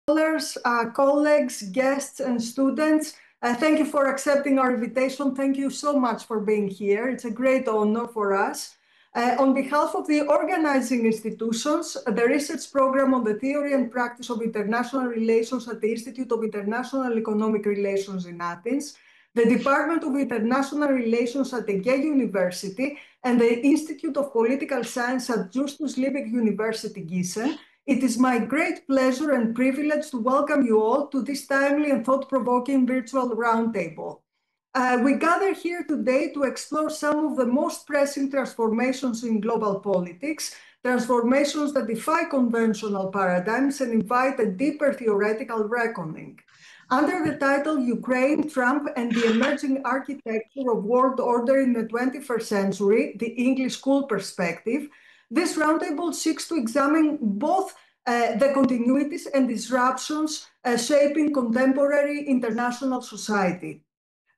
Scholars, colleagues, guests, and students, thank you for accepting our invitation. Thank you so much for being here. It's a great honor for us. On behalf of the organizing institutions, the research program on the theory and practice of international relations at the Institute of International Economic Relations in Athens, the Department of International Relations at the University, and the Institute of Political Science at Justus-Liebig-Universität Gießen, it is my great pleasure and privilege to welcome you all to this timely and thought-provoking virtual roundtable. We gather here today to explore some of the most pressing transformations in global politics, transformations that defy conventional paradigms and invite a deeper theoretical reckoning. Under the title Ukraine, Trump, and the Emerging Architecture of World Order in the 21st Century, the English School Perspective, this roundtable seeks to examine both the continuities and disruptions shaping contemporary international society.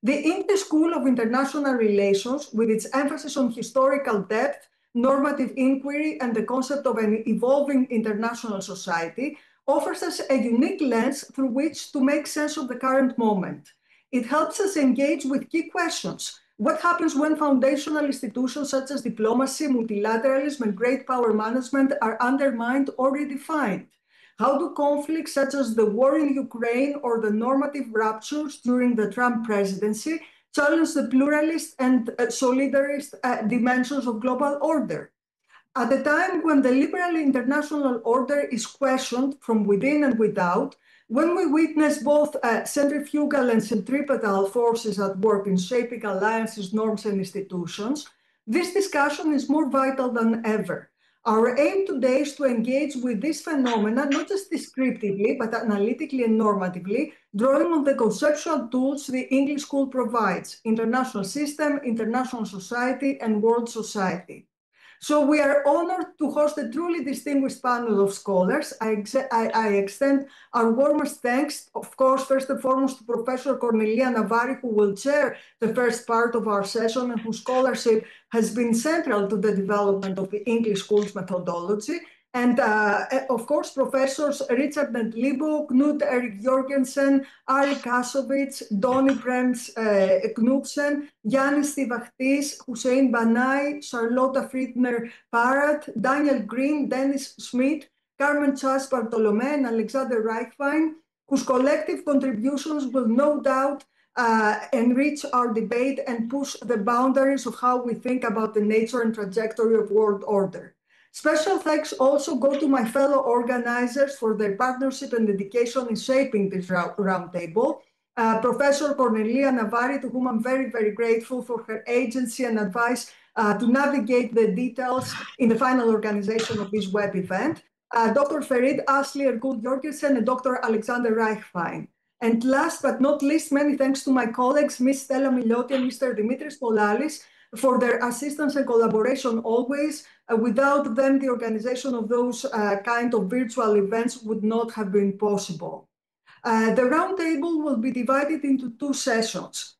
The English School of International Relations, with its emphasis on historical depth, normative inquiry, and the concept of an evolving international society, offers us a unique lens through which to make sense of the current moment. It helps us engage with key questions. What happens when foundational institutions such as diplomacy, multilateralism, and great power management are undermined or redefined? How do conflicts such as the war in Ukraine or the normative ruptures during the Trump presidency challenge the pluralist and solidarist dimensions of global order? At a time when the liberal international order is questioned from within and without, when we witness both centrifugal and centripetal forces at work in shaping alliances, norms, and institutions, this discussion is more vital than ever. Our aim today is to engage with this phenomena, not just descriptively, but analytically and normatively, drawing on the conceptual tools the English School provides: international system, international society, and world society. So we are honored to host a truly distinguished panel of scholars. I extend our warmest thanks, of course, first and foremost to Professor Cornelia Navari, who will chair the first part of our session and whose scholarship has been central to the development of the English School's methodology. And of course, Professors Richard Nedlibo, Knut Erik Jorgensen, Ari Kasovits, Donny Brems Knudsen, Yannis Tivachtis, Hussein Banai, Charlotta Friedner-Parat, Daniel Green, Dennis Schmidt, Carmen Chas Bartolome, and Alexander Reichwein, whose collective contributions will no doubt enrich our debate and push the boundaries of how we think about the nature and trajectory of world order. Special thanks also go to my fellow organizers for their partnership and dedication in shaping this roundtable. Professor Cornelia Navari, to whom I'm very, very grateful for her agency and advice to navigate the details in the final organization of this web event. Dr. Ferit Asli Erkut Jorgensen and Dr. Alexander Reichwein. And last but not least, many thanks to my colleagues, Ms. Stella Milioti and Mr. Dimitris Polalis, for their assistance and collaboration always. Without them, the organization of those kind of virtual events would not have been possible. The roundtable will be divided into two sessions.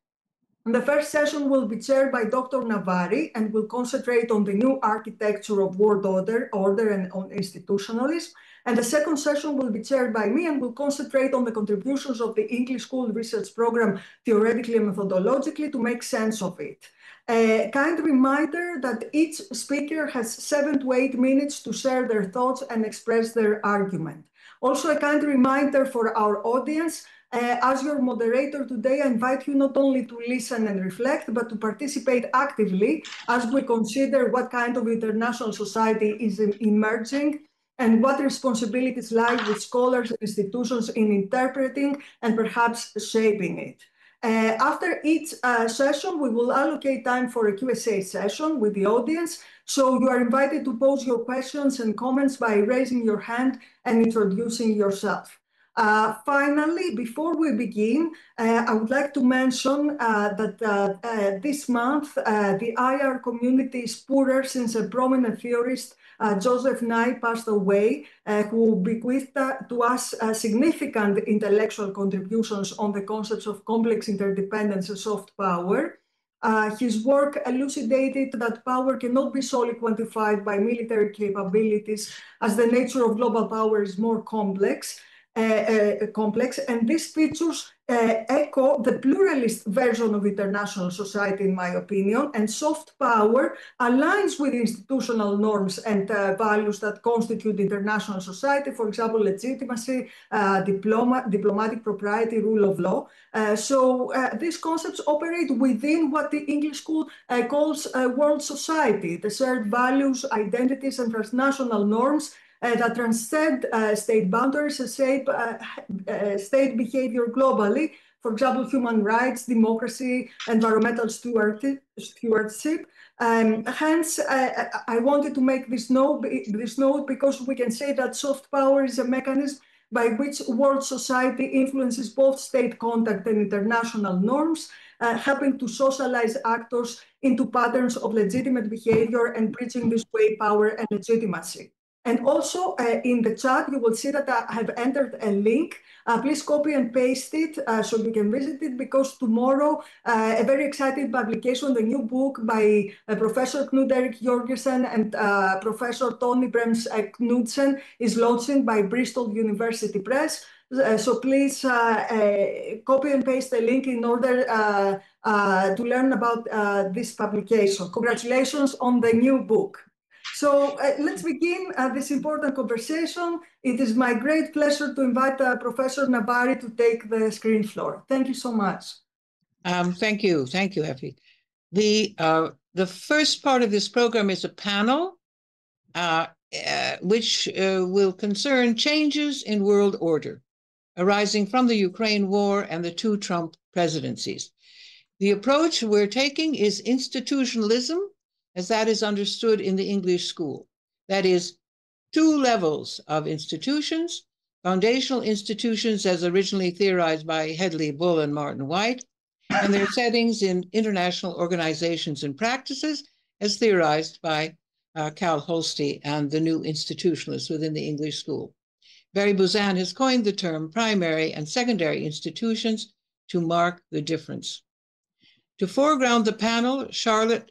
The first session will be chaired by Dr. Navari and will concentrate on the new architecture of world order and on institutionalism. And the second session will be chaired by me and will concentrate on the contributions of the English School Research Program theoretically and methodologically to make sense of it. A kind reminder that each speaker has 7 to 8 minutes to share their thoughts and express their argument. Also, a kind reminder for our audience, as your moderator today, I invite you not only to listen and reflect, but to participate actively as we consider what kind of international society is emerging and what responsibilities lie with scholars and institutions in interpreting and perhaps shaping it. After each session, we will allocate time for a Q&A session with the audience. So you are invited to pose your questions and comments by raising your hand and introducing yourself. Finally, before we begin, I would like to mention that this month, the IIER community is poorer since a prominent theorist, Joseph Nye, passed away, who bequeathed to us significant intellectual contributions on the concepts of complex interdependence and soft power. His work elucidated that power cannot be solely quantified by military capabilities, as the nature of global power is more complex. complex, and these features echo the pluralist version of international society, in my opinion, and soft power aligns with institutional norms and values that constitute international society, for example, legitimacy, diplomatic propriety, rule of law. So these concepts operate within what the English school calls world society, the shared values, identities, and transnational norms that transcend state boundaries and shape state behavior globally. For example, human rights, democracy, environmental stewardship. Hence, I wanted to make this note because we can say that soft power is a mechanism by which world society influences both state contact and international norms, helping to socialize actors into patterns of legitimate behavior and bridging this way power and legitimacy. And also in the chat, you will see that I have entered a link. Please copy and paste it so you can visit it, because tomorrow a very exciting publication, the new book by Professor Knud Erik Jorgensen and Professor Tony Brems Knudsen is launching by Bristol University Press. So please copy and paste the link in order to learn about this publication. Congratulations on the new book. So let's begin this important conversation. It is my great pleasure to invite Professor Navari to take the screen floor. Thank you so much. Thank you, Effie. The first part of this program is a panel which will concern changes in world order arising from the Ukraine war and the two Trump presidencies. The approach we're taking is institutionalism, as that is understood in the English school. That is, two levels of institutions: foundational institutions as originally theorized by Hedley, Bull, and Martin White, and their settings in international organizations and practices as theorized by Cal Holsty and the new institutionalists within the English school. Barry Buzan has coined the term primary and secondary institutions to mark the difference. To foreground the panel, Charlotta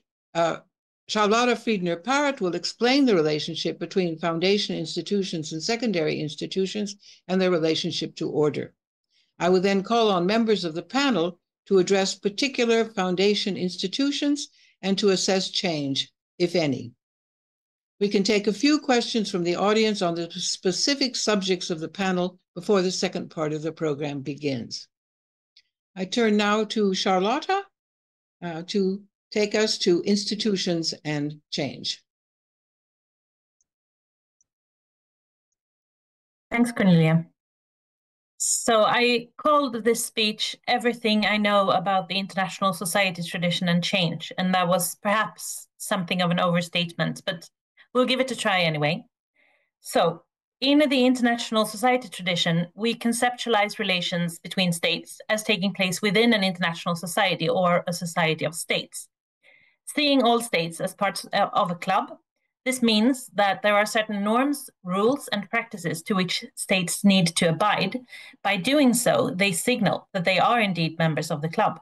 Friedner-Parrott will explain the relationship between foundation institutions and secondary institutions and their relationship to order. I will then call on members of the panel to address particular foundation institutions and to assess change, if any. We can take a few questions from the audience on the specific subjects of the panel before the second part of the program begins. I turn now to Charlotta to take us to institutions and change. Thanks, Cornelia. So I called this speech "Everything I Know About the International Society Tradition and Change," and that was perhaps something of an overstatement, but we'll give it a try anyway. So, in the international society tradition, we conceptualize relations between states as taking place within an international society or a society of states. Seeing all states as parts of a club, this means that there are certain norms, rules, and practices to which states need to abide. By doing so, they signal that they are indeed members of the club.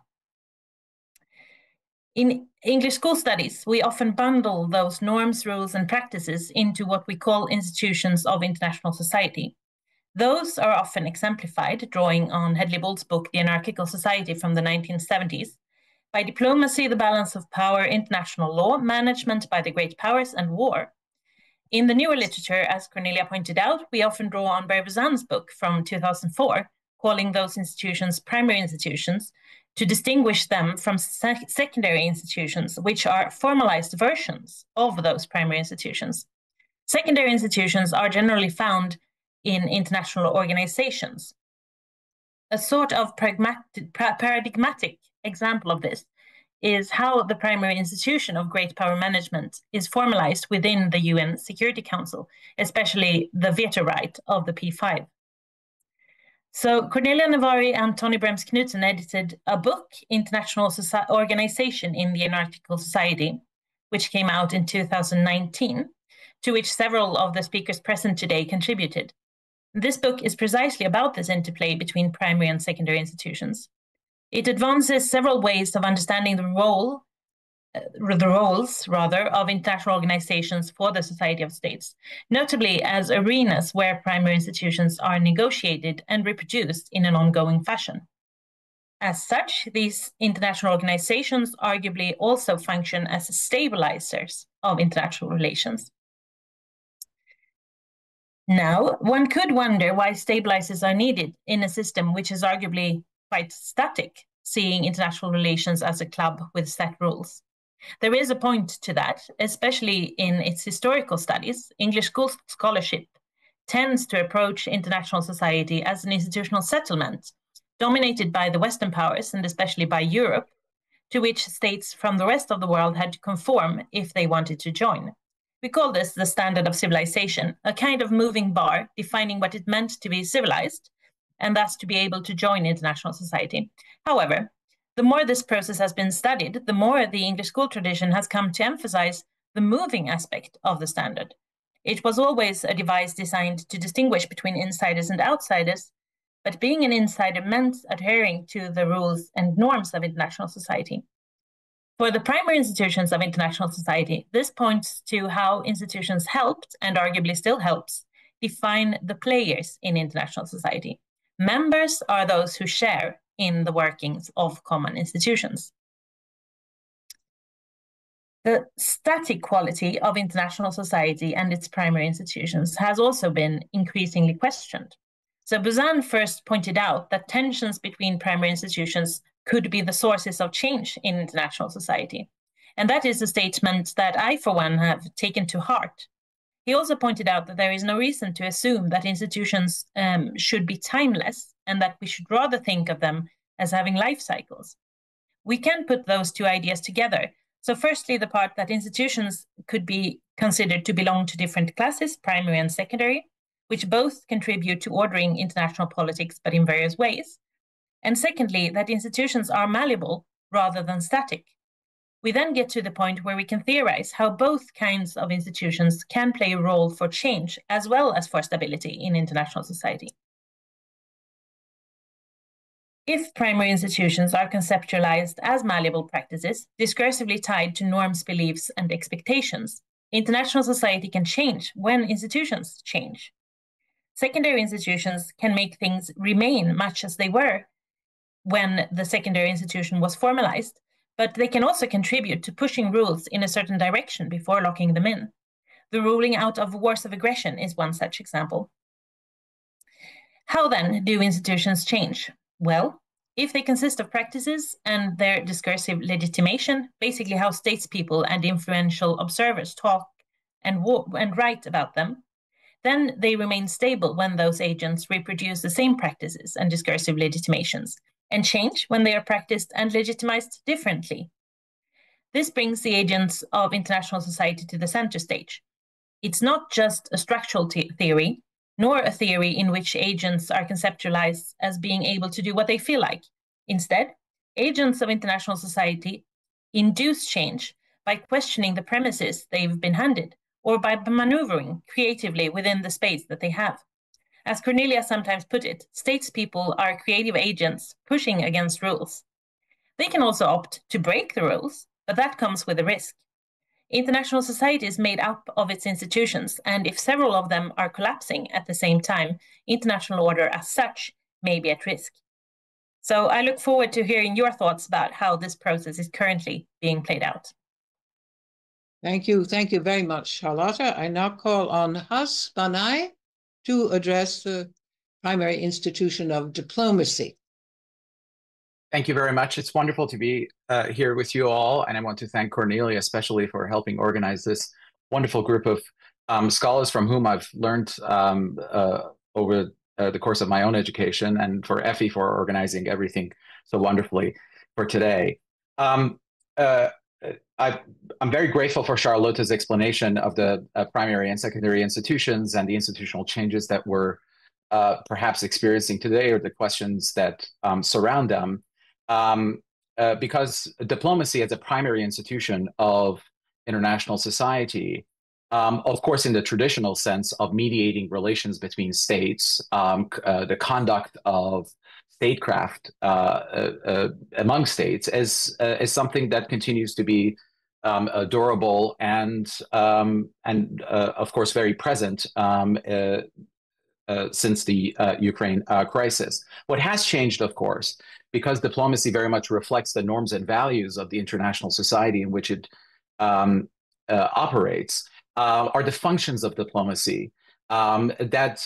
In English school studies, we often bundle those norms, rules, and practices into what we call institutions of international society. Those are often exemplified, drawing on Hedley Bull's book, The Anarchical Society from the 1970s, by diplomacy, the balance of power, international law, management by the great powers, and war. In the newer literature, as Cornelia pointed out, we often draw on Barry Buzan's book from 2004, calling those institutions primary institutions, to distinguish them from secondary institutions, which are formalized versions of those primary institutions. Secondary institutions are generally found in international organizations. A sort of paradigmatic example of this is how the primary institution of great power management is formalized within the UN Security Council, especially the veto right of the P5. So Cornelia Navari and Tony Brems Knudsen edited a book, International Organization in the Anarchical Society, which came out in 2019, to which several of the speakers present today contributed. This book is precisely about this interplay between primary and secondary institutions. It advances several ways of understanding the role the roles, rather, of international organizations for the Society of States, notably as arenas where primary institutions are negotiated and reproduced in an ongoing fashion. As such, these international organizations arguably also function as stabilizers of international relations. Now, one could wonder why stabilizers are needed in a system which is arguably quite static, seeing international relations as a club with set rules. There is a point to that, especially in its historical studies. English scholarship tends to approach international society as an institutional settlement dominated by the Western powers, and especially by Europe, to which states from the rest of the world had to conform if they wanted to join. We call this the standard of civilization, a kind of moving bar defining what it meant to be civilized, and thus to be able to join international society. However, the more this process has been studied, the more the English school tradition has come to emphasize the moving aspect of the standard. It was always a device designed to distinguish between insiders and outsiders, but being an insider meant adhering to the rules and norms of international society. For the primary institutions of international society, this points to how institutions helped, and arguably still helps, define the players in international society. Members are those who share in the workings of common institutions. The static quality of international society and its primary institutions has also been increasingly questioned. So Buzan first pointed out that tensions between primary institutions could be the sources of change in international society. And that is a statement that I, for one, have taken to heart. He also pointed out that there is no reason to assume that institutions should be timeless, and that we should rather think of them as having life cycles. We can put those two ideas together. So firstly, the part that institutions could be considered to belong to different classes, primary and secondary, which both contribute to ordering international politics, but in various ways. And secondly, that institutions are malleable rather than static. We then get to the point where we can theorize how both kinds of institutions can play a role for change as well as for stability in international society. If primary institutions are conceptualized as malleable practices, discursively tied to norms, beliefs, and expectations, international society can change when institutions change. Secondary institutions can make things remain much as they were when the secondary institution was formalized, but they can also contribute to pushing rules in a certain direction before locking them in. The ruling out of wars of aggression is one such example. How then do institutions change? Well, if they consist of practices and their discursive legitimation, basically how statespeople and influential observers talk and write about them, then they remain stable when those agents reproduce the same practices and discursive legitimations, and change when they are practiced and legitimized differently. This brings the agents of international society to the center stage. It's not just a structural theory, nor a theory in which agents are conceptualized as being able to do what they feel like. Instead, agents of international society induce change by questioning the premises they've been handed, or by maneuvering creatively within the space that they have. As Cornelia sometimes put it, statespeople are creative agents pushing against rules. They can also opt to break the rules, but that comes with a risk. International society is made up of its institutions, and if several of them are collapsing at the same time, international order as such may be at risk. So I look forward to hearing your thoughts about how this process is currently being played out. Thank you very much, Charlotte. I now call on Has Banai to address the primary institution of diplomacy. Thank you very much. It's wonderful to be here with you all, and I want to thank Cornelia especially for helping organize this wonderful group of scholars from whom I've learned over the course of my own education, and for Effie for organizing everything so wonderfully for today. I'm very grateful for Charlotte's explanation of the primary and secondary institutions and the institutional changes that we're perhaps experiencing today, or the questions that surround them. Because diplomacy as a primary institution of international society, of course, in the traditional sense of mediating relations between states, the conduct of statecraft among states is something that continues to be durable and of course very present since the Ukraine crisis. What has changed, of course, because diplomacy very much reflects the norms and values of the international society in which it operates, are the functions of diplomacy that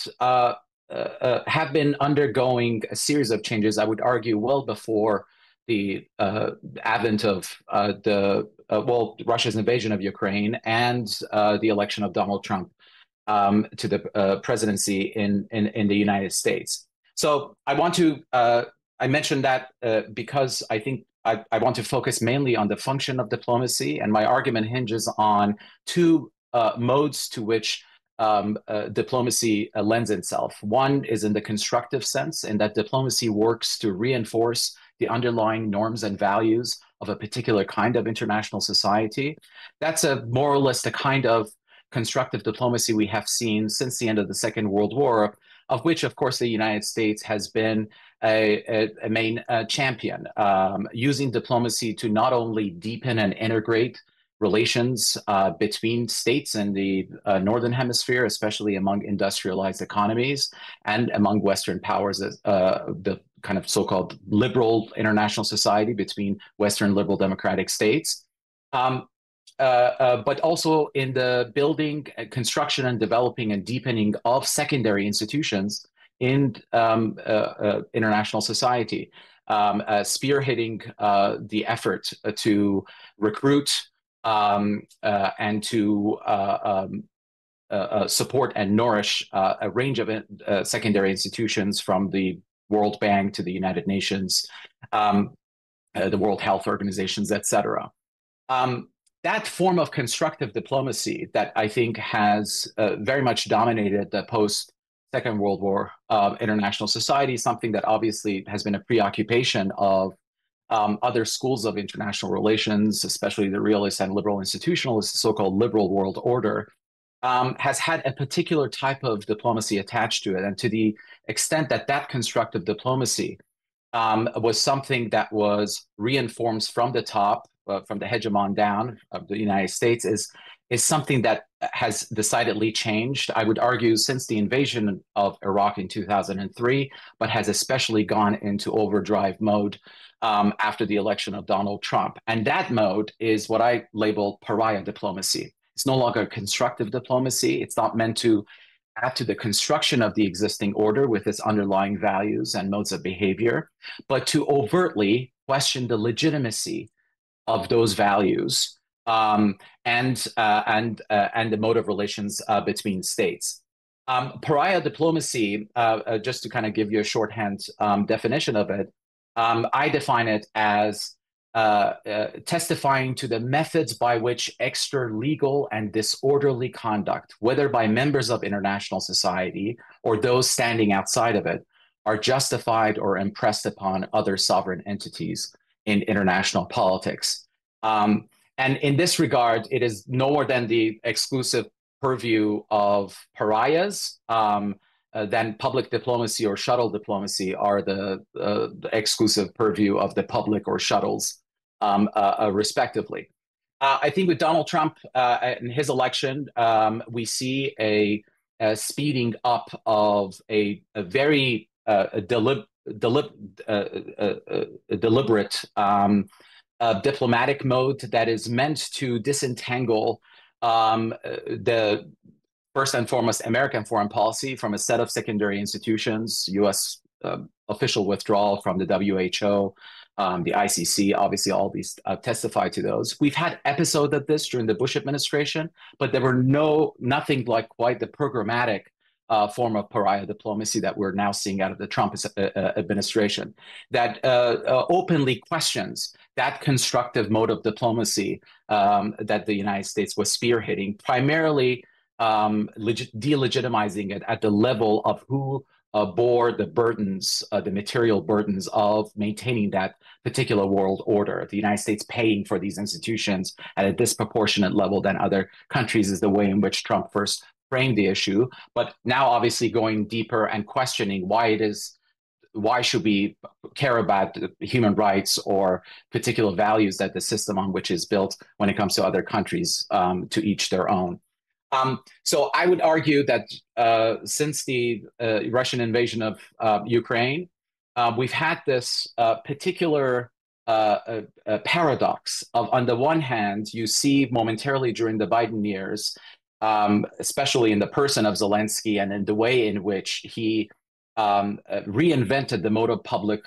have been undergoing a series of changes, I would argue, well before the advent of Russia's invasion of Ukraine and the election of Donald Trump to the presidency in the United States. So I want to, I mentioned that because I think I want to focus mainly on the function of diplomacy, and my argument hinges on two modes to which diplomacy lends itself. One is in the constructive sense, in that diplomacy works to reinforce the underlying norms and values of a particular kind of international society. That's a more or less the kind of constructive diplomacy we have seen since the end of the Second World War, of which, of course, the United States has been a main champion, using diplomacy to not only deepen and integrate relations between states in the Northern Hemisphere, especially among industrialized economies and among Western powers, the kind of so-called liberal international society between Western liberal democratic states, but also in the building, construction, and developing and deepening of secondary institutions in international society, spearheading the effort to recruit and to support and nourish a range of secondary institutions, from the World Bank to the United Nations, the World Health Organizations, etc. That form of constructive diplomacy that I think has very much dominated the post-Second World War international society, something that obviously has been a preoccupation of other schools of international relations, especially the realist and liberal institutionalists, the so-called liberal world order, has had a particular type of diplomacy attached to it. And to the extent that that constructive diplomacy was something that was reinforced from the top, from the hegemon down of the United States, is something that has decidedly changed, I would argue, since the invasion of Iraq in 2003, but has especially gone into overdrive mode after the election of Donald Trump. And that mode is what I label pariah diplomacy. It's no longer constructive diplomacy. It's not meant to add to the construction of the existing order with its underlying values and modes of behavior, but to overtly question the legitimacy of those values and the mode of relations between states. Pariah diplomacy, just to kind of give you a shorthand definition of it, I define it as testifying to the methods by which extra-legal and disorderly conduct, whether by members of international society or those standing outside of it, are justified or impressed upon other sovereign entities in international politics. And in this regard, it is no more than the exclusive purview of pariahs than public diplomacy or shuttle diplomacy are the exclusive purview of the public or shuttles, respectively. I think with Donald Trump and his election, we see a speeding up of a very deliberate diplomatic mode that is meant to disentangle the first and foremost American foreign policy from a set of secondary institutions, U.S. Official withdrawal from the WHO, the ICC, obviously all these testify to those. We've had episodes of this during the Bush administration, but there were nothing like quite the programmatic form of pariah diplomacy that we're now seeing out of the Trump administration, that openly questions that constructive mode of diplomacy that the United States was spearheading, primarily delegitimizing it at the level of who bore the burdens, the material burdens of maintaining that particular world order. The United States paying for these institutions at a disproportionate level than other countries is the way in which Trump first framed the issue, but now obviously going deeper and questioning why it is why should we care about human rights or particular values that the system on which is built when it comes to other countries, to each their own. So I would argue that since the Russian invasion of Ukraine, we've had this particular paradox of, on the one hand, you see momentarily during the Biden years, especially in the person of Zelensky and in the way in which he reinvented the mode of public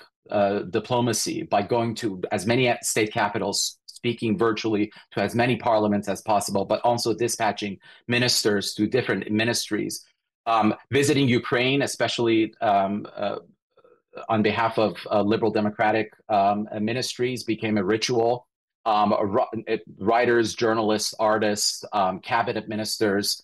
diplomacy by going to as many state capitals, speaking virtually to as many parliaments as possible, but also dispatching ministers to different ministries, visiting Ukraine, especially on behalf of liberal democratic ministries, became a ritual. Writers, journalists, artists, cabinet ministers,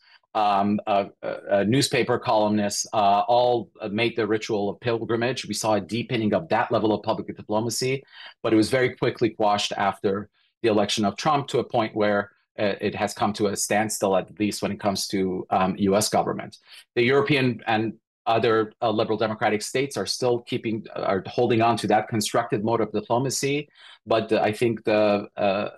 newspaper columnists all made the ritual of pilgrimage. We saw a deepening of that level of public diplomacy, but it was very quickly quashed after the election of Trump, to a point where it has come to a standstill, at least when it comes to US government. The European and other liberal democratic states are still holding on to that constructive mode of diplomacy, but I think the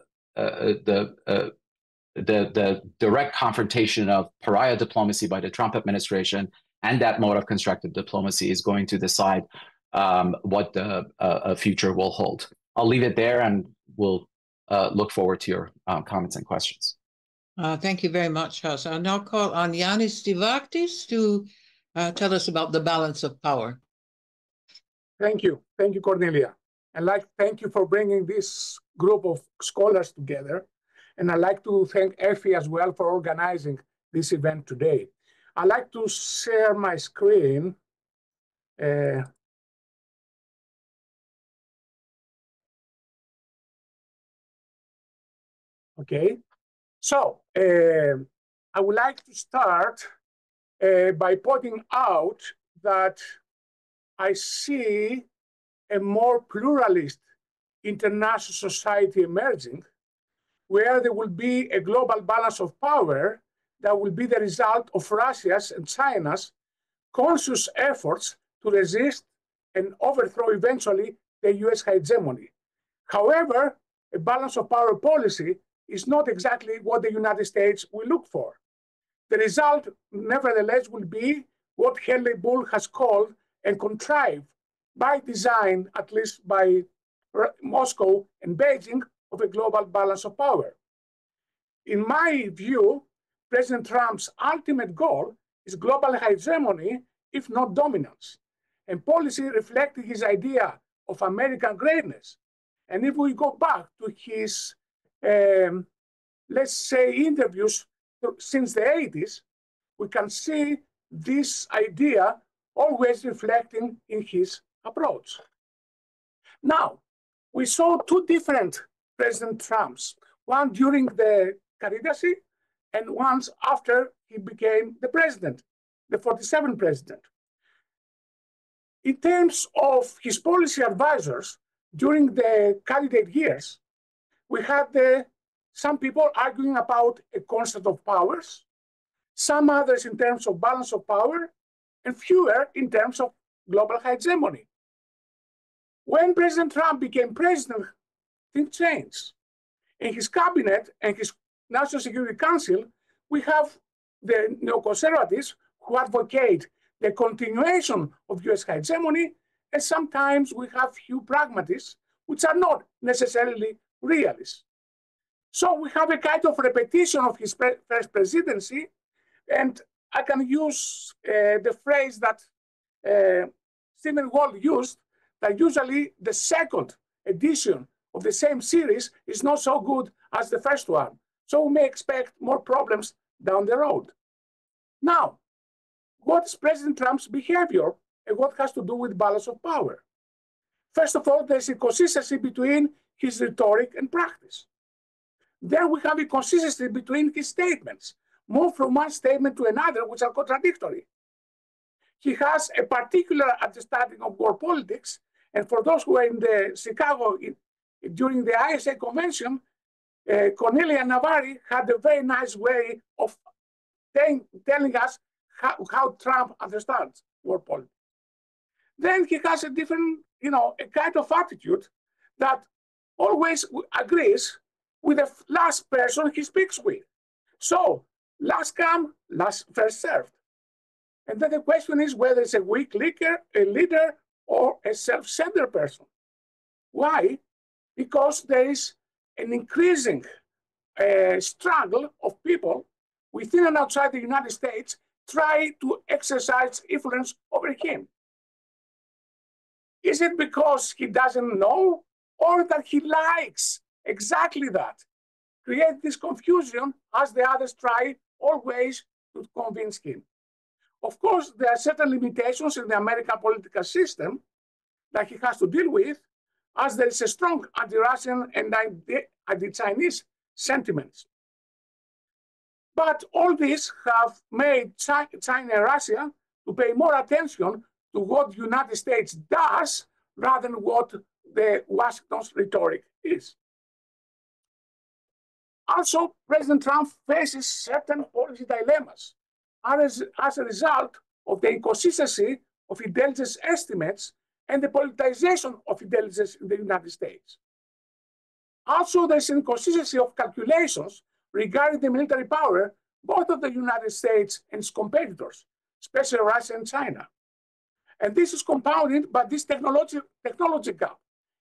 direct confrontation of pariah diplomacy by the Trump administration and that mode of constructive diplomacy is going to decide what the future will hold. I'll leave it there, and we'll look forward to your comments and questions. Thank you very much, House. I'll now call on Yanis Tivaktis to tell us about the balance of power. Thank you. Thank you, Cornelia. Thank you for bringing this group of scholars together. And I'd like to thank Effie as well for organizing this event today. I'd like to share my screen. Okay. So I would like to start by pointing out that I see a more pluralist international society emerging, where there will be a global balance of power that will be the result of Russia's and China's conscious efforts to resist and overthrow eventually the US hegemony. However, a balance of power policy is not exactly what the United States will look for. The result, nevertheless, will be what Henry Bull has called and contrived by design, at least by Moscow and Beijing, of a global balance of power. In my view, President Trump's ultimate goal is global hegemony, if not dominance, and policy reflecting his idea of American greatness. And if we go back to his, let's say, interviews since the 80s, we can see this idea always reflecting in his approach. Now, we saw two different President Trumps, one during the candidacy and once after he became the president, the 47th president. In terms of his policy advisors during the candidate years, we had some people arguing about a concept of powers, some others in terms of balance of power, and fewer in terms of global hegemony. When President Trump became president, things changed. In his cabinet and his National Security Council, we have the neoconservatives who advocate the continuation of US hegemony, and sometimes we have few pragmatists, which are not necessarily realists. So we have a kind of repetition of his first presidency, and I can use the phrase that Stephen Walt used, that usually the second edition of the same series is not so good as the first one. So we may expect more problems down the road. Now, what's President Trump's behavior and what has to do with balance of power? First of all, there's a consistency between his rhetoric and practice. Then we have a consistency between his statements, move from one statement to another, which are contradictory. He has a particular understanding of world politics, and for those who are in the Chicago during the ISA convention, Cornelia Navarri had a very nice way of telling us how Trump understands world politics. then he has a different, a kind of attitude that always agrees with the last person he speaks with. So last come, first served. And then the question is whether it's a weak leader, or a self-centered person. Why? Because there is an increasing struggle of people within and outside the United States try to exercise influence over him. Is it because he doesn't know, or that he likes exactly that? Create this confusion as the others try always to convince him. Of course, there are certain limitations in the American political system that he has to deal with, as there is a strong anti-Russian and anti-Chinese sentiments. But all these have made China and Russia to pay more attention to what the United States does rather than what the Washington's rhetoric is. Also, President Trump faces certain policy dilemmas as a result of the inconsistency of intelligence estimates and the politicization of intelligence in the United States. Also, there's inconsistency of calculations regarding the military power, both of the United States and its competitors, especially Russia and China. And this is compounded by this technology gap.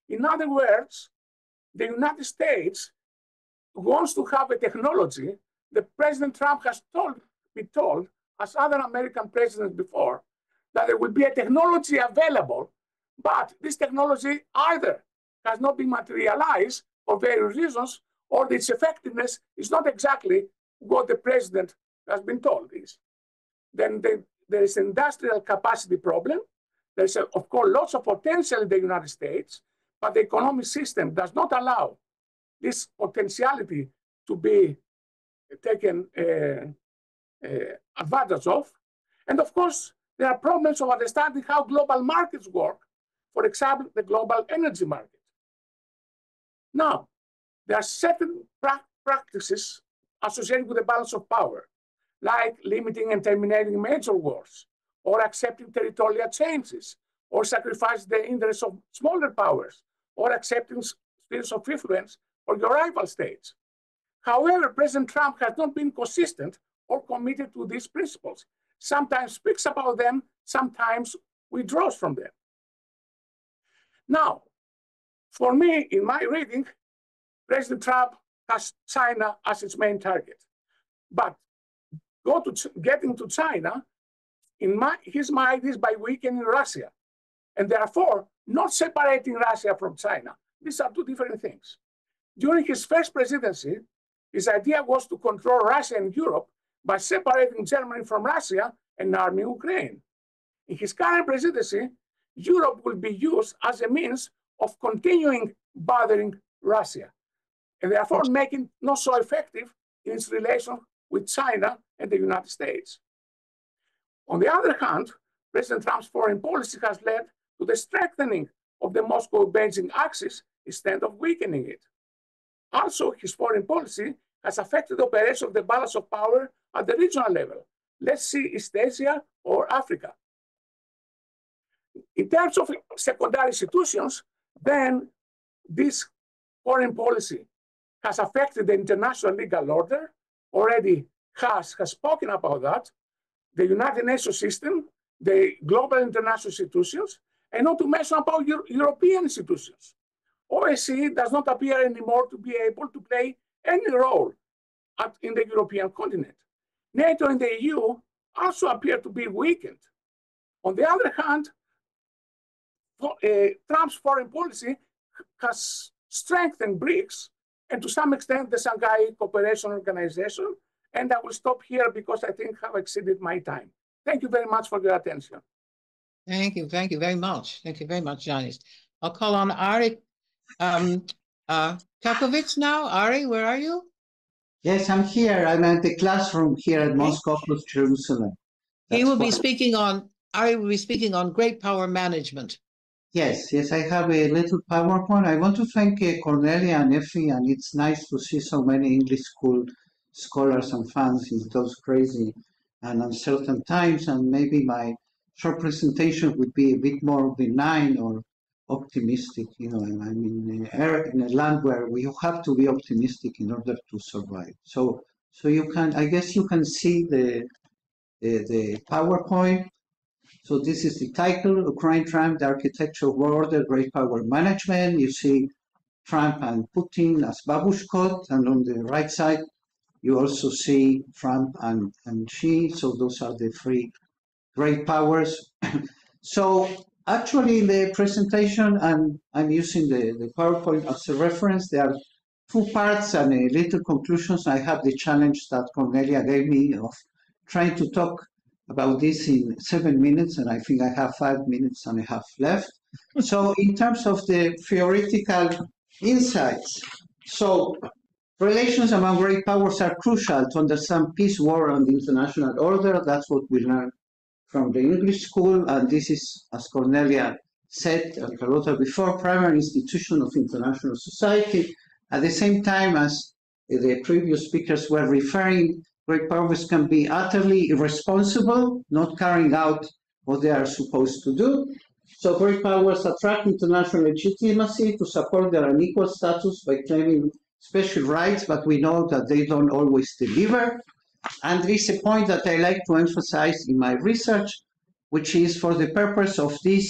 In other words, the United States wants to have a technology that President Trump has been told, as other American presidents before, that there will be a technology available, but this technology either has not been materialized for various reasons, or its effectiveness is not exactly what the president has been told is. Then there is an industrial capacity problem. There's, of course, lots of potential in the United States, but the economic system does not allow this potentiality to be taken advantage of. And of course, there are problems of understanding how global markets work, for example, the global energy market. Now, there are certain practices associated with the balance of power, like limiting and terminating major wars, or accepting territorial changes, or sacrificing the interests of smaller powers, or accepting spheres of influence for your rival states. However, President Trump has not been consistent or committed to these principles. Sometimes speaks about them, sometimes withdraws from them. Now, for me, in my reading, President Trump has China as its main target. But getting to China, in his mind, is by weakening Russia. And therefore, not separating Russia from China. These are two different things. During his first presidency, his idea was to control Russia and Europe by separating Germany from Russia and arming Ukraine. In his current presidency, Europe will be used as a means of continuing bothering Russia, and therefore making not so effective in its relation with China and the United States. On the other hand, President Trump's foreign policy has led to the strengthening of the Moscow-Beijing axis instead of weakening it. Also, his foreign policy has affected the operation of the balance of power at the regional level. Let's see East Asia or Africa. In terms of secondary institutions, then this foreign policy has affected the international legal order, already has spoken about that, the United Nations system, the global international institutions, and not to mention about European institutions. OSCE does not appear anymore to be able to play any role in the European continent. NATO and the EU also appear to be weakened. On the other hand, Trump's foreign policy has strengthened BRICS and to some extent the Shanghai Cooperation Organization. And I will stop here because I think I've exceeded my time. Thank you very much for your attention. Thank you very much. Thank you very much, Janis. I'll call on Ari Kakovich now. Ari, where are you? Yes, I'm here. I'm at the classroom here at Moscow, Jerusalem. Ari will be speaking on great power management. Yes, I have a little PowerPoint. I want to thank Cornelia and Effie, and it's nice to see so many English school scholars and fans in those crazy and uncertain times. And maybe my short presentation would be a bit more benign or optimistic. You know, I mean, in a land where we have to be optimistic in order to survive. So you can, I guess, you can see the PowerPoint. So this is the title: Ukraine, Trump, the Architecture of Order, Great Power Management. You see Trump and Putin as babushkot, and on the right side, you also see Trump and Xi. So those are the three great powers. So actually, in the presentation, I'm using the PowerPoint as a reference. There are two parts and a little conclusions. I have the challenge that Cornelia gave me of trying to talk about this in 7 minutes, and I think I have 5 minutes and a half left. So in terms of the theoretical insights, so relations among great powers are crucial to understand peace, war, and the international order. That's what we learned from the English school, and this is, as Cornelia said and Carlota before, primary institution of international society. At the same time, as the previous speakers were referring, great powers can be utterly irresponsible, not carrying out what they are supposed to do. So great powers attract international legitimacy to support their unequal status by claiming special rights, but we know that they don't always deliver. And there is a point that I like to emphasize in my research, which is for the purpose of this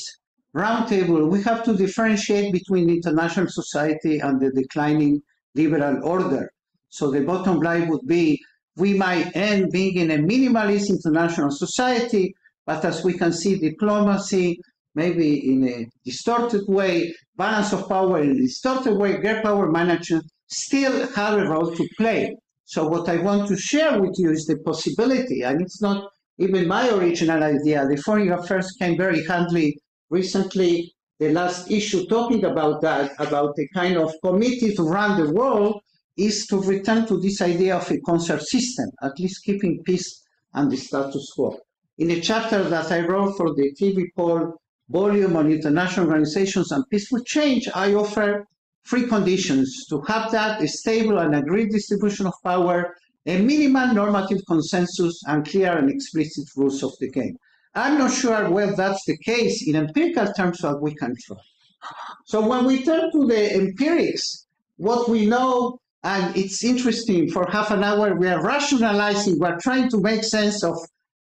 roundtable, we have to differentiate between international society and the declining liberal order. So the bottom line would be, we might end being in a minimalist international society, but as we can see, diplomacy, maybe in a distorted way, balance of power in a distorted way, great power management still have a role to play. So what I want to share with you is the possibility, and it's not even my original idea. The Foreign Affairs came very handily recently, the last issue talking about that, about the kind of committee to run the world, is to return to this idea of a concert system, at least keeping peace and the status quo. In a chapter that I wrote for the TV poll volume on international organizations and peaceful change, I offer 3 conditions to have that: a stable and agreed distribution of power, a minimal normative consensus, and clear and explicit rules of the game. I'm not sure whether that's the case in empirical terms, but we can try. So when we turn to the empirics, what we know, and it's interesting, for half an hour we are rationalizing, we're trying to make sense of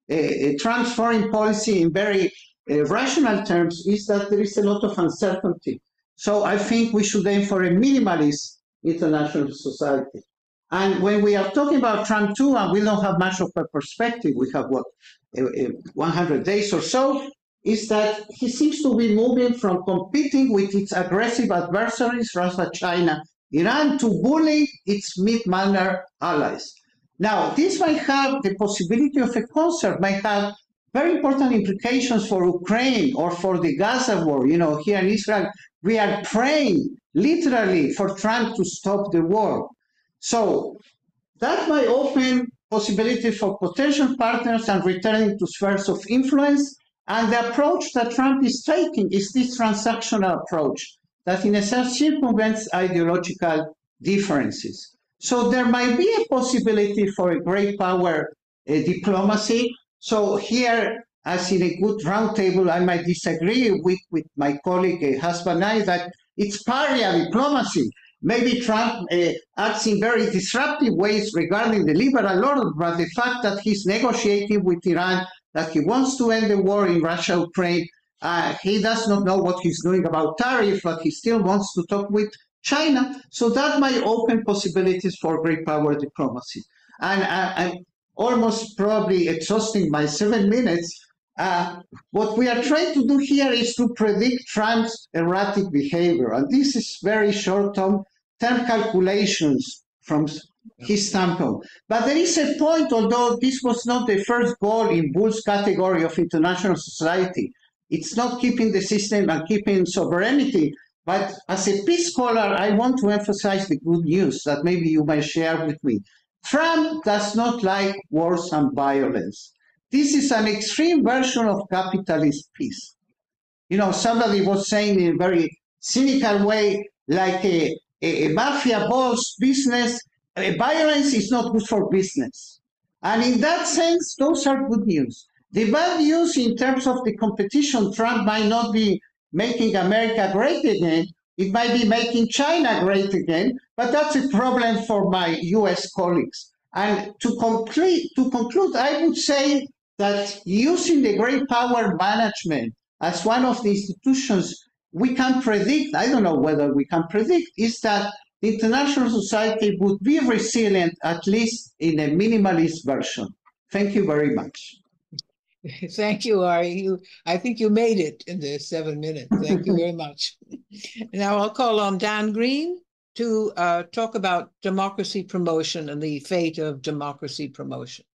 a Trump's foreign policy in very rational terms, is that there is a lot of uncertainty. So I think we should aim for a minimalist international society. And when we are talking about Trump too, and we don't have much of a perspective, we have 100 days or so, is that he seems to be moving from competing with its aggressive adversaries, Russia, China, Iran, to bully its mid-manner allies. Now, this might have the possibility of a concert, might have very important implications for Ukraine or for the Gaza war. You know, here in Israel, we are praying literally for Trump to stop the war. So that might open possibilities for potential partners and returning to spheres of influence. And the approach that Trump is taking is this transactional approach that in a sense circumvents ideological differences. So there might be a possibility for a great power diplomacy. So here, as in a good roundtable, I might disagree with my colleague Hasbanai that it's pariah diplomacy. Maybe Trump acts in very disruptive ways regarding the liberal order, but the fact that he's negotiating with Iran, that he wants to end the war in Russia, Ukraine, he does not know what he's doing about tariffs, but he still wants to talk with China. So that might open possibilities for great power diplomacy. And I'm almost probably exhausting my 7 minutes. What we are trying to do here is to predict Trump's erratic behavior. And this is very short-term calculations from his standpoint. But there is a point, although this was not the first goal in Bull's category of international society, it's not keeping the system and keeping sovereignty. But as a peace scholar, I want to emphasize the good news that maybe you may share with me. Trump does not like wars and violence. This is an extreme version of capitalist peace. You know, somebody was saying in a very cynical way, like a mafia boss business, violence is not good for business. And in that sense, those are good news. The bad news in terms of the competition, Trump might not be making America great again. It might be making China great again, but that's a problem for my US colleagues. And to conclude, I would say that using the great power management as one of the institutions we can predict, I don't know whether we can predict, is that the international society would be resilient, at least in a minimalist version. Thank you very much. Thank you, Ari. I think you made it in the 7 minutes. Thank you very much. Now I'll call on Dan Green to talk about democracy promotion and the fate of democracy promotion.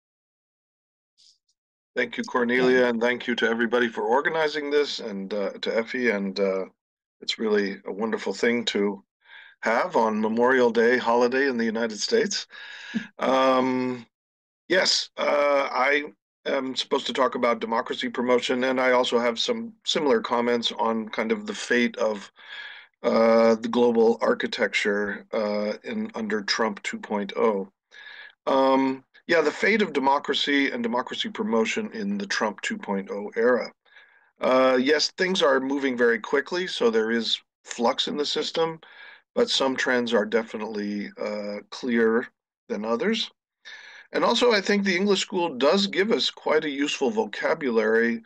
Thank you, Cornelia, and thank you to everybody for organizing this, and to Effie. And it's really a wonderful thing to have on Memorial Day holiday in the United States. Yes, I am supposed to talk about democracy promotion, and I also have some similar comments on kind of the fate of the global architecture under Trump 2.0. Yeah, the fate of democracy and democracy promotion in the Trump 2.0 era. Yes, things are moving very quickly, so there is flux in the system, but some trends are definitely clearer than others. And also, I think the English school does give us quite a useful vocabulary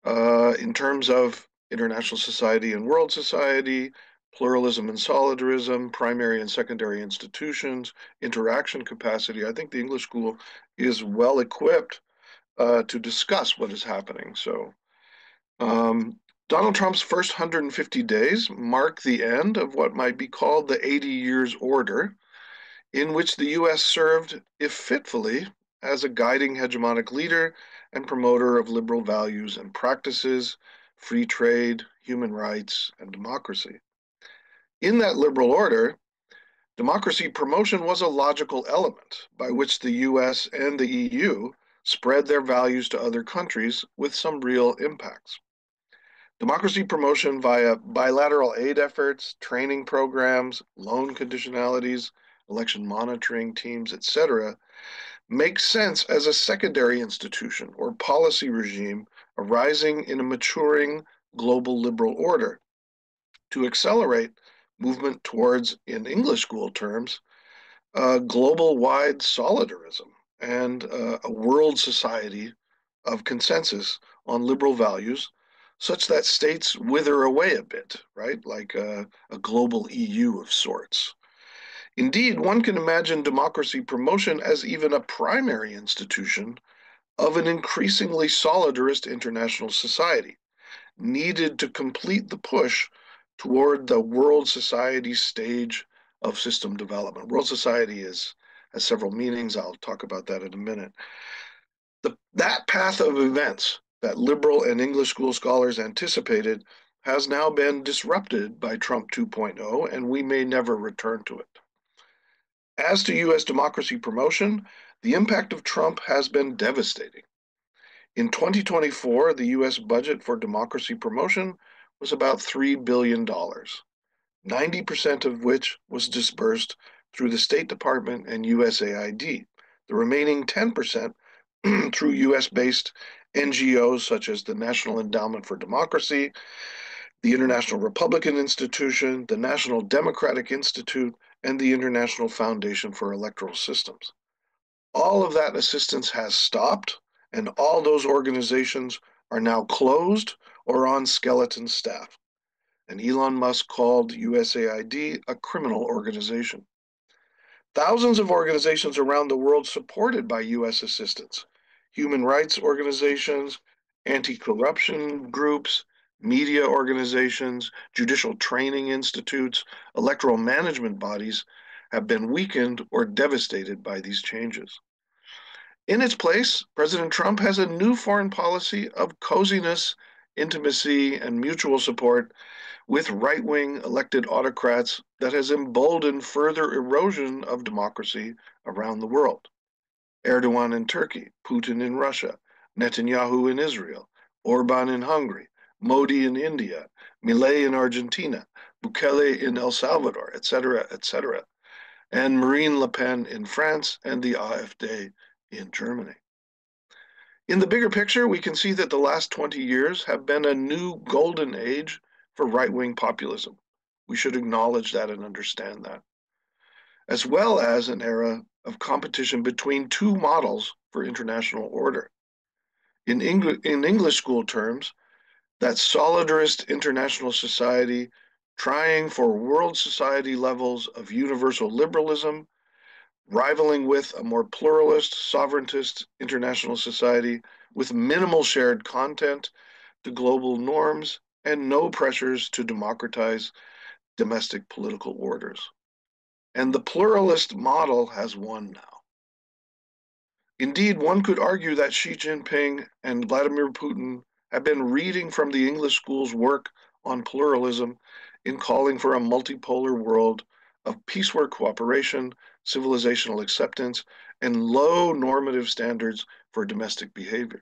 in terms of international society and world society, pluralism and solidarism, primary and secondary institutions, interaction capacity. I think the English school is well equipped to discuss what is happening. So Donald Trump's first 150 days mark the end of what might be called the 80 Years Order, in which the US served, if fitfully, as a guiding hegemonic leader and promoter of liberal values and practices, free trade, human rights, and democracy. In that liberal order, democracy promotion was a logical element by which the US and the EU spread their values to other countries with some real impacts. Democracy promotion via bilateral aid efforts, training programs, loan conditionalities, election monitoring teams, etc., makes sense as a secondary institution or policy regime arising in a maturing global liberal order to accelerate movement towards, in English school terms, global-wide solidarism and a world society of consensus on liberal values, such that states wither away a bit, right? Like a global EU of sorts. Indeed, one can imagine democracy promotion as even a primary institution of an increasingly solidarist international society, needed to complete the push toward the world society stage of system development. World society has several meanings. I'll talk about that in a minute. That path of events that liberal and English school scholars anticipated has now been disrupted by Trump 2.0, and we may never return to it. As to US democracy promotion, the impact of Trump has been devastating. In 2024, the US budget for democracy promotion was about $3 billion, 90% of which was disbursed through the State Department and USAID, the remaining 10% through US-based NGOs such as the National Endowment for Democracy, the International Republican Institution, the National Democratic Institute, and the International Foundation for Electoral Systems. All of that assistance has stopped, and all those organizations are now closed or on skeleton staff. And Elon Musk called USAID a criminal organization. Thousands of organizations around the world supported by US assistance, human rights organizations, anti-corruption groups, media organizations, judicial training institutes, electoral management bodies have been weakened or devastated by these changes. In its place, President Trump has a new foreign policy of coziness, intimacy, and mutual support with right-wing elected autocrats that has emboldened further erosion of democracy around the world. Erdogan in Turkey, Putin in Russia, Netanyahu in Israel, Orban in Hungary, Modi in India, Milei in Argentina, Bukele in El Salvador, etc., and Marine Le Pen in France and the AfD in Germany. In the bigger picture, we can see that the last 20 years have been a new golden age for right-wing populism. We should acknowledge that and understand that, as well as an era of competition between two models for international order. In English school terms, that solidarist international society trying for world society levels of universal liberalism, rivaling with a more pluralist, sovereigntist international society with minimal shared content to global norms and no pressures to democratize domestic political orders. And the pluralist model has won now. Indeed, one could argue that Xi Jinping and Vladimir Putin have been reading from the English school's work on pluralism in calling for a multipolar world of peaceful cooperation, civilizational acceptance, and low normative standards for domestic behavior.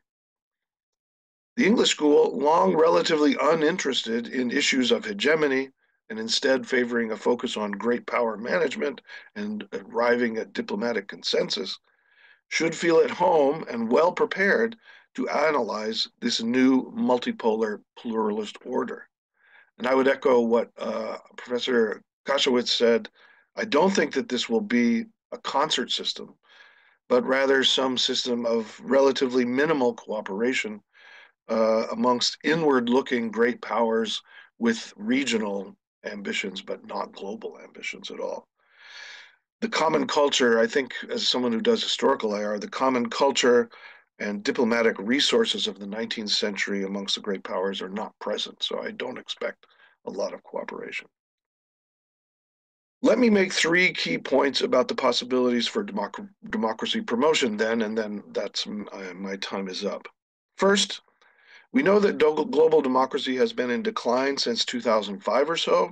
The English school, long relatively uninterested in issues of hegemony and instead favoring a focus on great power management and arriving at diplomatic consensus, should feel at home and well prepared to analyze this new multipolar pluralist order. And I would echo what Professor Kaschewitz said. I don't think that this will be a concert system, but rather some system of relatively minimal cooperation amongst inward-looking great powers with regional ambitions, but not global ambitions at all. The common culture, I think, as someone who does historical IR, the common culture and diplomatic resources of the 19th century amongst the great powers are not present, so I don't expect a lot of cooperation. Let me make three key points about the possibilities for democracy promotion then, and then that's my time is up. First, we know that global democracy has been in decline since 2005 or so.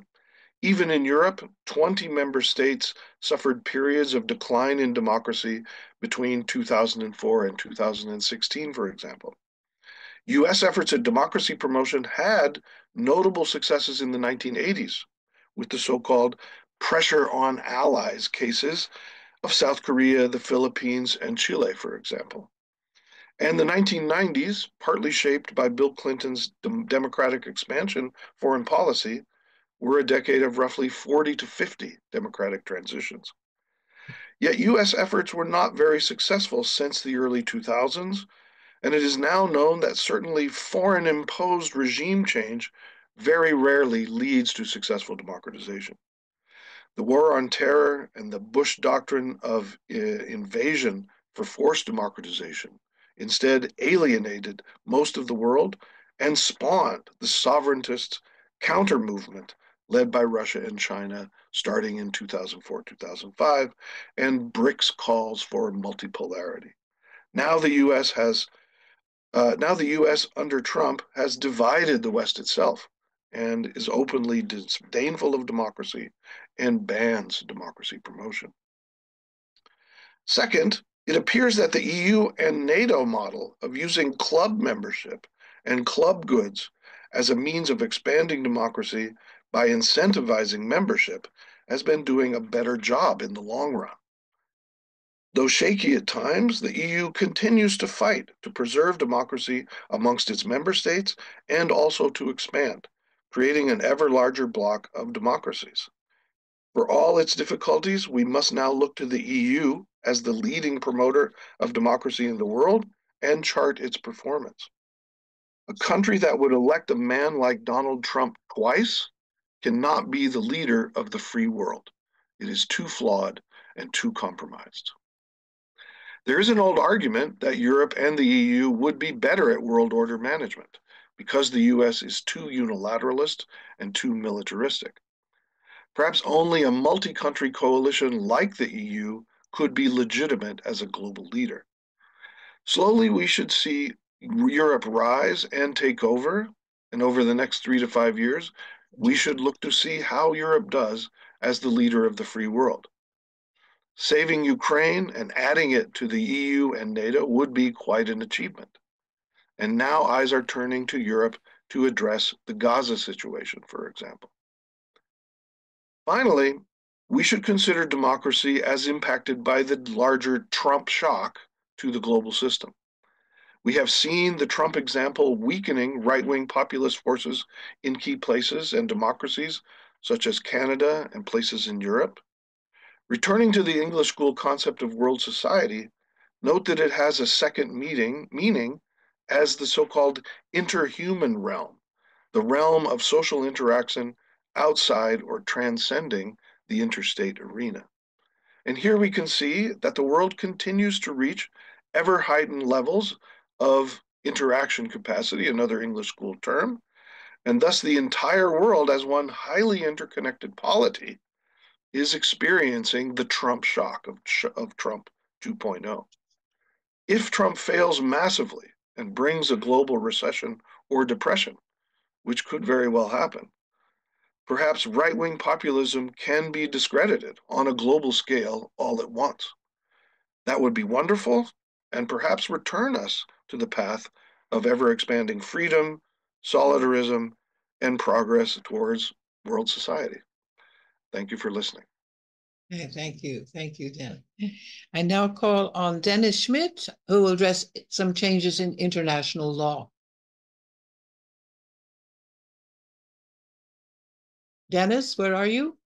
Even in Europe, 20 member states suffered periods of decline in democracy between 2004 and 2016, for example. US efforts at democracy promotion had notable successes in the 1980s with the so-called pressure on allies cases of South Korea, the Philippines, and Chile, for example. And the 1990s, partly shaped by Bill Clinton's democratic expansion foreign policy, were a decade of roughly 40 to 50 democratic transitions. Yet US efforts were not very successful since the early 2000s, and it is now known that certainly foreign-imposed regime change very rarely leads to successful democratization. The war on terror and the Bush doctrine of invasion for forced democratization instead alienated most of the world and spawned the sovereigntist counter-movement led by Russia and China starting in 2004-2005, and BRICS calls for multipolarity. Now the US under Trump has divided the West itself and is openly disdainful of democracy and bans democracy promotion. Second, it appears that the EU and NATO model of using club membership and club goods as a means of expanding democracy by incentivizing membership has been doing a better job in the long run. Though shaky at times, the EU continues to fight to preserve democracy amongst its member states and also to expand, creating an ever larger bloc of democracies. For all its difficulties, we must now look to the EU as the leading promoter of democracy in the world and chart its performance. A country that would elect a man like Donald Trump twice cannot be the leader of the free world. It is too flawed and too compromised. There is an old argument that Europe and the EU would be better at world order management because the US is too unilateralist and too militaristic. Perhaps only a multi-country coalition like the EU could be legitimate as a global leader. Slowly, we should see Europe rise and take over, and over the next 3 to 5 years, we should look to see how Europe does as the leader of the free world. Saving Ukraine and adding it to the EU and NATO would be quite an achievement. And now eyes are turning to Europe to address the Gaza situation, for example. Finally, we should consider democracy as impacted by the larger Trump shock to the global system. We have seen the Trump example weakening right-wing populist forces in key places and democracies, such as Canada and places in Europe. Returning to the English school concept of world society, note that it has a second meaning as the so-called interhuman realm, the realm of social interaction outside or transcending the interstate arena. And here we can see that the world continues to reach ever-heightened levels of interaction capacity, another English school term, and thus the entire world, as one highly interconnected polity, is experiencing the Trump shock of Trump 2.0. If Trump fails massively and brings a global recession or depression, which could very well happen, perhaps right-wing populism can be discredited on a global scale all at once. That would be wonderful and perhaps return us to the path of ever-expanding freedom, solidarism, and progress towards world society. Thank you for listening. Thank you. Thank you, Dan. I now call on Dennis Schmidt, who will address some changes in international law. Dennis, where are you?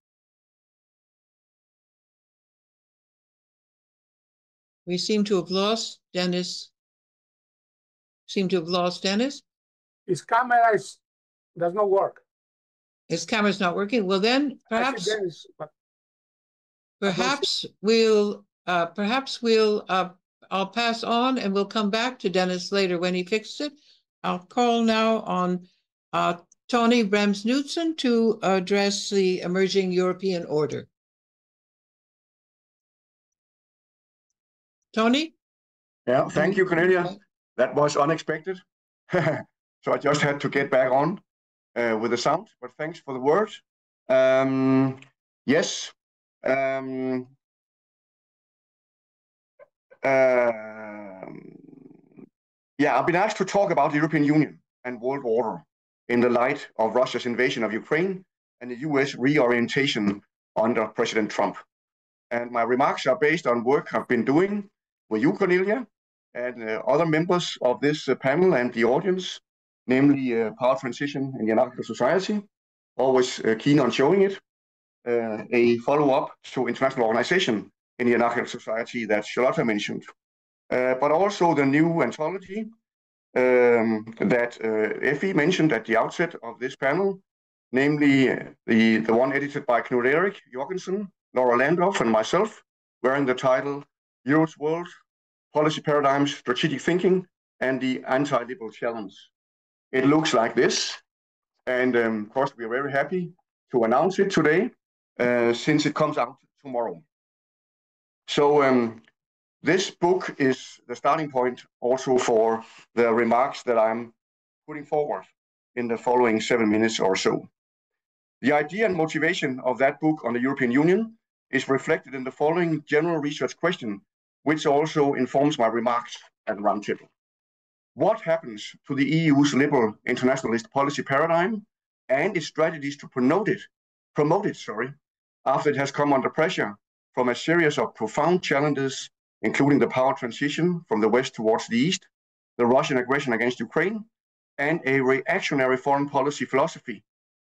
We seem to have lost Dennis. His camera does not work. His camera's not working. Well, then perhaps we'll I'll pass on and we'll come back to Dennis later when he fixes it. I'll call now on Tony Brems-Knudsen to address the emerging European order. Tony? Yeah, thank you, Cornelia. That was unexpected. So I just had to get back on with the sound, but thanks for the word. Yes. Yeah, I've been asked to talk about the European Union and world order in the light of Russia's invasion of Ukraine and the US reorientation under President Trump. And my remarks are based on work I've been doing with you, Cornelia, and other members of this panel and the audience, namely power transition in the anarchical society, always keen on showing it, a follow-up to international organization in the anarchical society that Charlotte mentioned, but also the new anthology that Effie mentioned at the outset of this panel, namely the one edited by Knud Erik Jorgensen, Laura Landorf, and myself, bearing the title Europe's World, Policy Paradigms, Strategic Thinking, and the Anti-Liberal Challenge. It looks like this, and of course we are very happy to announce it today, since it comes out tomorrow. So this book is the starting point also for the remarks that I'm putting forward in the following 7 minutes or so. The idea and motivation of that book on the European Union is reflected in the following general research question, which also informs my remarks at the roundtable. What happens to the EU's liberal internationalist policy paradigm and its strategies to promote it, after it has come under pressure from a series of profound challenges, including the power transition from the West towards the East, the Russian aggression against Ukraine, and a reactionary foreign policy philosophy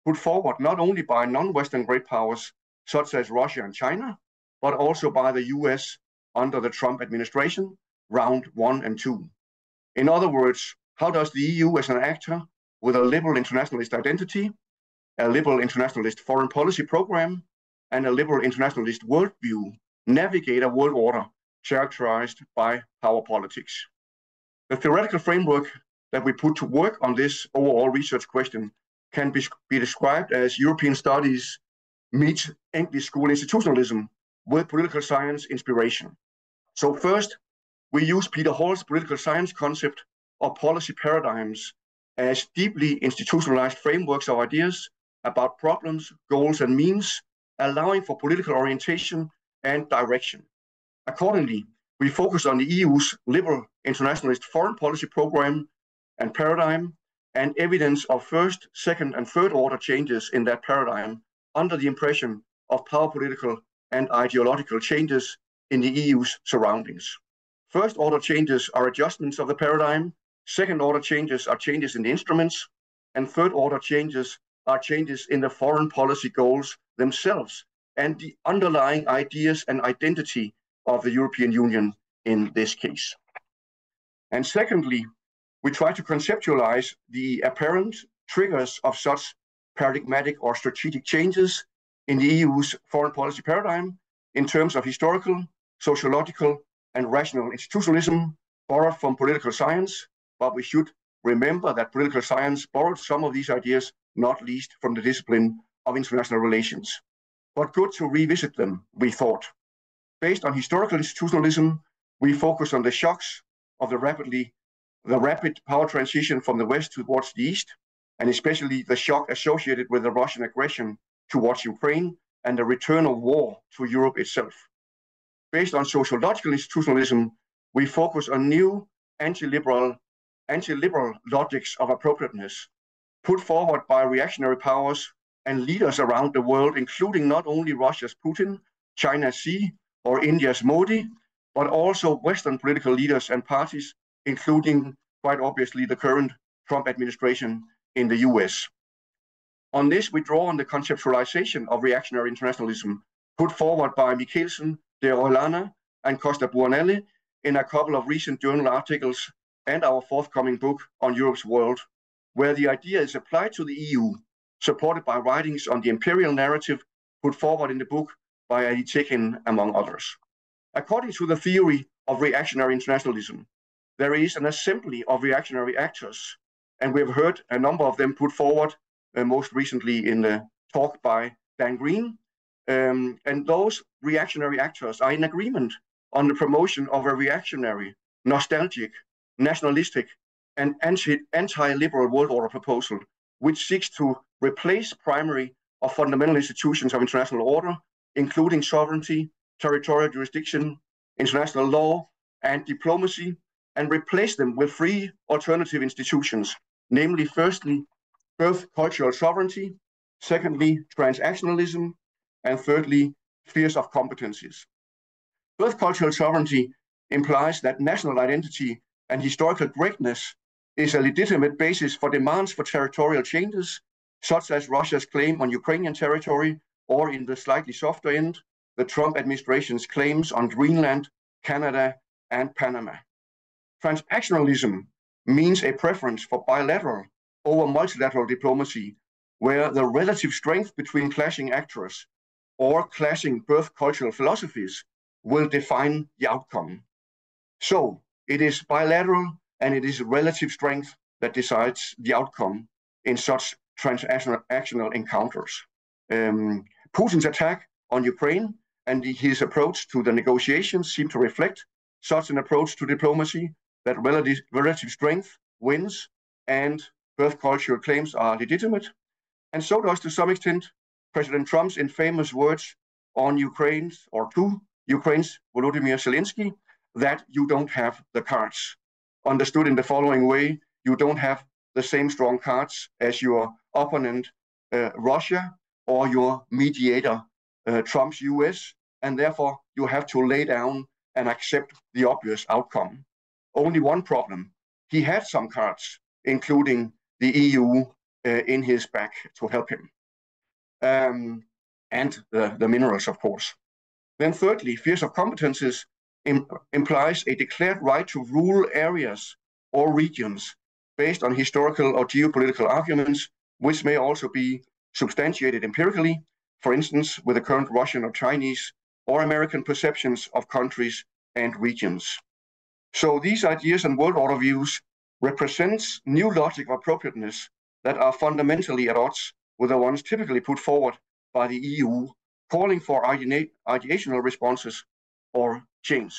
put forward not only by non-Western great powers such as Russia and China, but also by the US under the Trump administration, round 1 and 2. In other words, how does the EU as an actor with a liberal internationalist identity, a liberal internationalist foreign policy program, and a liberal internationalist worldview navigate a world order characterized by power politics? The theoretical framework that we put to work on this overall research question can be described as European studies meets English school institutionalism with political science inspiration. So first, we use Peter Hall's political science concept of policy paradigms as deeply institutionalized frameworks of ideas about problems, goals, and means, allowing for political orientation and direction. Accordingly, we focus on the EU's liberal internationalist foreign policy program and paradigm, and evidence of first, second, and third order changes in that paradigm under the impression of power political and ideological changes in the EU's surroundings. First-order changes are adjustments of the paradigm. Second-order changes are changes in the instruments. And third-order changes are changes in the foreign policy goals themselves and the underlying ideas and identity of the European Union in this case. And secondly, we try to conceptualize the apparent triggers of such paradigmatic or strategic changes in the EU's foreign policy paradigm in terms of historical, sociological, and rational institutionalism borrowed from political science, but we should remember that political science borrowed some of these ideas, not least from the discipline of international relations. But good to revisit them, we thought. Based on historical institutionalism, we focus on the shocks of the rapid power transition from the West towards the East, and especially the shock associated with the Russian aggression towards Ukraine and the return of war to Europe itself. Based on sociological institutionalism, we focus on new anti-liberal logics of appropriateness put forward by reactionary powers and leaders around the world, including not only Russia's Putin, China's Xi, or India's Modi, but also Western political leaders and parties, including, quite obviously, the current Trump administration in the US. On this, we draw on the conceptualization of reactionary internationalism put forward by Michelsen, De Rolana, and Costa Buonelli in a couple of recent journal articles and our forthcoming book on Europe's world, where the idea is applied to the EU, supported by writings on the imperial narrative put forward in the book by Adi Tekin, among others. According to the theory of reactionary internationalism, there is an assembly of reactionary actors, and we've heard a number of them put forward, most recently in the talk by Dan Green. And those reactionary actors are in agreement on the promotion of a reactionary, nostalgic, nationalistic, and anti-liberal world order proposal, which seeks to replace primary or fundamental institutions of international order, including sovereignty, territorial jurisdiction, international law, and diplomacy, and replace them with free alternative institutions, namely, firstly, both cultural sovereignty, secondly, transactionalism, and thirdly, spheres of competencies. Both cultural sovereignty implies that national identity and historical greatness is a legitimate basis for demands for territorial changes, such as Russia's claim on Ukrainian territory, or in the slightly softer end, the Trump administration's claims on Greenland, Canada, and Panama. Transactionalism means a preference for bilateral over multilateral diplomacy, where the relative strength between clashing actors or clashing both cultural philosophies will define the outcome. So it is bilateral and it is relative strength that decides the outcome in such transactional encounters. Putin's attack on Ukraine and his approach to the negotiations seem to reflect such an approach to diplomacy, that relative strength wins and both cultural claims are legitimate. And so does, to some extent, President Trump's infamous words on Ukraine's, or to Ukraine's Volodymyr Zelensky, that you don't have the cards. Understood in the following way: you don't have the same strong cards as your opponent, Russia, or your mediator, Trump's US, and therefore you have to lay down and accept the obvious outcome. Only one problem: he had some cards, including the EU, in his back to help him. And the minerals, of course. Then thirdly, fears of competences implies a declared right to rule areas or regions based on historical or geopolitical arguments, which may also be substantiated empirically, for instance, with the current Russian or Chinese or American perceptions of countries and regions. So these ideas and world order views represents new logic of appropriateness that are fundamentally at odds with the ones typically put forward by the EU, calling for ideational responses or change.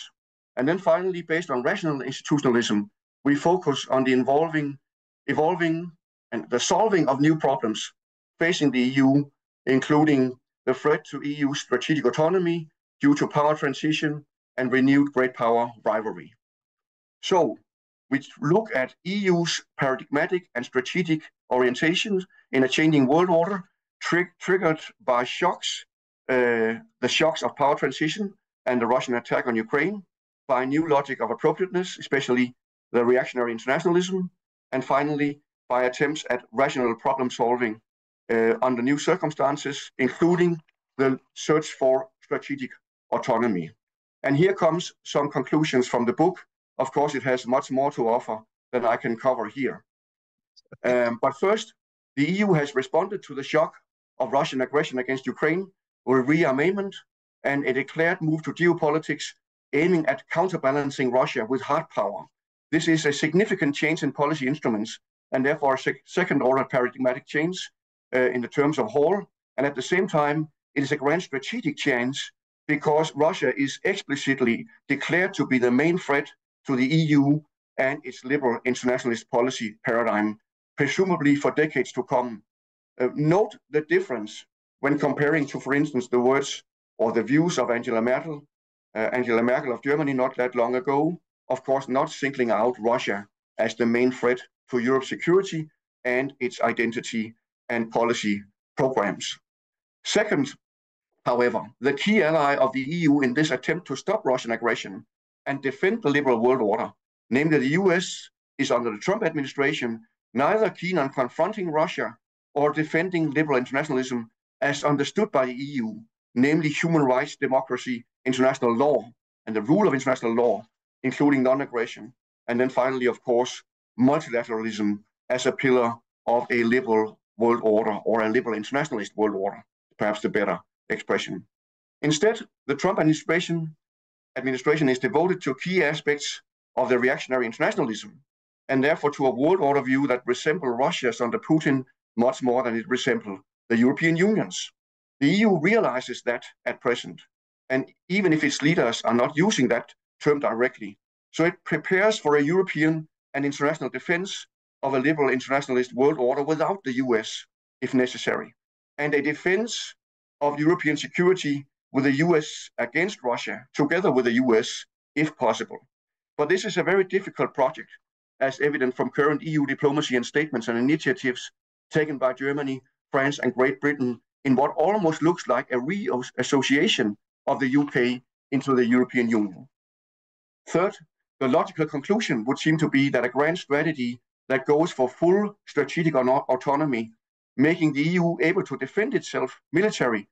And then finally, based on rational institutionalism, we focus on the evolving and the solving of new problems facing the EU, including the threat to EU strategic autonomy due to power transition and renewed great power rivalry. So we look at EU's paradigmatic and strategic orientations in a changing world order, triggered by shocks, the shocks of power transition and the Russian attack on Ukraine, by a new logic of appropriateness, especially the reactionary internationalism, and finally, by attempts at rational problem solving under new circumstances, including the search for strategic autonomy. And here comes some conclusions from the book. Of course, it has much more to offer than I can cover here. But first, the EU has responded to the shock of Russian aggression against Ukraine with rearmament and a declared move to geopolitics aiming at counterbalancing Russia with hard power. This is a significant change in policy instruments and therefore a second-order paradigmatic change in the terms of whole. And at the same time, it is a grand strategic change because Russia is explicitly declared to be the main threat to the EU and its liberal internationalist policy paradigm, presumably for decades to come. Note the difference when comparing to, for instance, the words or the views of Angela Merkel of Germany not that long ago, of course not singling out Russia as the main threat to Europe's security and its identity and policy programs. Second, however, the key ally of the EU in this attempt to stop Russian aggression and defend the liberal world order, namely the US, is under the Trump administration neither keen on confronting Russia or defending liberal internationalism as understood by the EU, namely human rights, democracy, international law, and the rule of international law, including non-aggression. And then finally, of course, multilateralism as a pillar of a liberal world order or a liberal internationalist world order, perhaps the better expression. Instead, the Trump administration is devoted to key aspects of the reactionary internationalism, and therefore to a world order view that resembles Russia's under Putin much more than it resembles the European Union's. The EU realizes that at present, and even if its leaders are not using that term directly, so it prepares for a European and international defense of a liberal internationalist world order without the US, if necessary, and a defense of European security with the US against Russia, together with the US, if possible. But this is a very difficult project, as evident from current EU diplomacy and statements and initiatives taken by Germany, France, and Great Britain in what almost looks like a reassociation of the UK into the European Union. Third, the logical conclusion would seem to be that a grand strategy that goes for full strategic autonomy, making the EU able to defend itself militarily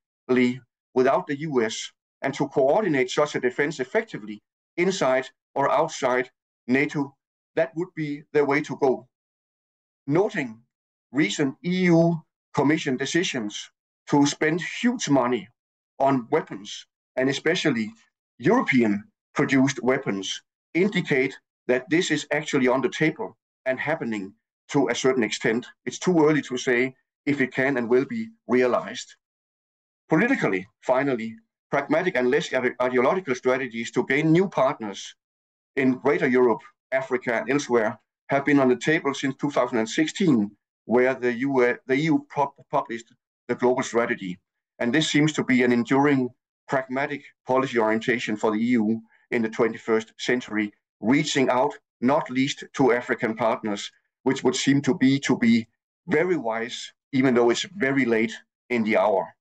without the US, and to coordinate such a defense effectively inside or outside NATO, that would be the way to go. Noting recent EU Commission decisions to spend huge money on weapons, and especially European-produced weapons, indicate that this is actually on the table and happening to a certain extent. It's too early to say if it can and will be realized. Politically, finally, pragmatic and less ideological strategies to gain new partners in Greater Europe, Africa, and elsewhere have been on the table since 2016, where the EU published the global strategy. And this seems to be an enduring pragmatic policy orientation for the EU in the 21st century, reaching out not least to African partners, which would seem to be very wise, even though it's very late in the hour.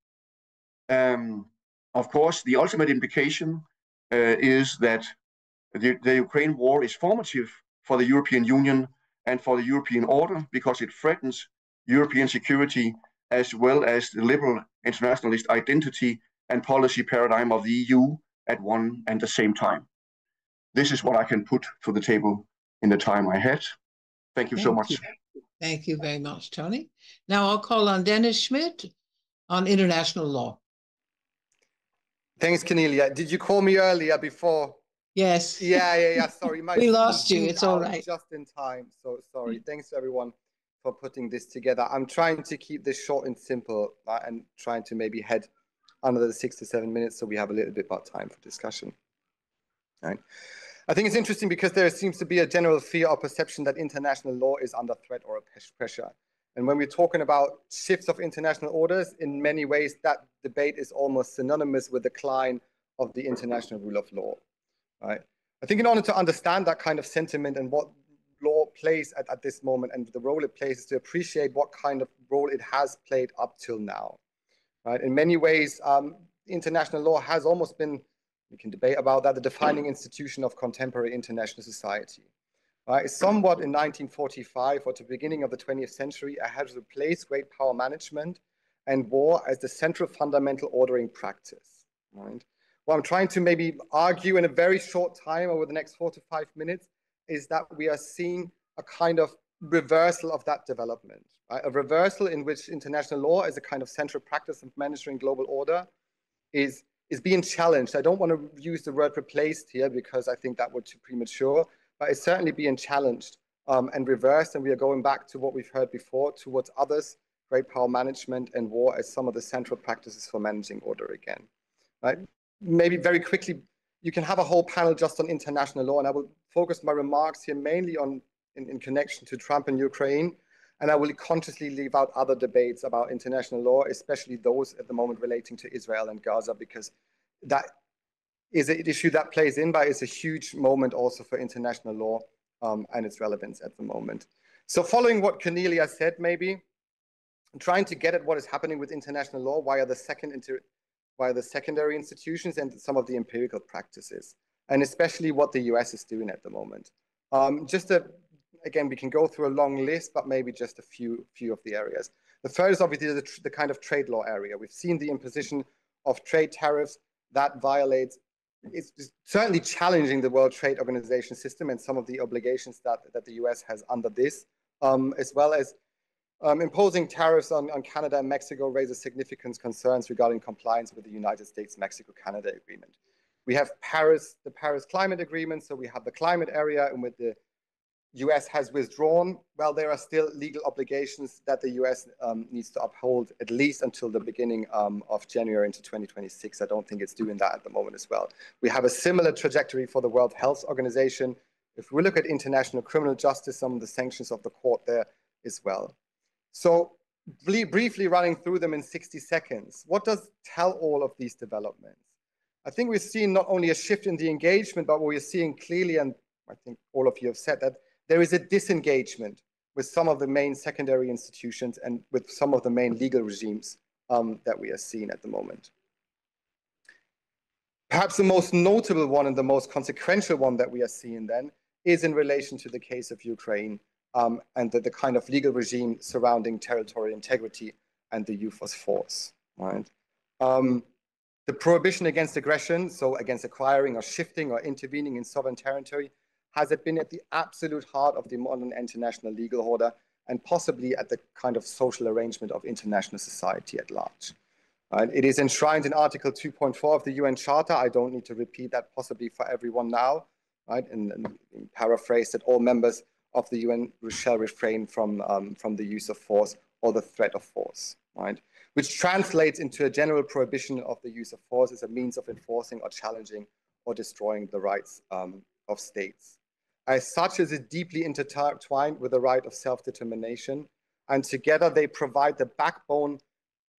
Of course, the ultimate implication is that the Ukraine war is formative for the European Union and for the European order because it threatens European security as well as the liberal internationalist identity and policy paradigm of the EU at one and the same time. This is what I can put to the table in the time I had. Thank you so much. Thank you very much, Tony. Now I'll call on Dennis Schmidt on international law. Thanks, Cornelia. Did you call me earlier before? Yes. Yeah. Sorry. We lost you. It's all right. Just in time. So sorry. Thanks, everyone, for putting this together. I'm trying to keep this short and simple and trying to maybe head under the 6 to 7 minutes so we have a little bit more time for discussion. All right. I think it's interesting because there seems to be a general fear or perception that international law is under threat or pressure. And when we're talking about shifts of international orders, in many ways, that debate is almost synonymous with the decline of the international rule of law. Right? I think in order to understand that kind of sentiment and what law plays at this moment and the role it plays is to appreciate what kind of role it has played up till now. Right? In many ways, international law has almost been We can debate about that. The defining institution of contemporary international society. Somewhat in 1945 or to the beginning of the 20th century, it has replaced great power management and war as the central fundamental ordering practice. Right? What I'm trying to maybe argue in a very short time over the next 4 to 5 minutes is that we are seeing a kind of reversal of that development, right? A reversal in which international law as a kind of central practice of managing global order is being challenged. I don't want to use the word replaced here because I think that would be too premature, but it's certainly being challenged and reversed, and we are going back to what we've heard before, towards others, great power management and war as some of the central practices for managing order again. Right? Maybe very quickly, you can have a whole panel just on international law, and I will focus my remarks here mainly on in connection to Trump and Ukraine, and I will consciously leave out other debates about international law, especially those at the moment relating to Israel and Gaza, because that is an issue that plays in, but it's a huge moment also for international law and its relevance at the moment. So following what Cornelia said, maybe, I'm trying to get at what is happening with international law via the secondary institutions and some of the empirical practices, and especially what the US is doing at the moment. Again, we can go through a long list, but maybe just a few of the areas. The first is obviously the kind of trade law area. We've seen the imposition of trade tariffs that violates, it's certainly challenging the World Trade Organization system and some of the obligations that the US has under this, as well as imposing tariffs on Canada and Mexico raises significant concerns regarding compliance with the United States-Mexico-Canada agreement. We have the Paris Climate Agreement, so we have the climate area, and with the US has withdrawn, well, there are still legal obligations that the US needs to uphold at least until the beginning of January into 2026. I don't think it's doing that at the moment as well. We have a similar trajectory for the World Health Organization. If we look at international criminal justice, some of the sanctions of the court there as well. So briefly running through them in 60 seconds, what does tell all of these developments? I think we're seeing not only a shift in the engagement, but what we're seeing clearly, and I think all of you have said that, there is a disengagement with some of the main secondary institutions and with some of the main legal regimes that we are seeing at the moment. Perhaps the most notable one and the most consequential one that we are seeing then is in relation to the case of Ukraine and the kind of legal regime surrounding territorial integrity and the use of force. Right? The prohibition against aggression, so against acquiring or shifting or intervening in sovereign territory, has it been at the absolute heart of the modern international legal order and possibly at the kind of social arrangement of international society at large. It is enshrined in Article 2.4 of the UN Charter. I don't need to repeat that possibly for everyone now, right? And paraphrase that all members of the UN shall refrain from the use of force or the threat of force, right? Which translates into a general prohibition of the use of force as a means of enforcing or challenging or destroying the rights of states. As such, is it deeply intertwined with the right of self-determination, and together they provide the backbone,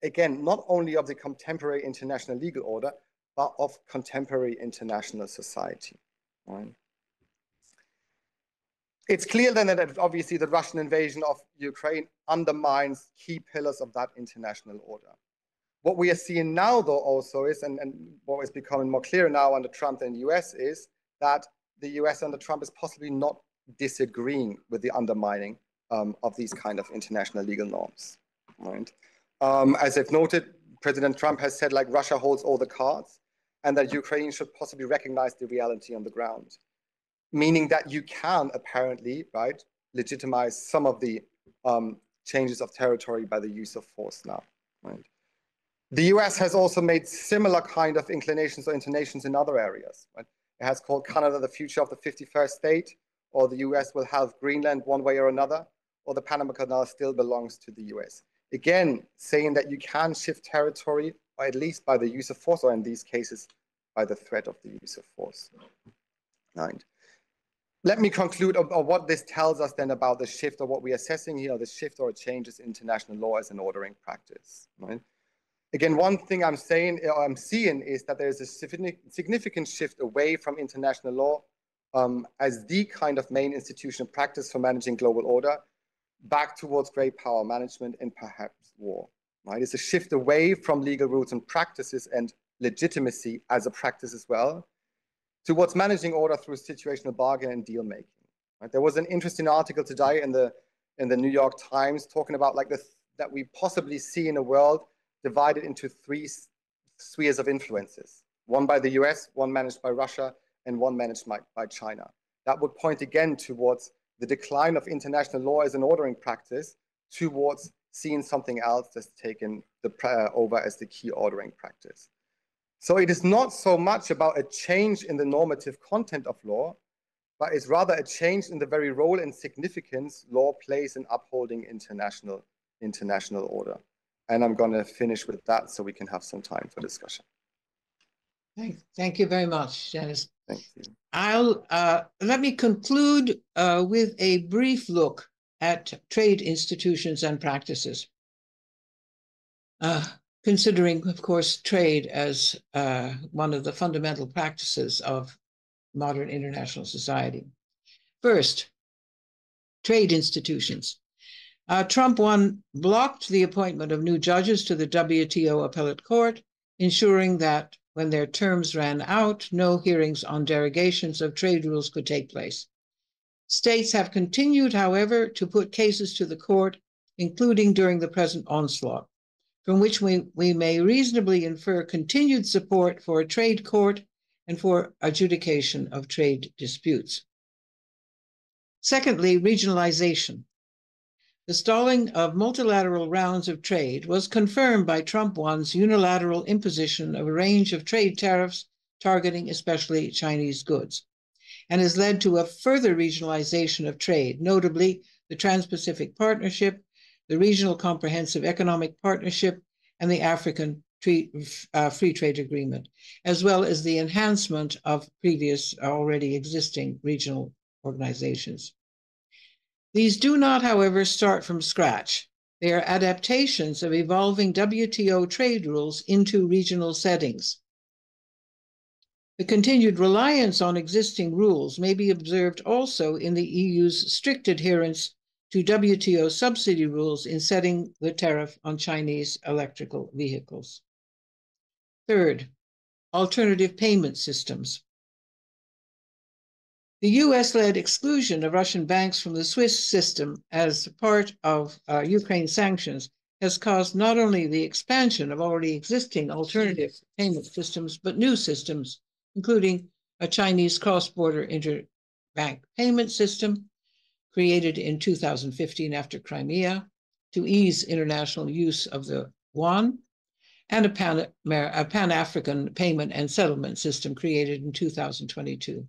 again, not only of the contemporary international legal order, but of contemporary international society. Right? It's clear then that obviously the Russian invasion of Ukraine undermines key pillars of that international order. What we are seeing now, though, also is, and what is becoming more clear now under Trump and the US, is that the US under Trump is possibly not disagreeing with the undermining of these kind of international legal norms. Right? As I've noted, President Trump has said, like, Russia holds all the cards and that Ukraine should possibly recognize the reality on the ground, meaning that you can apparently, right, legitimize some of the changes of territory by the use of force now. Right? The US has also made similar kind of inclinations or intonations in other areas. Right? It has called Canada the future of the 51st state, or the US will have Greenland one way or another, or the Panama Canal still belongs to the US. Again, saying that you can shift territory, or at least by the use of force, or in these cases, by the threat of the use of force. Right. Let me conclude on what this tells us then about the shift, or what we're assessing here, the shift or changes in international law as an ordering practice. Right. Again, one thing I'm seeing is that there's a significant shift away from international law as the kind of main institutional practice for managing global order, back towards great power management and perhaps war. Right? It's a shift away from legal rules and practices and legitimacy as a practice as well, towards managing order through situational bargain and deal making. Right? There was an interesting article today in the New York Times talking about like that we possibly see in a world divided into three spheres of influences, one by the US, one managed by Russia, and one managed by China. That would point again towards the decline of international law as an ordering practice, towards seeing something else that's taken over as the key ordering practice. So it is not so much about a change in the normative content of law, but it's rather a change in the very role and significance law plays in upholding international order. And I'm going to finish with that so we can have some time for discussion. Thank you very much, Dennis. Thank you. Let me conclude with a brief look at trade institutions and practices, considering, of course, trade as one of the fundamental practices of modern international society. First, trade institutions. Trump 1 blocked the appointment of new judges to the WTO Appellate Court, ensuring that when their terms ran out, no hearings on derogations of trade rules could take place. States have continued, however, to put cases to the court, including during the present onslaught, from which we may reasonably infer continued support for a trade court and for adjudication of trade disputes. Secondly, regionalization. The stalling of multilateral rounds of trade was confirmed by Trump 1's unilateral imposition of a range of trade tariffs targeting especially Chinese goods, and has led to a further regionalization of trade, notably the Trans-Pacific Partnership, the Regional Comprehensive Economic Partnership, and the African Free Trade Agreement, as well as the enhancement of previous already existing regional organizations. These do not, however, start from scratch. They are adaptations of evolving WTO trade rules into regional settings. The continued reliance on existing rules may be observed also in the EU's strict adherence to WTO subsidy rules in setting the tariff on Chinese electrical vehicles. Third, alternative payment systems. The US-led exclusion of Russian banks from the SWIFT system as part of Ukraine sanctions has caused not only the expansion of already existing alternative payment systems, but new systems, including a Chinese cross-border interbank payment system created in 2015 after Crimea to ease international use of the yuan, and a Pan-African payment and settlement system created in 2022.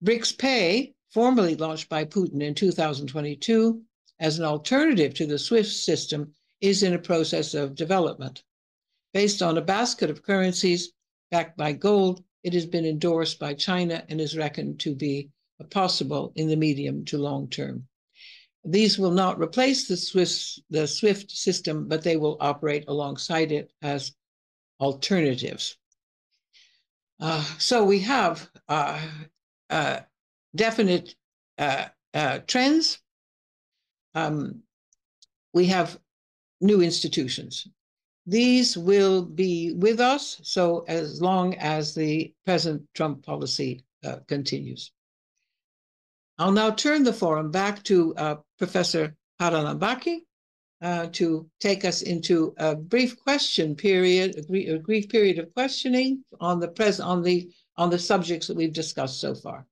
BRICS Pay, formally launched by Putin in 2022 as an alternative to the SWIFT system, is in a process of development. Based on a basket of currencies backed by gold, it has been endorsed by China and is reckoned to be possible in the medium to long term. These will not replace the SWIFT system, but they will operate alongside it as alternatives. So we have definite trends. We have new institutions. These will be with us so as long as the present Trump policy continues. I'll now turn the forum back to Professor Haralambaki to take us into a brief question period, a brief period of questioning on the subjects that we've discussed so far.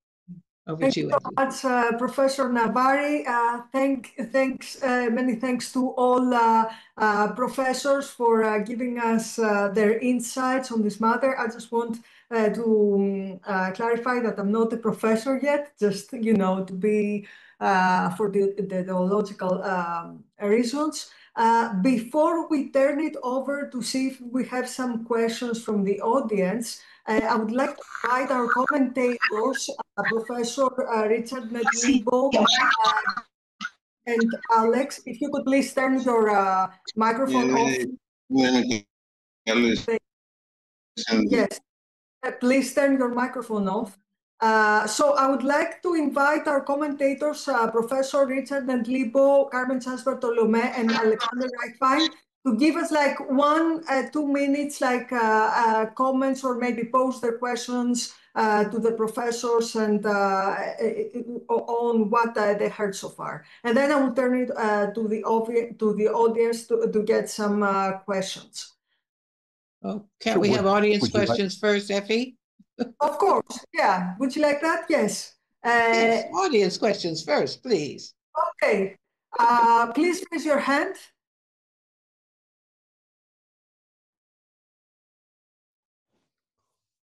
Over Thank to you, so much, Professor Navari. Many thanks to all professors for giving us their insights on this matter. I just want to clarify that I'm not a professor yet, just, to be for the ideological reasons. Before we turn it over to see if we have some questions from the audience, I would like to invite our commentators, Professor Richard Nedlibo and Alex. If you could please turn your microphone off. Yes, please turn your microphone off. So I would like to invite our commentators, Professor Richard Nedlibo, Carmen Sanz-Bartolomé, and Alexander Reichwein, to give us like 2 minutes, like comments, or maybe pose their questions to the professors and on what they heard so far. And then I will turn it to the audience to get some questions. Oh, can't we have audience questions first, Effie? Of course, yeah. Would you like that? Yes. Yes, audience questions first, please. Okay. Please raise your hand.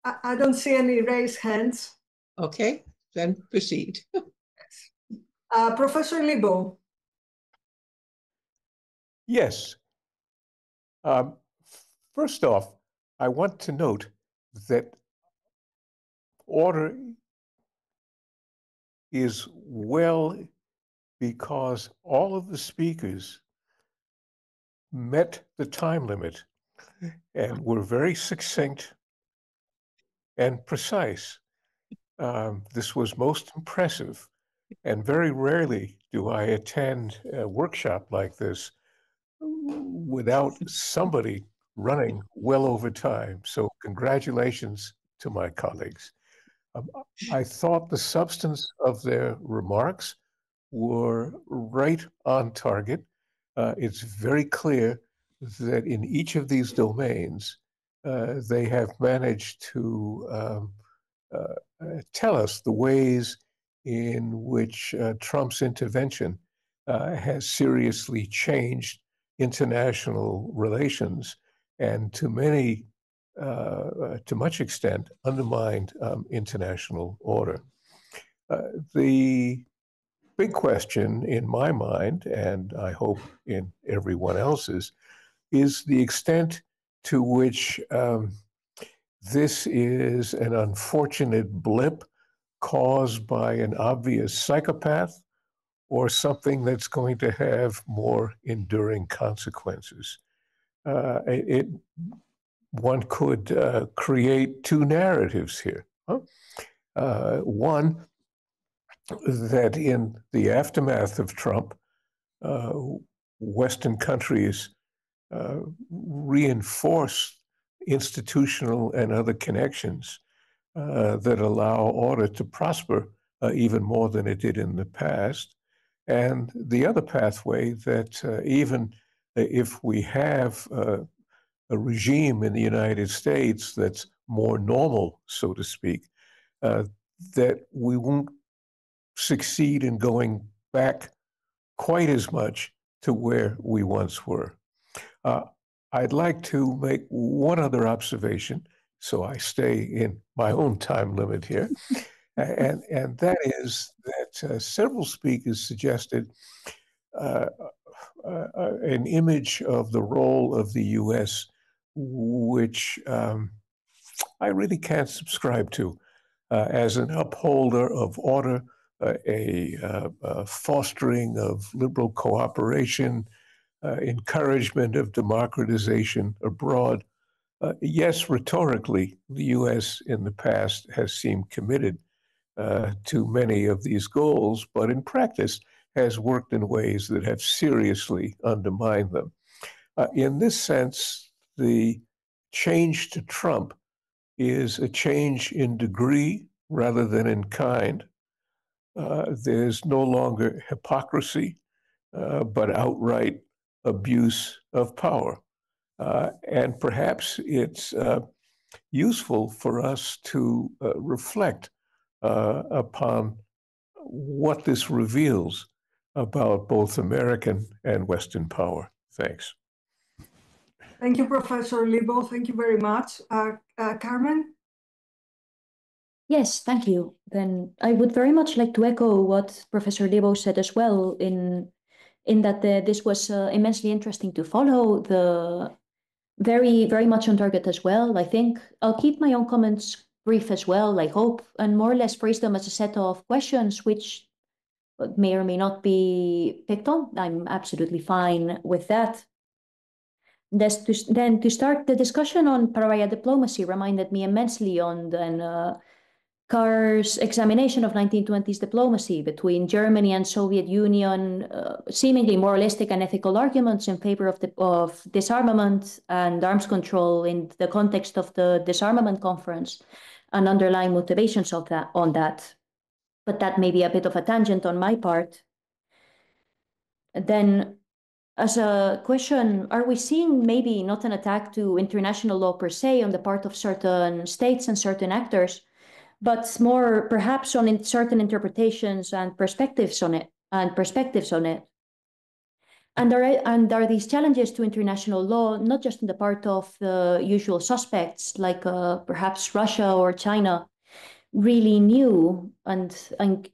I don't see any raised hands. Okay, then proceed. Professor Liebo. Yes. First off, I want to note that order is well because all of the speakers met the time limit and were very succinct and precise. This was most impressive, and very rarely do I attend a workshop like this without somebody running well over time. So congratulations to my colleagues. I thought the substance of their remarks were right on target. It's very clear that in each of these domains, they have managed to tell us the ways in which Trump's intervention has seriously changed international relations and to much extent undermined international order. The big question in my mind, and I hope in everyone else's, is the extent to which this is an unfortunate blip caused by an obvious psychopath or something that's going to have more enduring consequences. One could create two narratives here. One, that in the aftermath of Trump, Western countries reinforce institutional and other connections that allow order to prosper even more than it did in the past. And the other pathway that even if we have a regime in the United States that's more normal, so to speak, that we won't succeed in going back quite as much to where we once were. I'd like to make one other observation, so I stay in my own time limit here, and that is that several speakers suggested an image of the role of the U.S. which I really can't subscribe to as an upholder of order, a fostering of liberal cooperation, encouragement of democratization abroad. Yes, rhetorically, the U.S. in the past has seemed committed to many of these goals, but in practice has worked in ways that have seriously undermined them. In this sense, the change to Trump is a change in degree rather than in kind. There's no longer hypocrisy, but outright abuse of power. And perhaps it's useful for us to reflect upon what this reveals about both American and Western power. Thanks. Thank you, Professor Liebo. Thank you very much. Carmen? Yes, thank you. Then I would very much like to echo what Professor Liebo said as well, in that this was immensely interesting to follow, the very, very much on target as well. I think I'll keep my own comments brief as well, I hope, and more or less phrase them as a set of questions which may or may not be picked on. I'm absolutely fine with that. Then to start, the discussion on pariah diplomacy reminded me immensely on Carr's examination of 1920s diplomacy between Germany and Soviet Union, seemingly moralistic and ethical arguments in favor of disarmament and arms control in the context of the disarmament conference, and underlying motivations of that. But that may be a bit of a tangent on my part. Then, as a question, are we seeing maybe not an attack to international law per se on the part of certain states and certain actors, but more perhaps on certain interpretations and perspectives on it? And are these challenges to international law not just on the part of the usual suspects, like perhaps Russia or China, really new, and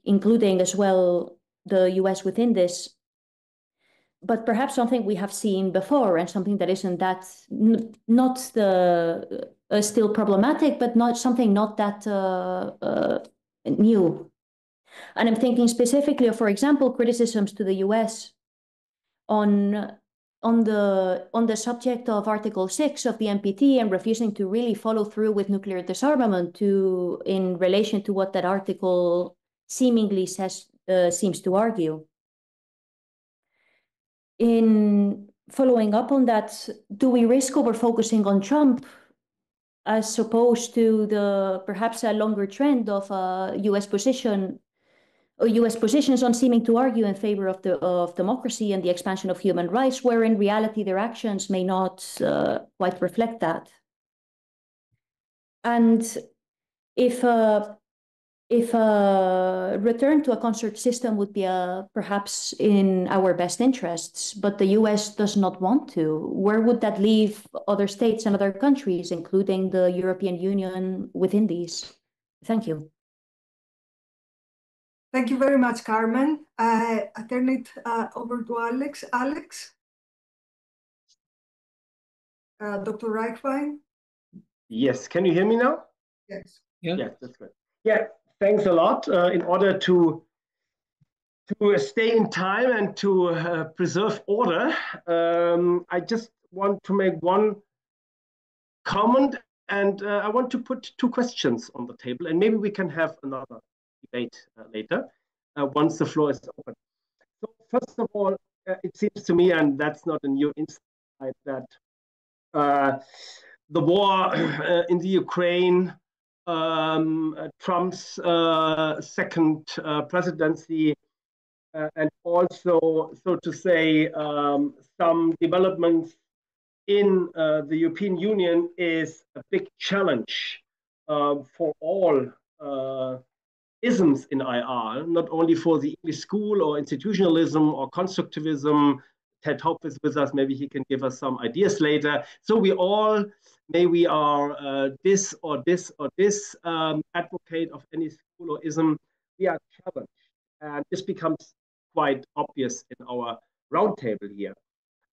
including as well the US within this, but perhaps something we have seen before and something that isn't that, not the still problematic, but not something not that new. And I'm thinking specifically of, for example, criticisms to the US on the subject of Article 6 of the NPT and refusing to really follow through with nuclear disarmament in relation to what that article seemingly seems to argue. In following up on that, do we risk over-focusing on Trump as opposed to perhaps a longer trend of US positions on seeming to argue in favor of democracy and the expansion of human rights, where in reality their actions may not quite reflect that? And if a return to a concert system would be perhaps in our best interests, but the US does not want to, where would that leave other states and other countries, including the European Union, within these? Thank you. Thank you very much, Carmen. I turn it over to Alex. Alex? Dr. Reichwein? Yes, can you hear me now? Yes. Yeah. Yes, that's good. Yeah, thanks a lot. In order to stay in time and to preserve order, I just want to make one comment, and I want to put two questions on the table, and maybe we can have another debate later once the floor is open. So first of all, it seems to me, and that's not a new insight, that the war in the Ukraine, Trump's second presidency, and also, so to say, some developments in the European Union is a big challenge for all isms in IR, not only for the English school or institutionalism or constructivism. Ted Hope is with us, maybe he can give us some ideas later. So we all, we are this or this or this advocate of any school or ism, we are challenged. And this becomes quite obvious in our roundtable here.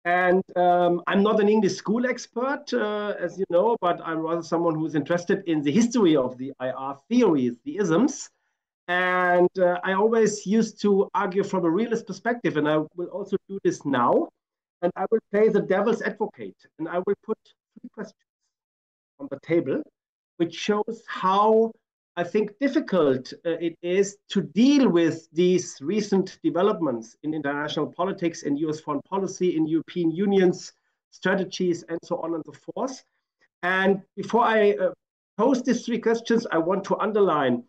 And I'm not an English school expert, as you know, but I'm rather someone who's interested in the history of the IR theories, the isms. And I always used to argue from a realist perspective, and I will also do this now. And I will play the devil's advocate, and I will put three questions on the table, which shows how I think difficult it is to deal with these recent developments in international politics, in US foreign policy, in European Union's strategies, and so on and so forth. And before I pose these three questions, I want to underline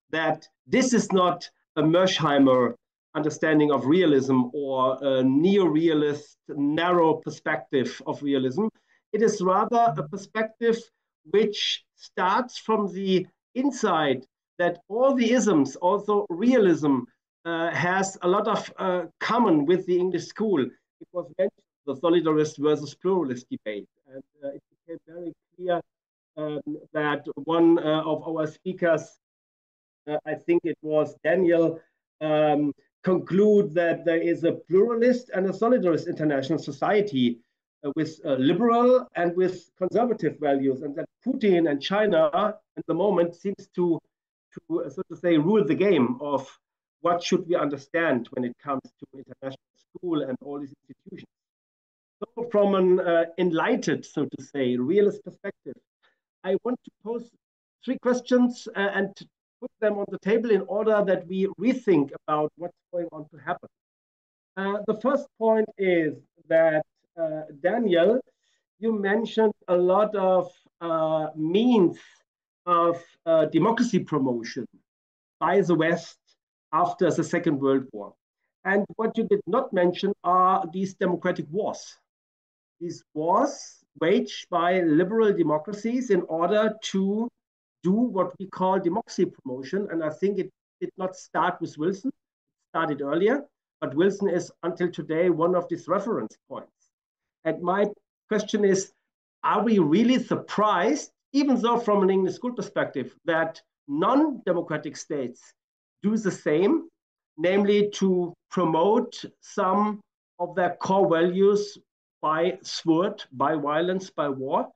that this is not a Mersheimer understanding of realism or a neo-realist, narrow perspective of realism. It is rather a perspective which starts from the insight that all the isms, also realism, has a lot of common with the English school. It was mentioned, the solidarist versus pluralist debate. And it became very clear that one of our speakers, I think it was Daniel, conclude that there is a pluralist and a solidarist international society with liberal and with conservative values, and that Putin and China at the moment seems to so to say, rule the game of what should we understand when it comes to international school and all these institutions. So from an enlightened, so to say, realist perspective, I want to pose three questions and put them on the table in order that we rethink about what's going on to happen. The first point is that, Daniel, you mentioned a lot of means of democracy promotion by the West after the Second World War. And what you did not mention are these democratic wars. These wars waged by liberal democracies in order to do what we call democracy promotion. And I think it did not start with Wilson, it started earlier, but Wilson is until today one of these reference points. And my question is, are we really surprised, even though from an English school perspective, that non-democratic states do the same, namely to promote some of their core values by sword, by violence, by war?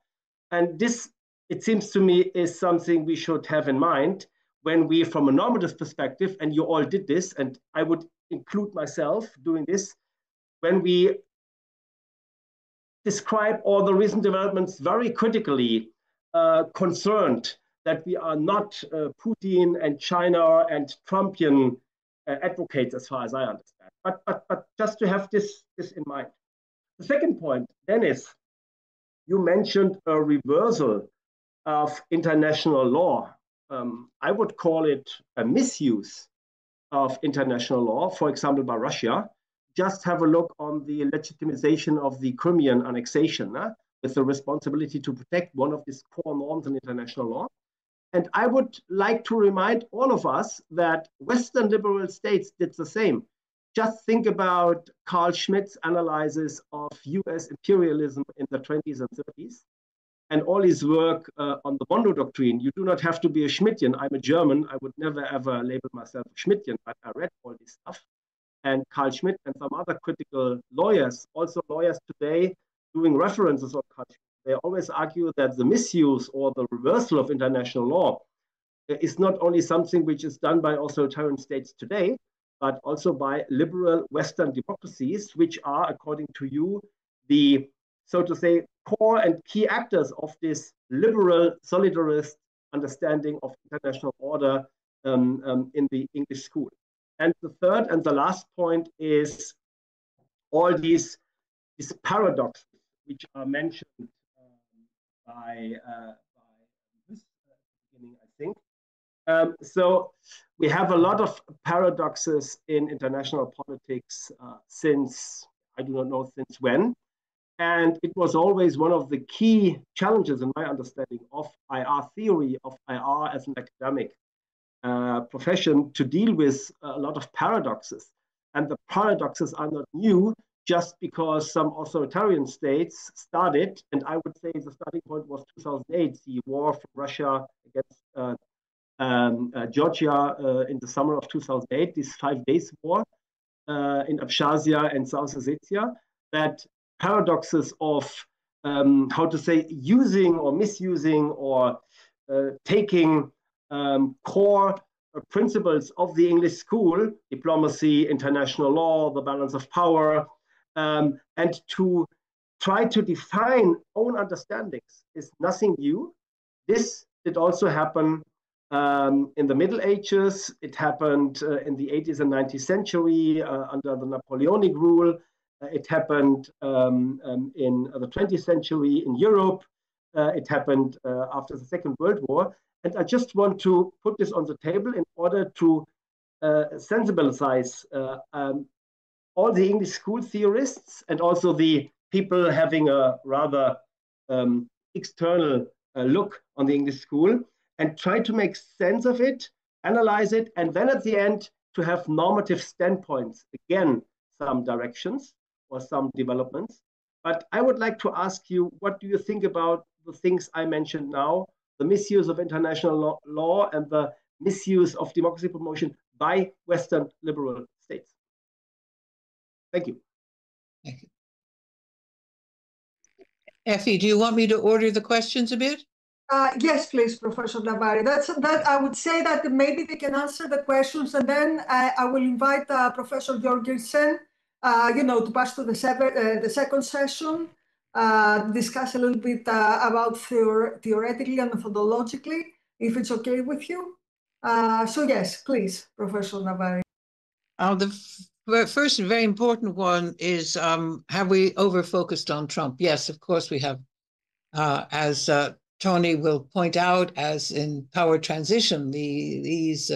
And this, it seems to me, is something we should have in mind when we, from a normative perspective, and you all did this, and I would include myself doing this, when we describe all the recent developments very critically, concerned that we are not Putin and China and Trumpian advocates, as far as I understand. But just to have this in mind. The second point, Dennis, you mentioned a reversal of international law. I would call it a misuse of international law, for example, by Russia. Just have a look on the legitimization of the Crimean annexation, with the responsibility to protect one of these core norms in international law. And I would like to remind all of us that Western liberal states did the same. Just think about Carl Schmitt's analysis of US imperialism in the 20s and 30s, and all his work on the Bondo Doctrine. You do not have to be a Schmittian. I'm a German. I would never, ever label myself a Schmittian, but I read all this stuff. And Carl Schmitt and some other critical lawyers, also lawyers today, doing references on Carl Schmitt, they always argue that the misuse or the reversal of international law is not only something which is done by authoritarian states today, but also by liberal Western democracies, which are, according to you, the, so to say, core and key actors of this liberal solidarist understanding of international order in the English school. And the third and the last point is all these paradoxes which are mentioned by this beginning, I think. So we have a lot of paradoxes in international politics since, I do not know since when. And it was always one of the key challenges in my understanding of IR theory, of IR as an academic profession, to deal with a lot of paradoxes. And the paradoxes are not new just because some authoritarian states started, and I would say the starting point was 2008, the war from Russia against Georgia in the summer of 2008, this 5 days war in Abkhazia and South Ossetia, that paradoxes of, how to say, using or misusing or taking core principles of the English school, diplomacy, international law, the balance of power, and to try to define own understandings is nothing new. This did also happen in the Middle Ages. It happened in the 80s and 19th century under the Napoleonic rule. It happened in the 20th century in Europe. It happened after the Second World War. And I just want to put this on the table in order to sensibilize all the English school theorists and also the people having a rather external look on the English school, and try to make sense of it, analyze it, and then at the end to have normative standpoints, again, some directions or some developments. But I would like to ask you, what do you think about the things I mentioned now, the misuse of international law and the misuse of democracy promotion by Western liberal states? Thank you. Thank you. Effie, do you want me to order the questions a bit? Yes, please, Professor Navari. That I would say that maybe they can answer the questions, and then I will invite Professor Jorgensen, to pass to the second session, discuss a little bit about theoretically and methodologically, if it's okay with you. So yes, please, Professor Navari. The first and very important one is, have we over-focused on Trump? Yes, of course we have. As Tony will point out, as in power transition, these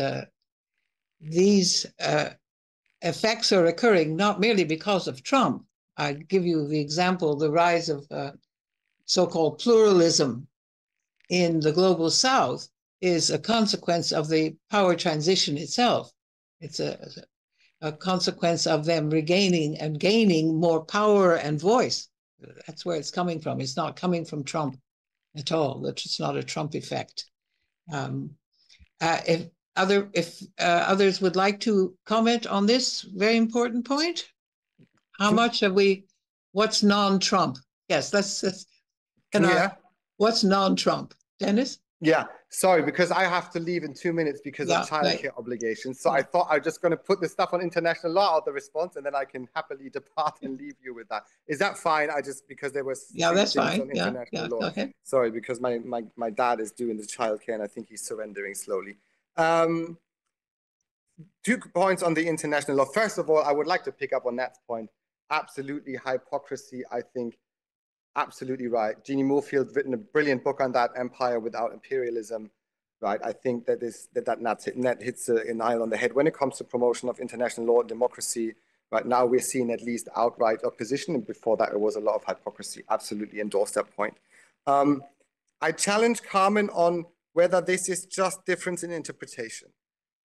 effects are occurring not merely because of Trump. I give you the example, the rise of so-called pluralism in the global South is a consequence of the power transition itself. It's a consequence of them regaining and gaining more power and voice. That's where it's coming from. It's not coming from Trump at all. It's not a Trump effect. If others would like to comment on this very important point, how much have we? What's non-Trump? Yes, that's what's non-Trump, Dennis? Yeah, sorry, because I have to leave in 2 minutes because of childcare obligations. So I thought I was just going to put the stuff on international law out the response, and then I can happily depart and leave you with that. Is that fine? Because there was that's fine. On international law. Go ahead. Sorry, because my dad is doing the childcare, and I think he's surrendering slowly. 2 points on the international law. First of all, I would like to pick up on that point. Absolutely, hypocrisy, I think. Absolutely right. Jeannie Moorfield's written a brilliant book on that, Empire Without Imperialism. Right. I think that net hits a nail on the head when it comes to promotion of international law and democracy. Right now, we're seeing at least outright opposition, and before that, it was a lot of hypocrisy. Absolutely endorse that point. I challenge Carmen on whether this is just difference in interpretation.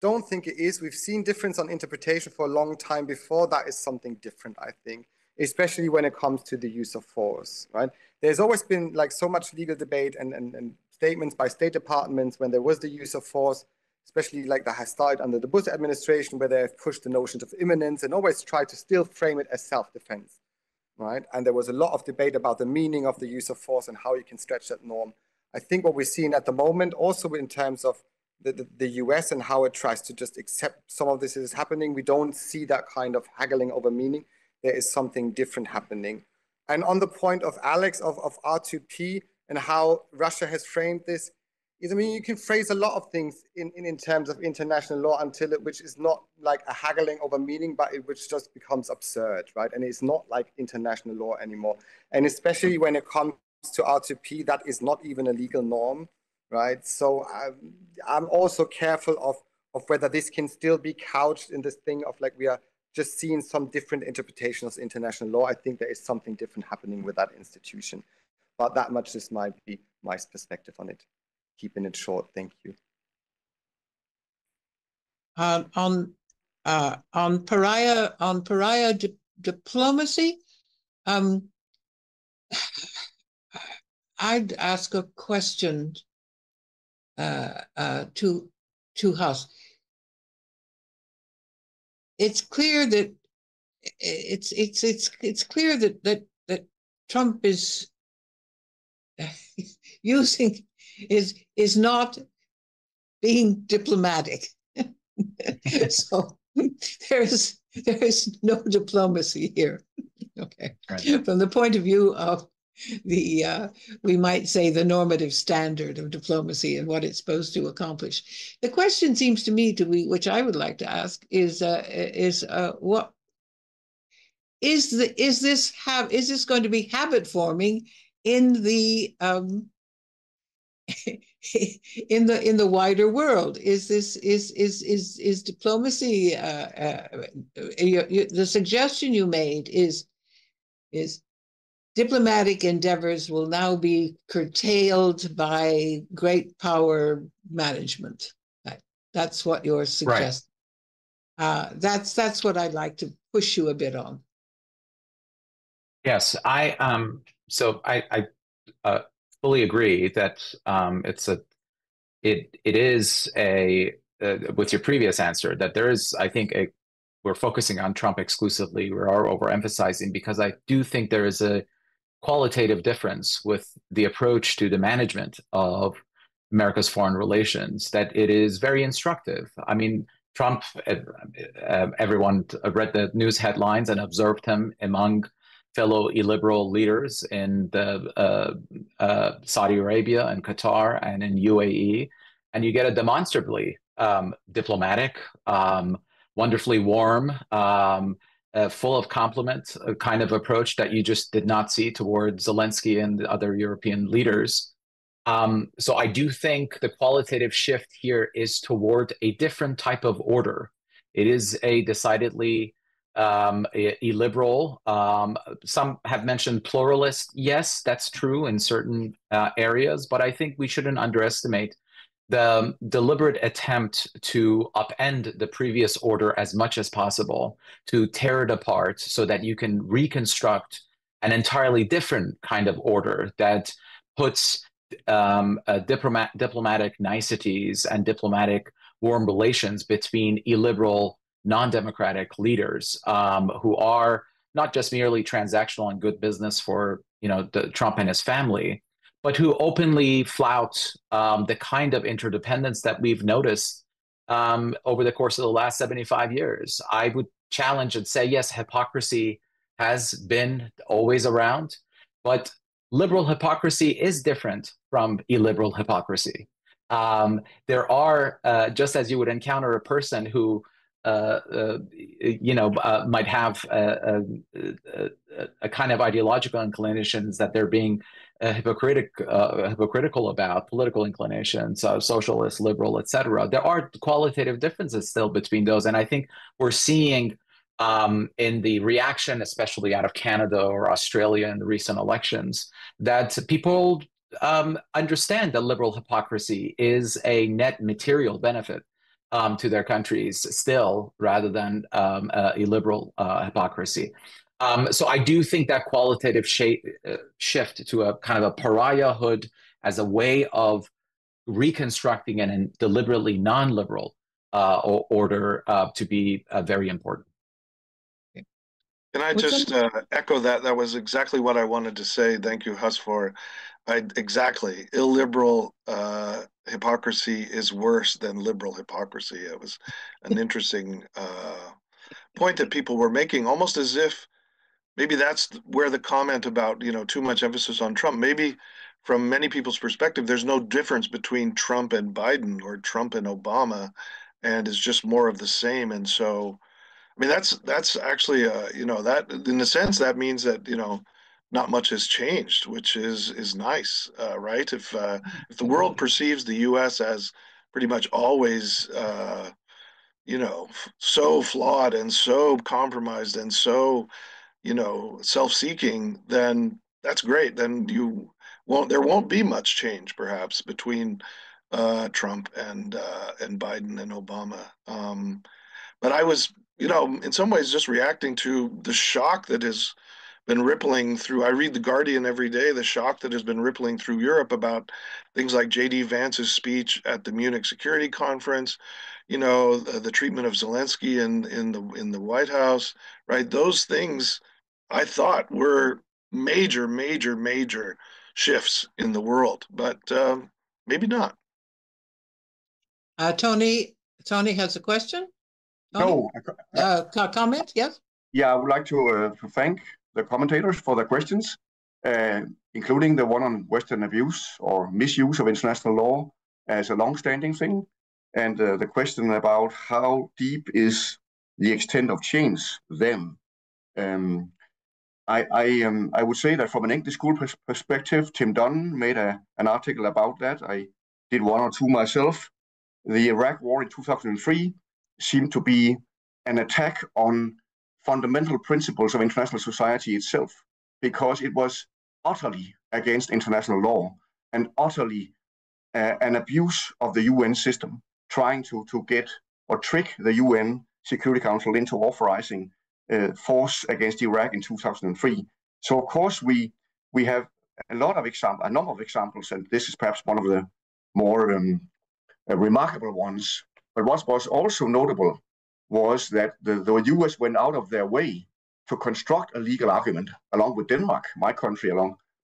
Don't think it is. We've seen difference on interpretation for a long time before. That is something different, I think, especially when it comes to the use of force, right? There's always been like so much legal debate and statements by State departments when there was the use of force, especially like that has started under the Bush administration, where they've pushed the notions of imminence and always tried to still frame it as self-defense, right? And there was a lot of debate about the meaning of the use of force and how you can stretch that norm. I think what we're seeing at the moment, also in terms of the US and how it tries to just accept some of this is happening, we don't see that kind of haggling over meaning. There is something different happening. And on the point of Alex of R2P and how Russia has framed this, I mean, you can phrase a lot of things in terms of international law until which is not like a haggling over meaning, but which just becomes absurd, right? And it's not like international law anymore. And especially when it comes to R2P, that is not even a legal norm, right? So I'm also careful of whether this can still be couched in this thing of like we are just seeing some different interpretations of international law. I think there is something different happening with that institution. But that much just might be my perspective on it. Keeping it short, thank you. On pariah diplomacy, I'd ask a question to Huss. It's clear that it's clear that Trump is using is not being diplomatic. So there is no diplomacy here. Okay, right. From the point of view of the we might say the normative standard of diplomacy and what it's supposed to accomplish. The question seems to me which I would like to ask is what is this going to be habit forming in the in the wider world? Is diplomacy the suggestion you made is diplomatic endeavors will now be curtailed by great power management. That's what you're suggesting. Right. That's what I'd like to push you a bit on. Yes, I fully agree that it is with your previous answer that there is, I think, we're focusing on Trump exclusively. We are overemphasizing, because I do think there is a qualitative difference with the approach to the management of America's foreign relations, that it is very instructive. I mean, Trump, everyone read the news headlines and observed him among fellow illiberal leaders in Saudi Arabia and Qatar and in UAE, and you get a demonstrably diplomatic, wonderfully warm, full of compliments, a kind of approach that you just did not see towards Zelensky and the other European leaders. So I do think the qualitative shift here is toward a different type of order. It is a decidedly illiberal. Some have mentioned pluralist. Yes, that's true in certain areas, but I think we shouldn't underestimate the deliberate attempt to upend the previous order as much as possible, to tear it apart so that you can reconstruct an entirely different kind of order that puts diplomatic niceties and diplomatic warm relations between illiberal, non-democratic leaders who are not just merely transactional and good business for Trump and his family, but who openly flout the kind of interdependence that we've noticed over the course of the last 75 years. I would challenge and say, yes, hypocrisy has been always around, but liberal hypocrisy is different from illiberal hypocrisy. There are, just as you would encounter a person who might have a kind of ideological inclinations that they're being hypocritical about, political inclinations, socialist, liberal, etc. There are qualitative differences still between those, and I think we're seeing in the reaction, especially out of Canada or Australia in the recent elections, that people understand that liberal hypocrisy is a net material benefit to their countries still, rather than illiberal hypocrisy. So I do think that qualitative shift to a kind of a pariahhood as a way of reconstructing an deliberately non-liberal order to be very important. Can I just echo that? That was exactly what I wanted to say. Thank you, Huss, for exactly. Illiberal hypocrisy is worse than liberal hypocrisy. It was an interesting point that people were making, almost as if maybe that's where the comment about, too much emphasis on Trump, maybe from many people's perspective, there's no difference between Trump and Biden or Trump and Obama, and it's just more of the same. And so, I mean, that's actually, that in a sense, that means that, not much has changed, which is nice, right? If the world perceives the U.S. as pretty much always, so flawed and so compromised and so, self-seeking, then that's great. Then there won't be much change, perhaps, between Trump and Biden and Obama. But I was, in some ways, just reacting to the shock that has been rippling through. I read The Guardian every day, the shock that has been rippling through Europe about things like J.D. Vance's speech at the Munich Security Conference, the treatment of Zelensky in the White House, right? Those things I thought were major, major, major shifts in the world, but maybe not. Tony has a question? Tony? No. Comment, yes? Yeah, I would like to thank the commentators for their questions, including the one on Western abuse or misuse of international law as a long-standing thing, and the question about how deep is the extent of change then. I would say that from an English school perspective, Tim Dunn made an article about that. I did one or two myself. The Iraq War in 2003 seemed to be an attack on fundamental principles of international society itself, because it was utterly against international law and utterly an abuse of the UN system, trying to get or trick the UN Security Council into authorizing force against Iraq in 2003. So of course we have a number of examples, and this is perhaps one of the more remarkable ones. But what was also notable was that the US went out of their way to construct a legal argument, along with Denmark, my country,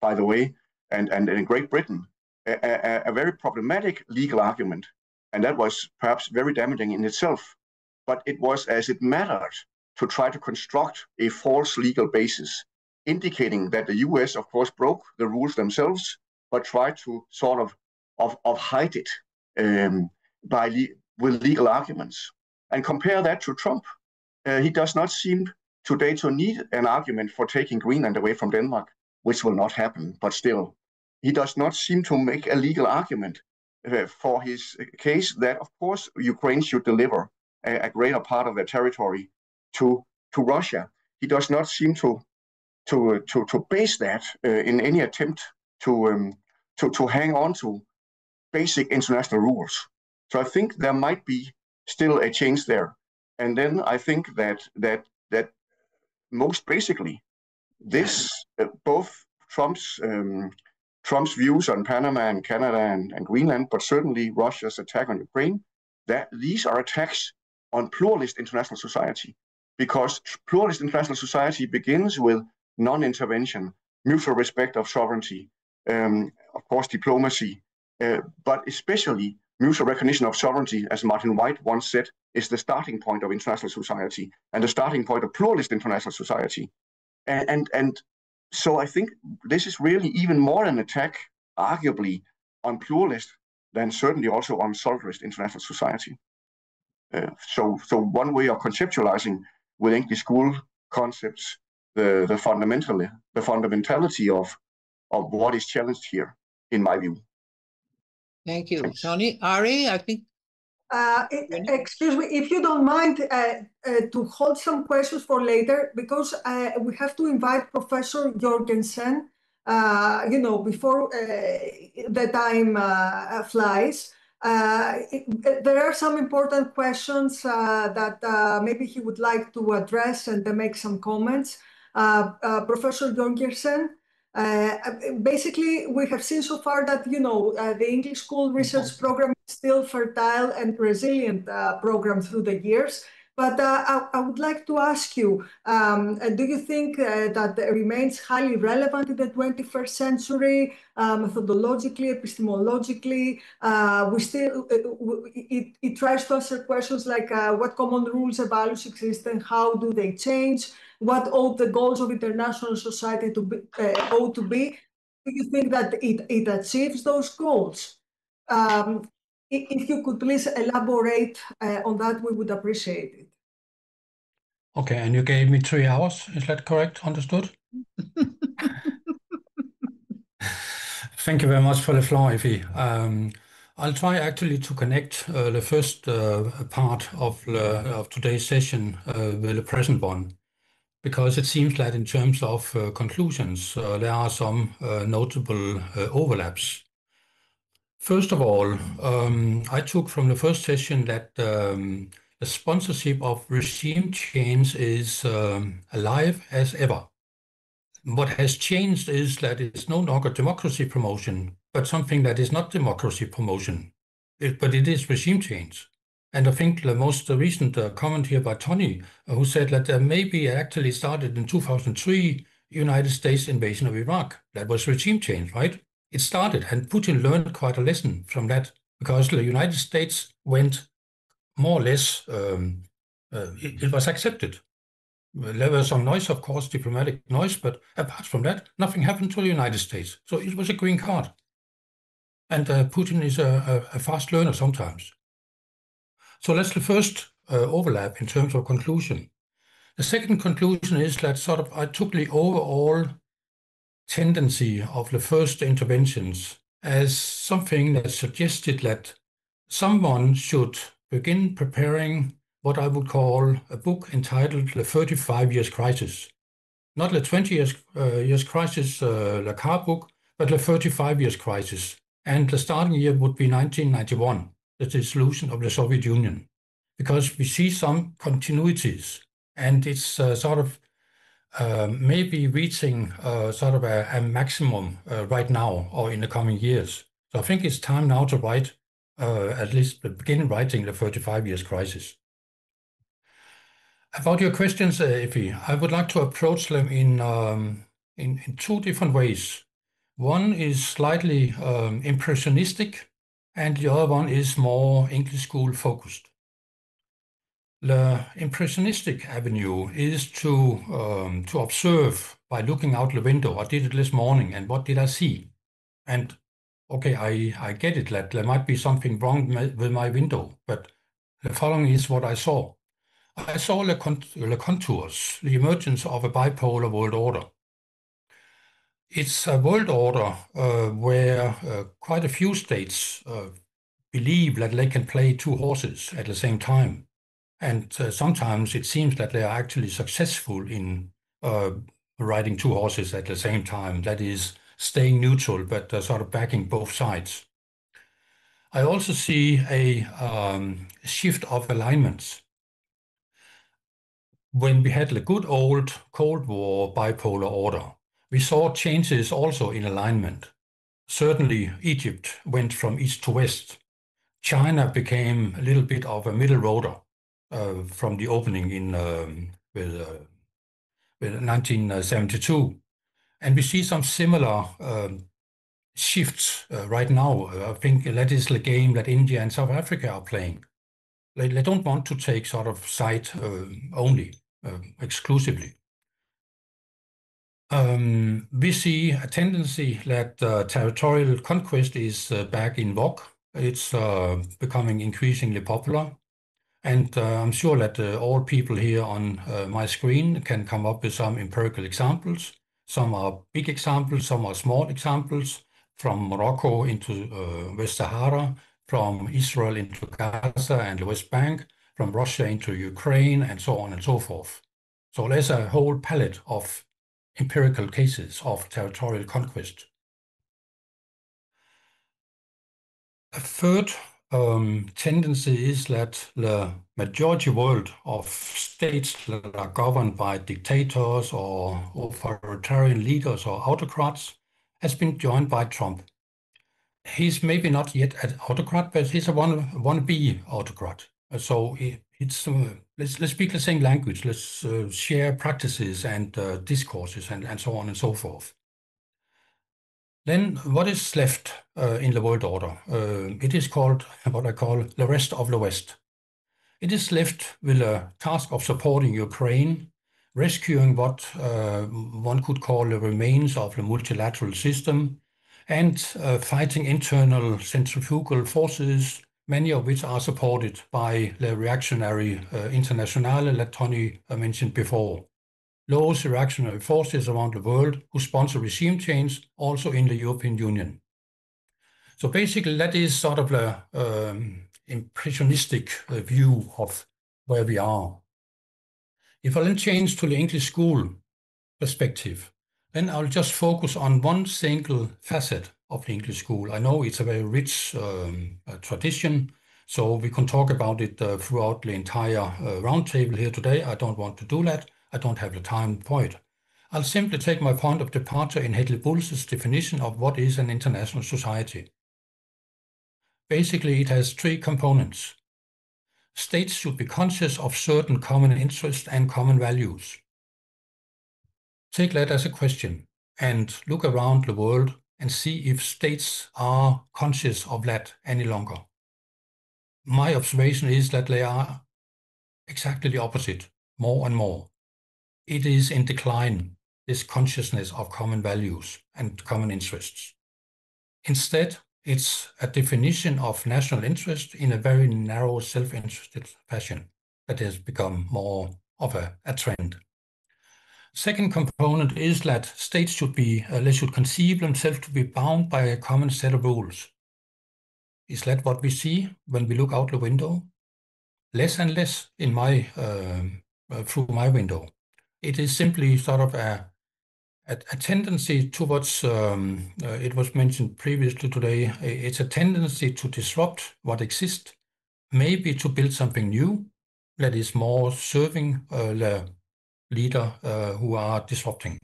by the way, and in Great Britain, a very problematic legal argument. And that was perhaps very damaging in itself. But it was as it mattered to try to construct a false legal basis, indicating that the US, of course, broke the rules themselves, but tried to sort of hide it with legal arguments. And compare that to Trump. He does not seem today to need an argument for taking Greenland away from Denmark, which will not happen, but still. He does not seem to make a legal argument for his case that, of course, Ukraine should deliver a greater part of their territory to Russia. He does not seem to base that in any attempt to hang on to basic international rules. So I think there might be still a change there. And then I think that most basically, this both Trump's views on Panama and Canada and Greenland, but certainly Russia's attack on Ukraine, that these are attacks on pluralist international society, because pluralist international society begins with non-intervention, mutual respect of sovereignty, of course, diplomacy, but especially mutual recognition of sovereignty, as Martin White once said, is the starting point of international society and the starting point of pluralist international society. And so I think this is really even more an attack, arguably, on pluralist than certainly also on solidarist international society. So one way of conceptualizing with English school concepts the fundamentality of what is challenged here, in my view. Thank you, Tony. Ari, I think. Excuse me, if you don't mind, to hold some questions for later, because we have to invite Professor Jorgensen, before the time flies. There are some important questions that maybe he would like to address and make some comments. Professor Jorgensen, basically, we have seen so far that, the English School Research Program is still fertile and resilient program through the years. But I would like to ask you, do you think that it remains highly relevant in the 21st century, methodologically, epistemologically? It tries to answer questions like what common rules and values exist and how do they change? What ought the goals of international society to be, ought to be? Do you think that it achieves those goals? If you could please elaborate on that, we would appreciate it. Okay, and you gave me 3 hours, is that correct? Understood? Thank you very much for the floor, Effie. I'll try actually to connect the first part of today's session with the present one, because it seems that in terms of conclusions, there are some notable overlaps. First of all, I took from the first session that the sponsorship of regime change is alive as ever. What has changed is that it's no longer democracy promotion, but something that is not democracy promotion, but it is regime change. And I think the most recent comment here by Tony, who said that maybe actually started in 2003, United States invasion of Iraq. That was regime change, right? It started, and Putin learned quite a lesson from that, because the United States went more or less, it was accepted. There was some noise, of course, diplomatic noise, but apart from that, nothing happened to the United States. So it was a green card. And Putin is a fast learner sometimes. So that's the first overlap in terms of conclusion. The second conclusion is that sort of I took the overall tendency of the first interventions as something that suggested that someone should begin preparing what I would call a book entitled The 35 Years Crisis. Not the 20 years crisis, the car book, but the 35 years crisis. And the starting year would be 1991, the dissolution of the Soviet Union, because we see some continuities, and it's sort of maybe reaching sort of a maximum right now or in the coming years. So I think it's time now to write, at least begin writing the 35 years crisis. About your questions, Effie, I would like to approach them in 2 different ways. One is slightly impressionistic, and the other one is more English school focused. The impressionistic avenue is to observe by looking out the window. I did it this morning, and what did I see? And okay, I get it that there might be something wrong with my window, but the following is what I saw. I saw the contours, the emergence of a bipolar world order. It's a world order where quite a few states believe that they can play two horses at the same time. And sometimes it seems that they are actually successful in riding two horses at the same time, that is, staying neutral, but sort of backing both sides. I also see a shift of alignments. When we had the good old Cold War bipolar order, we saw changes also in alignment. Certainly, Egypt went from east to west. China became a little bit of a middle roader from the opening in with 1972. And we see some similar shifts right now. I think that is the game that India and South Africa are playing. They don't want to take sort of side only, exclusively. We see a tendency that territorial conquest is back in vogue. It's becoming increasingly popular. And I'm sure that all people here on my screen can come up with some empirical examples. Some are big examples, some are small examples, from Morocco into West Sahara, from Israel into Gaza and the West Bank, from Russia into Ukraine, and so on and so forth. So there's a whole palette of empirical cases of territorial conquest. A third tendency is that the majority world of states that are governed by dictators or authoritarian leaders or autocrats has been joined by Trump. He's maybe not yet an autocrat, but he's a wannabe autocrat. So it's let's speak the same language. Let's share practices and discourses and so on and so forth. Then what is left in the world order? It is called what I call the rest of the West. It is left with a task of supporting Ukraine, rescuing what one could call the remains of the multilateral system, and fighting internal centrifugal forces, many of which are supported by the reactionary Internationale that Tony mentioned before. Those reactionary forces around the world who sponsor regime change, also in the European Union. So basically, that is sort of the impressionistic view of where we are. If I then change to the English school perspective, then I'll just focus on one single facet of the English school. I know it's a very rich tradition, so we can talk about it throughout the entire roundtable here today. I don't want to do that. I don't have the time for it. I'll simply take my point of departure in Hedley-Bulls' definition of what is an international society. Basically, it has three components. States should be conscious of certain common interests and common values. Take that as a question and look around the world and see if states are conscious of that any longer. My observation is that they are exactly the opposite, more and more. It is in decline, this consciousness of common values and common interests. Instead, it's a definition of national interest in a very narrow, self-interested fashion that has become more of a trend. Second component is that states should conceive themselves to be bound by a common set of rules. Is that what we see when we look out the window? Less and less in through my window. It is simply sort of a tendency towards, it was mentioned previously today, it's a tendency to disrupt what exists, maybe to build something new that is more serving the leader who are disrupting.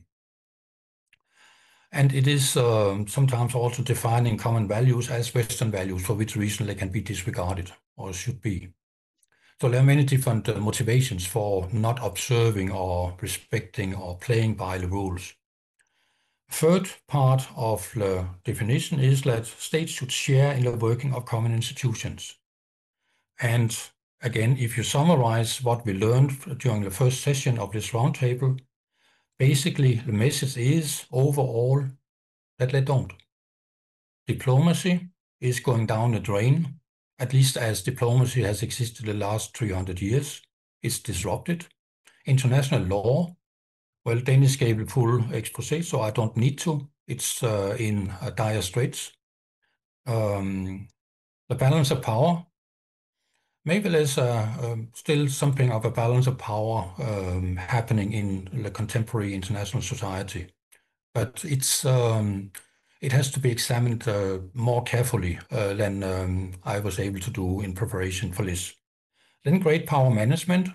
And it is sometimes also defining common values as Western values, for which reason they can be disregarded or should be. So there are many different motivations for not observing or respecting or playing by the rules. Third part of the definition is that states should share in the working of common institutions. And again, if you summarize what we learned during the first session of this roundtable, basically the message is overall that they don't. Diplomacy is going down the drain, at least as diplomacy has existed the last 300 years. It's disrupted. International law, well, Danish gave a full expose, so I don't need to. It's in dire straits. The balance of power, maybe there's still something of a balance of power happening in the contemporary international society, but it has to be examined more carefully than I was able to do in preparation for this. Then great power management.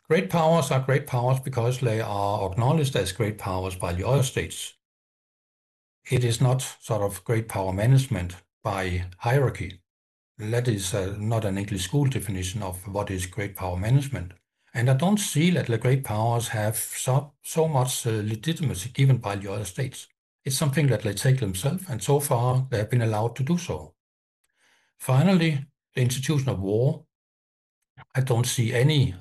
Great powers are great powers because they are acknowledged as great powers by the other states. It is not sort of great power management by hierarchy. That is not an English school definition of what is great power management. And I don't see that the great powers have so much legitimacy given by the other states. It's something that they take themselves, and so far they have been allowed to do so. Finally, the institution of war. I don't see any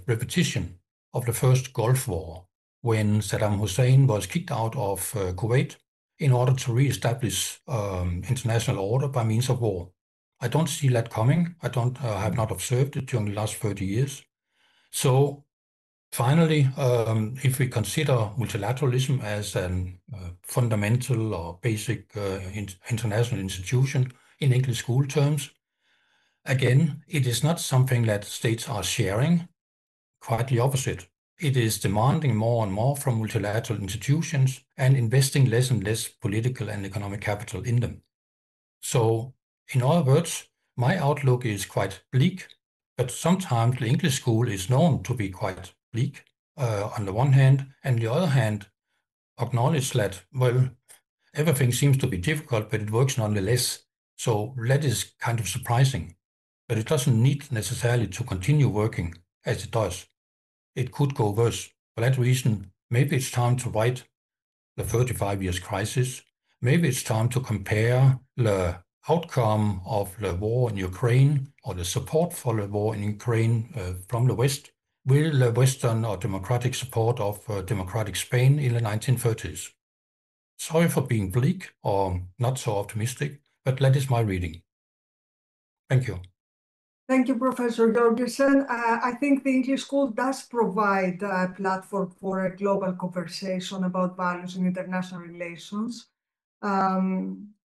repetition of the first Gulf War, when Saddam Hussein was kicked out of Kuwait in order to re-establish international order by means of war. I don't see that coming. I have not observed it during the last 30 years. So finally, if we consider multilateralism as a fundamental or basic international institution in English school terms, again, it is not something that states are sharing, quite the opposite. It is demanding more and more from multilateral institutions and investing less and less political and economic capital in them. So, in other words, my outlook is quite bleak, but sometimes the English school is known to be quite bleak on the one hand, and on the other hand, acknowledge that, well, everything seems to be difficult, but it works nonetheless. So that is kind of surprising. But it doesn't need necessarily to continue working as it does. It could go worse. For that reason, maybe it's time to write the 35 years crisis. Maybe it's time to compare the outcome of the war in Ukraine or the support for the war in Ukraine from the West with the Western or democratic support of democratic Spain in the 1930s. Sorry for being bleak or not so optimistic, but that is my reading. Thank you. Thank you, Professor Jorgensen. I think the English school does provide a platform for a global conversation about values in international relations.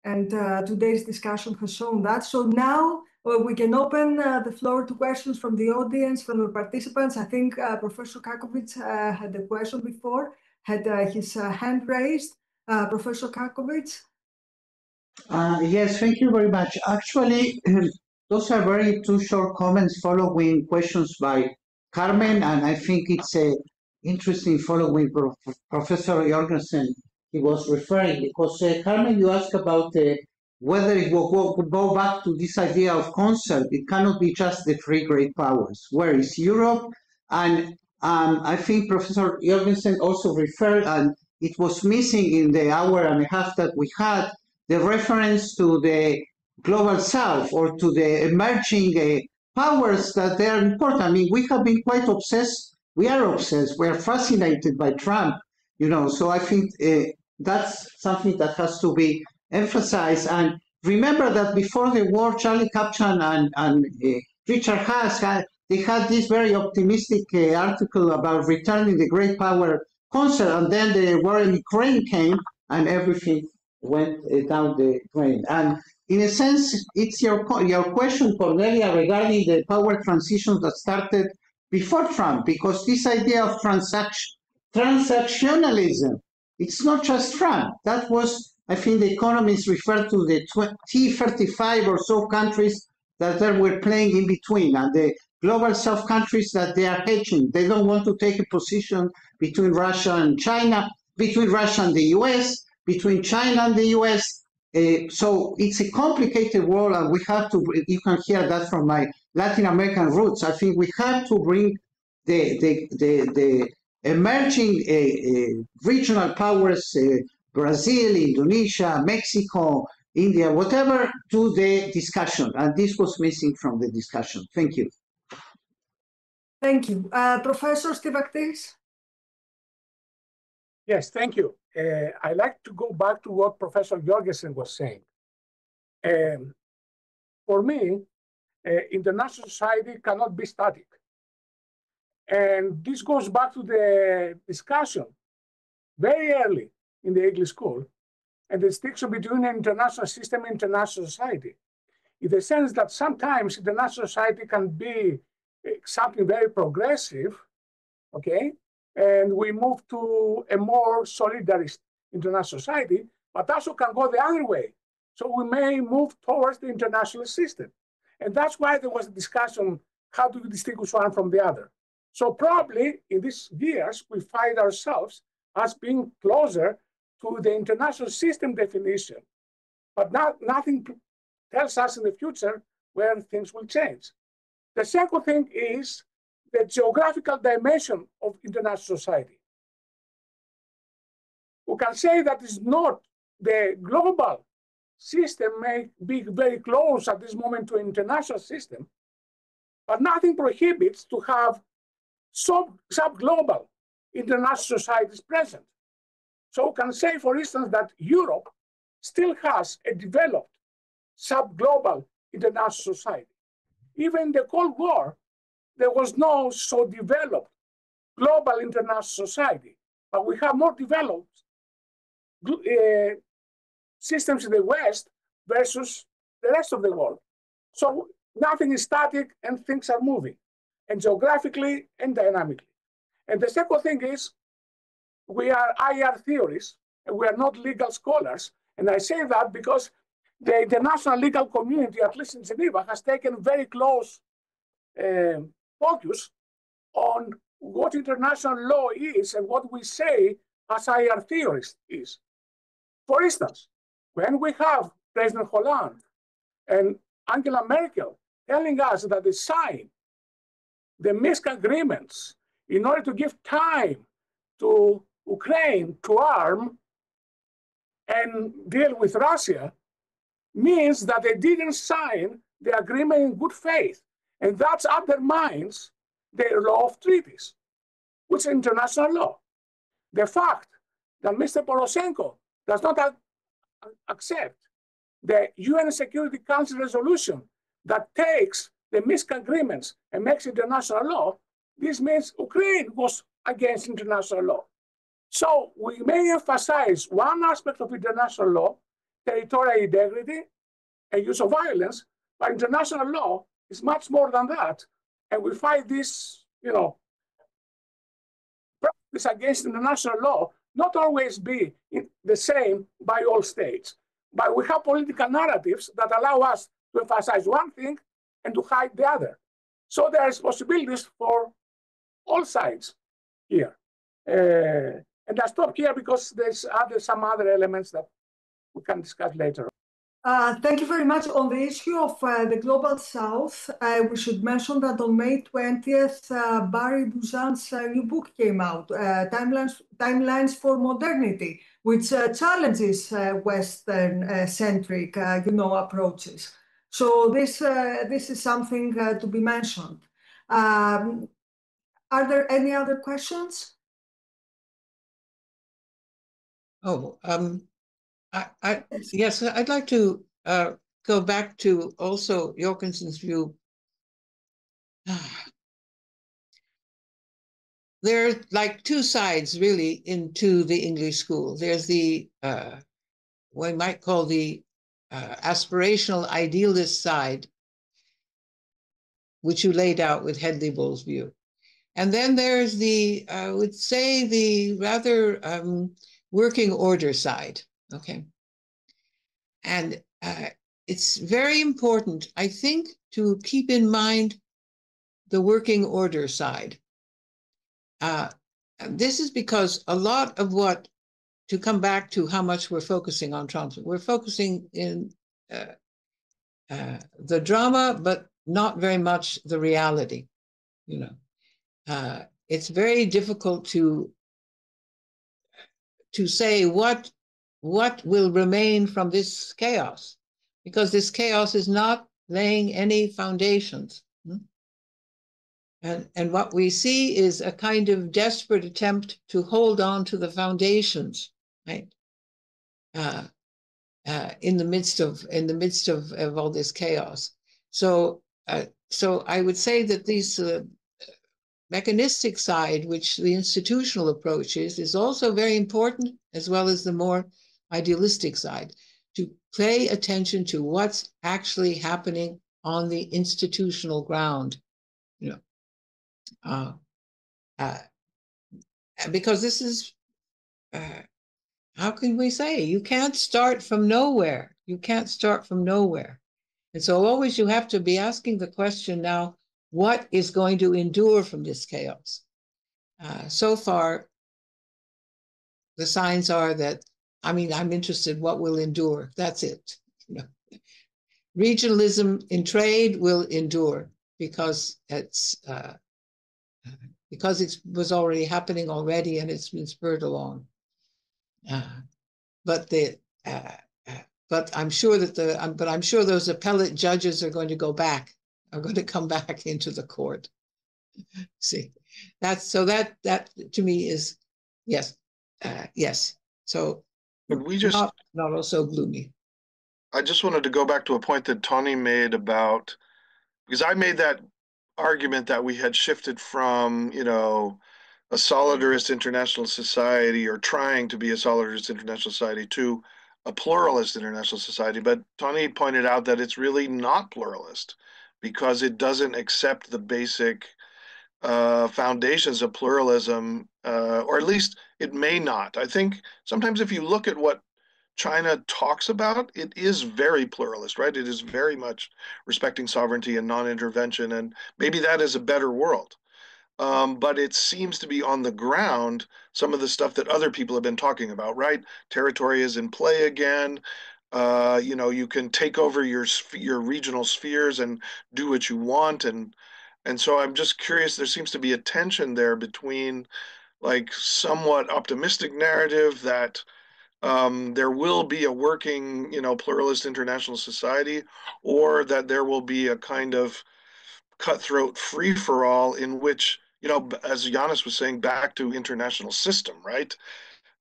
Today's discussion has shown that. So now we can open the floor to questions from the audience, from the participants. I think Professor Kakovich had a question before, had his hand raised. Professor Kakovich? Yes, thank you very much. Actually, those are very two short comments following questions by Carmen, and I think it's interesting following Professor Jorgensen he was referring, because Carmen, you asked about whether it will go back to this idea of concert. It cannot be just the three great powers. Where is Europe? And I think Professor Jorgensen also referred, and it was missing in the hour and a half that we had, the reference to the global south or to the emerging powers that they are important. I mean, we have been quite obsessed. We are obsessed. We are fascinated by Trump, you know. So I think that's something that has to be emphasized. And remember that before the war, Charlie Kupchan and Richard Haas they had this very optimistic article about returning the great power concert, and then the war in Ukraine came, and everything went down the drain. And in a sense, it's your question, Cornelia, regarding the power transition that started before Trump, because this idea of transactionalism, it's not just Trump. That was, I think the economists refer to the 35 or so countries that they were playing in between, and the global south countries that they are hedging. They don't want to take a position between Russia and China, between Russia and the US, between China and the US. So it's a complicated world, and we have to, you can hear that from my Latin American roots. I think we have to bring the emerging regional powers, Brazil, Indonesia, Mexico, India, whatever, to the discussion. And this was missing from the discussion. Thank you. Thank you. Professor Stavrakis? Yes, thank you. I'd like to go back to what Professor Jorgensen was saying. for me, international society cannot be static. And this goes back to the discussion very early in the English school and the distinction between an international system and international society, in the sense that sometimes international society can be something very progressive, okay? And we move to a more solidarist international society, but also can go the other way. So we may move towards the international system. And that's why there was a discussion, how do we distinguish one from the other? So probably in these years, we find ourselves as being closer to the international system definition, but nothing tells us in the future where things will change. The second thing is the geographical dimension of international society. We can say that it's not the global system may be very close at this moment to an international system, but nothing prohibits to have sub-global international societies present. So we can say, for instance, that Europe still has a developed sub-global international society. Even in the Cold War, there was no so developed global international society, but we have more developed systems in the West versus the rest of the world. So nothing is static and things are moving, and geographically and dynamically. And the second thing is, we are IIER theorists, and we are not legal scholars. And I say that because the international legal community, at least in Geneva, has taken very close focus on what international law is and what we say as IIER theorists is. For instance, when we have President Hollande and Angela Merkel telling us that they sign the Minsk agreements in order to give time to Ukraine to arm and deal with Russia, means that they didn't sign the agreement in good faith. And that undermines the law of treaties, which is international law. The fact that Mr. Poroshenko does not accept the UN Security Council resolution that takes the Minsk agreements and makes international law, this means Ukraine was against international law. So we may emphasize one aspect of international law, territorial integrity and use of violence, but international law is much more than that. And we find this, practice against international law not always be the same by all states. But we have political narratives that allow us to emphasize one thing and to hide the other. So there is possibilities for all sides here. And I stop here because there's some other elements that we can discuss later. Thank you very much. On the issue of the Global South, we should mention that on May 20th, Barry Buzan's new book came out, Timelines for Modernity, which challenges Western-centric, approaches. So this is something to be mentioned. Are there any other questions? Oh, yes, I'd like to go back to also Jorgensen's view. There are like two sides really into the English school. There's the, we might call the aspirational idealist side, which you laid out with Hedley-Bull's view. And then there's the, I would say, the rather working order side. Okay. And it's very important, I think, to keep in mind the working order side. This is because a lot of what, to come back to how much we're focusing on Trump, we're focusing in the drama, but not very much the reality. It's very difficult to say what will remain from this chaos, because this chaos is not laying any foundations. And what we see is a kind of desperate attempt to hold on to the foundations, right? in the midst of all this chaos. So I would say that these mechanistic side, which the institutional approach is also very important, as well as the more idealistic side, to pay attention to what's actually happening on the institutional ground, because this is, how can we say, you can't start from nowhere. You can't start from nowhere. And so always you have to be asking the question now, what is going to endure from this chaos? So far, the signs are that, I'm interested what will endure. That's it. Regionalism in trade will endure because it was already happening already and it's been spurred along. But I'm sure that I'm sure those appellate judges are going to come back into the court. See, that to me is yes. So but we just not also gloomy. I just wanted to go back to a point that Tony made about, because I made that argument that we had shifted from, a solidarist international society, or trying to be a solidarist international society, to a pluralist international society. But Tony pointed out that it's really not pluralist because it doesn't accept the basic foundations of pluralism, or at least it may not. I think sometimes if you look at what China talks about, it is very pluralist, right? It is very much respecting sovereignty and non-intervention, and maybe that is a better world. But it seems to be on the ground some of the stuff that other people have been talking about, right? Territory is in play again. You can take over your regional spheres and do what you want, and so I'm just curious. There seems to be a tension there between, like, somewhat optimistic narrative that there will be a working, pluralist international society, or that there will be a kind of cutthroat free-for-all in which, as Giannis was saying, back to international system, right?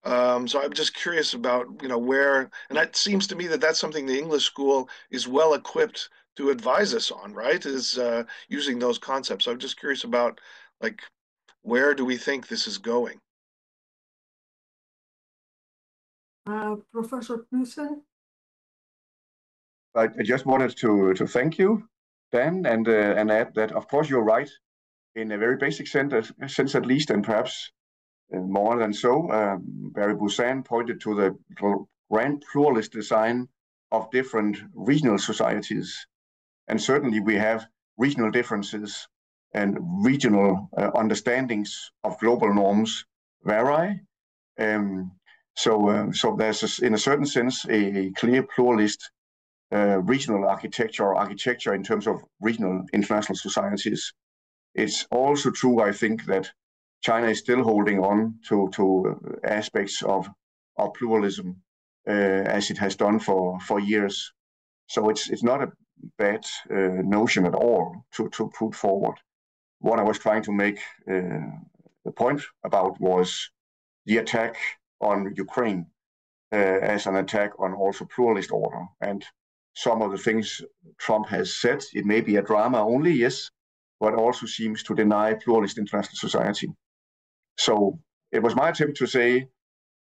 So I'm just curious about, where, and it seems to me that that's something the English school is well equipped to advise us on, right? Is using those concepts. So I'm just curious about, like, where do we think this is going? Professor Knudsen? I just wanted to thank you, Dan, and add that, of course, you're right in a very basic sense at least, and perhaps more than so. Barry Busan pointed to the grand pluralist design of different regional societies. And certainly we have regional differences, and regional understandings of global norms vary. So there's, in a certain sense, a clear pluralist regional architecture in terms of regional international societies. It's also true, I think, that China is still holding on to aspects of pluralism as it has done for years. So it's not a bad notion at all to put forward. What I was trying to make the point about was the attack on Ukraine as an attack on also pluralist order. And some of the things Trump has said, it may be a drama only, yes, but also seems to deny pluralist international society. So it was my attempt to say,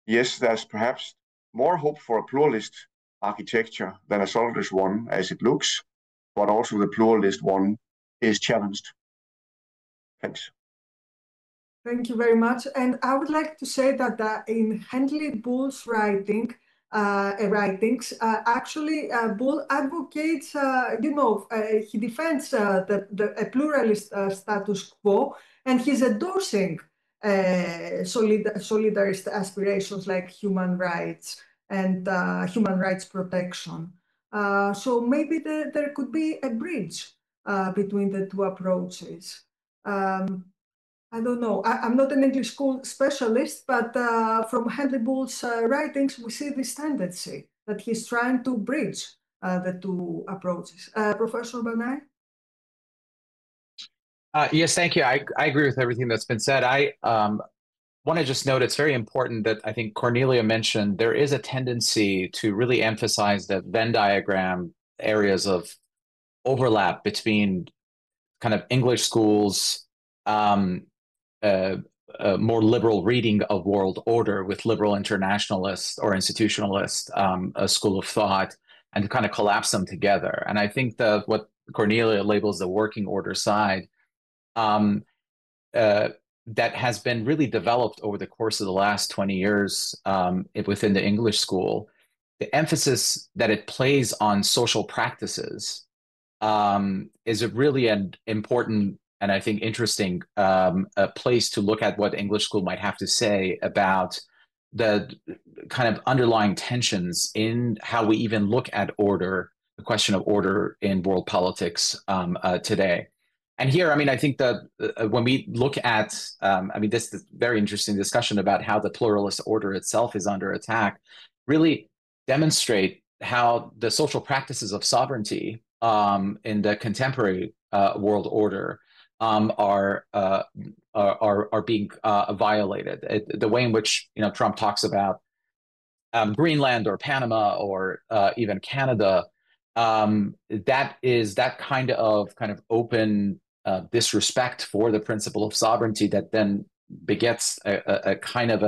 yes, there's perhaps more hope for a pluralist architecture than a solidarist one as it looks, but also the pluralist one is challenged. Thanks. Thank you very much. And I would like to say that in Henry Bull's writings, actually, Bull advocates, he defends a pluralist status quo, and he's endorsing solidarist aspirations like human rights and human rights protection. So maybe there could be a bridge between the two approaches. I don't know. I'm not an English school specialist, but from Henry Bull's writings, we see this tendency that he's trying to bridge the two approaches. Professor Banai? Yes, thank you. I agree with everything that's been said. want to just note it's very important that I think Cornelia mentioned there is a tendency to really emphasize the Venn diagram areas of overlap between kind of English schools, more liberal reading of world order with liberal internationalist or institutionalist a school of thought, and to kind of collapse them together. And I think that what Cornelia labels the working order side, that has been really developed over the course of the last 20 years within the English school, the emphasis that it plays on social practices is a really an important and I think interesting a place to look at what English school might have to say about the kind of underlying tensions in how we even look at order, the question of order in world politics today. And here, I mean, I think that when we look at, I mean, this very interesting discussion about how the pluralist order itself is under attack, really demonstrate how the social practices of sovereignty in the contemporary world order are being violated. The way in which Trump talks about Greenland or Panama or even Canada, that is that kind of open disrespect for the principle of sovereignty that then begets a kind of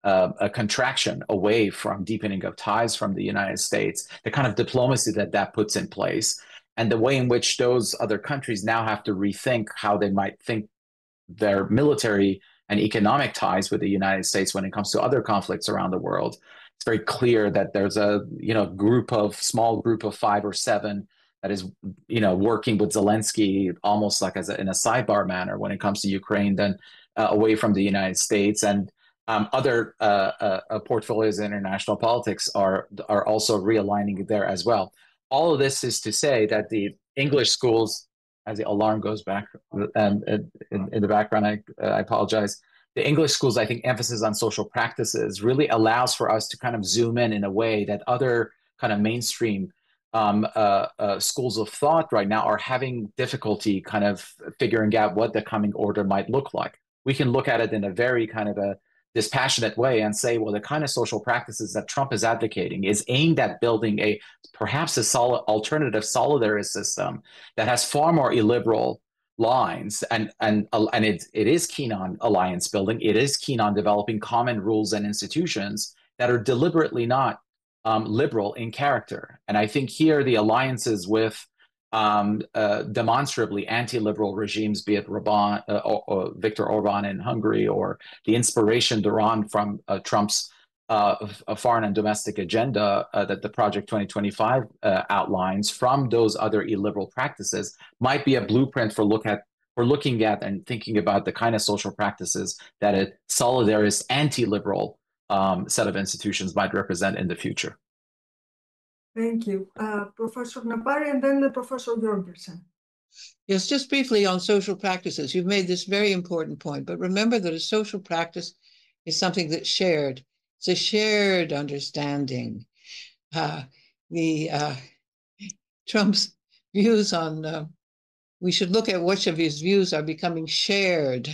a contraction away from deepening of ties from the United States, the kind of diplomacy that puts in place, and the way in which those other countries now have to rethink how they might think their military and economic ties with the United States when it comes to other conflicts around the world. It's very clear that there's a small group of 5 or 7 that is working with Zelensky almost like in a sidebar manner when it comes to Ukraine, then away from the United States, and other portfolios in international politics are also realigning there as well. All of this is to say that the English schools, as the alarm goes back in the background, I apologize. The English schools, I think, emphasis on social practices really allows for us to kind of zoom in a way that other kind of mainstream schools of thought right now are having difficulty kind of figuring out what the coming order might look like. We can look at it in a very kind of a dispassionate way and say, well, the kind of social practices that Trump is advocating is aimed at building perhaps a solid alternative solidarist system that has far more illiberal lines, and it is keen on alliance building. It is keen on developing common rules and institutions that are deliberately not liberal in character. And I think here the alliances with demonstrably anti-liberal regimes, be it Viktor Orban in Hungary, or the inspiration drawn from Trump's foreign and domestic agenda that the Project 2025 outlines from those other illiberal practices, might be a blueprint for looking at and thinking about the kind of social practices that a solidarist anti-liberal set of institutions might represent in the future. Thank you. Professor Napari, and then Professor Jorgensen. Yes, just briefly on social practices. You've made this very important point, but remember that a social practice is something that's shared. It's a shared understanding. Trump's views on, we should look at which of his views are becoming shared.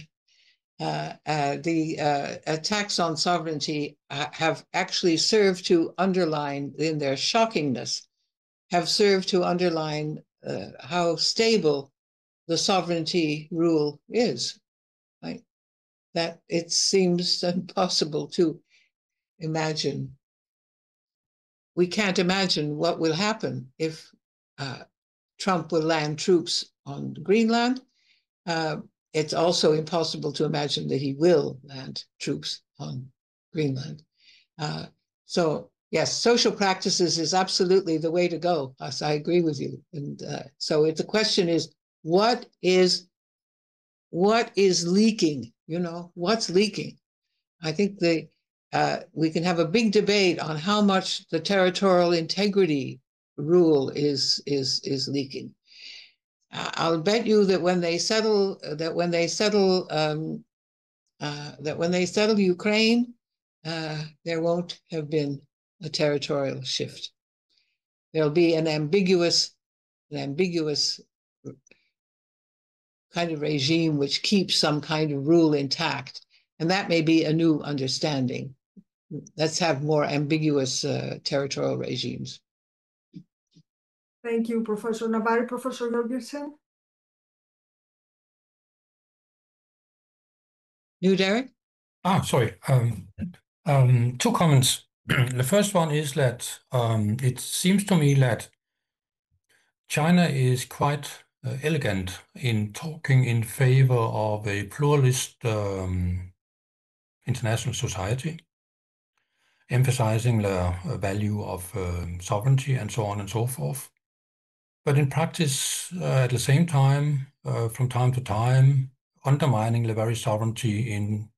The attacks on sovereignty have actually served to underline, in their shockingness, have served to underline how stable the sovereignty rule is, right? That it seems impossible to imagine. We can't imagine what will happen if Trump will land troops on Greenland. It's also impossible to imagine that he will land troops on Greenland. So yes, social practices is absolutely the way to go. Yes, I agree with you. And so the question is, what is leaking? What's leaking? I think we can have a big debate on how much the territorial integrity rule is leaking. I'll bet you that when they settle Ukraine, there won't have been a territorial shift. There'll be an ambiguous kind of regime which keeps some kind of rule intact, And that may be a new understanding. Let's have more ambiguous territorial regimes. Thank you, Professor Navari. Professor Jorgensen? You, Derek? Sorry. Two comments. The first one is that it seems to me that China is quite elegant in talking in favor of a pluralist international society, emphasizing the value of sovereignty and so on and so forth. But in practice, at the same time, from time to time, undermining the very sovereignty in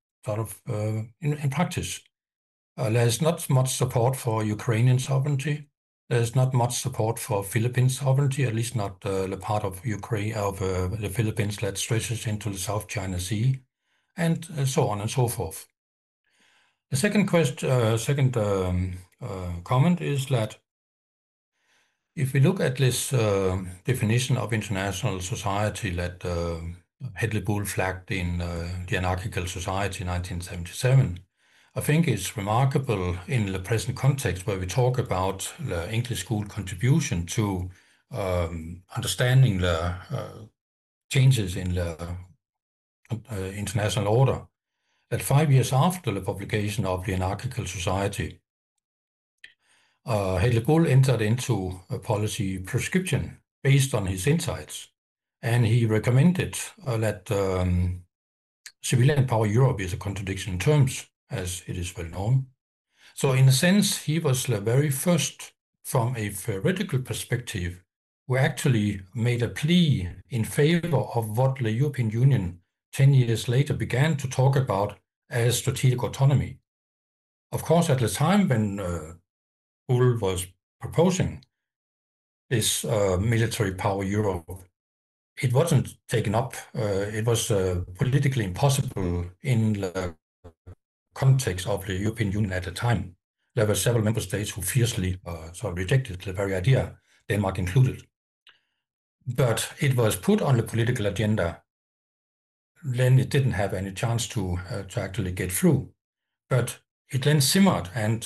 practice. There's not much support for Ukrainian sovereignty. There's not much support for Philippine sovereignty, at least not the part of Ukraine of the Philippines that stretches into the South China Sea, and so on and so forth. The second comment is that if we look at this definition of international society that Hedley Bull flagged in The Anarchical Society in 1977, I think it's remarkable in the present context where we talk about the English school contribution to understanding the changes in the international order, that 5 years after the publication of The Anarchical Society, Hedley Bull entered into a policy prescription based on his insights, and he recommended that civilian power Europe is a contradiction in terms, as it is well known. So in a sense, he was the very first, from a theoretical perspective, who actually made a plea in favor of what the European Union 10 years later began to talk about as strategic autonomy. Of course, at the time when Bull was proposing this military power Europe, it wasn't taken up. It was politically impossible in the context of the European Union at the time. There were several member states who fiercely rejected the very idea, Denmark included. But it was put on the political agenda. Then it didn't have any chance to actually get through. But it then simmered, and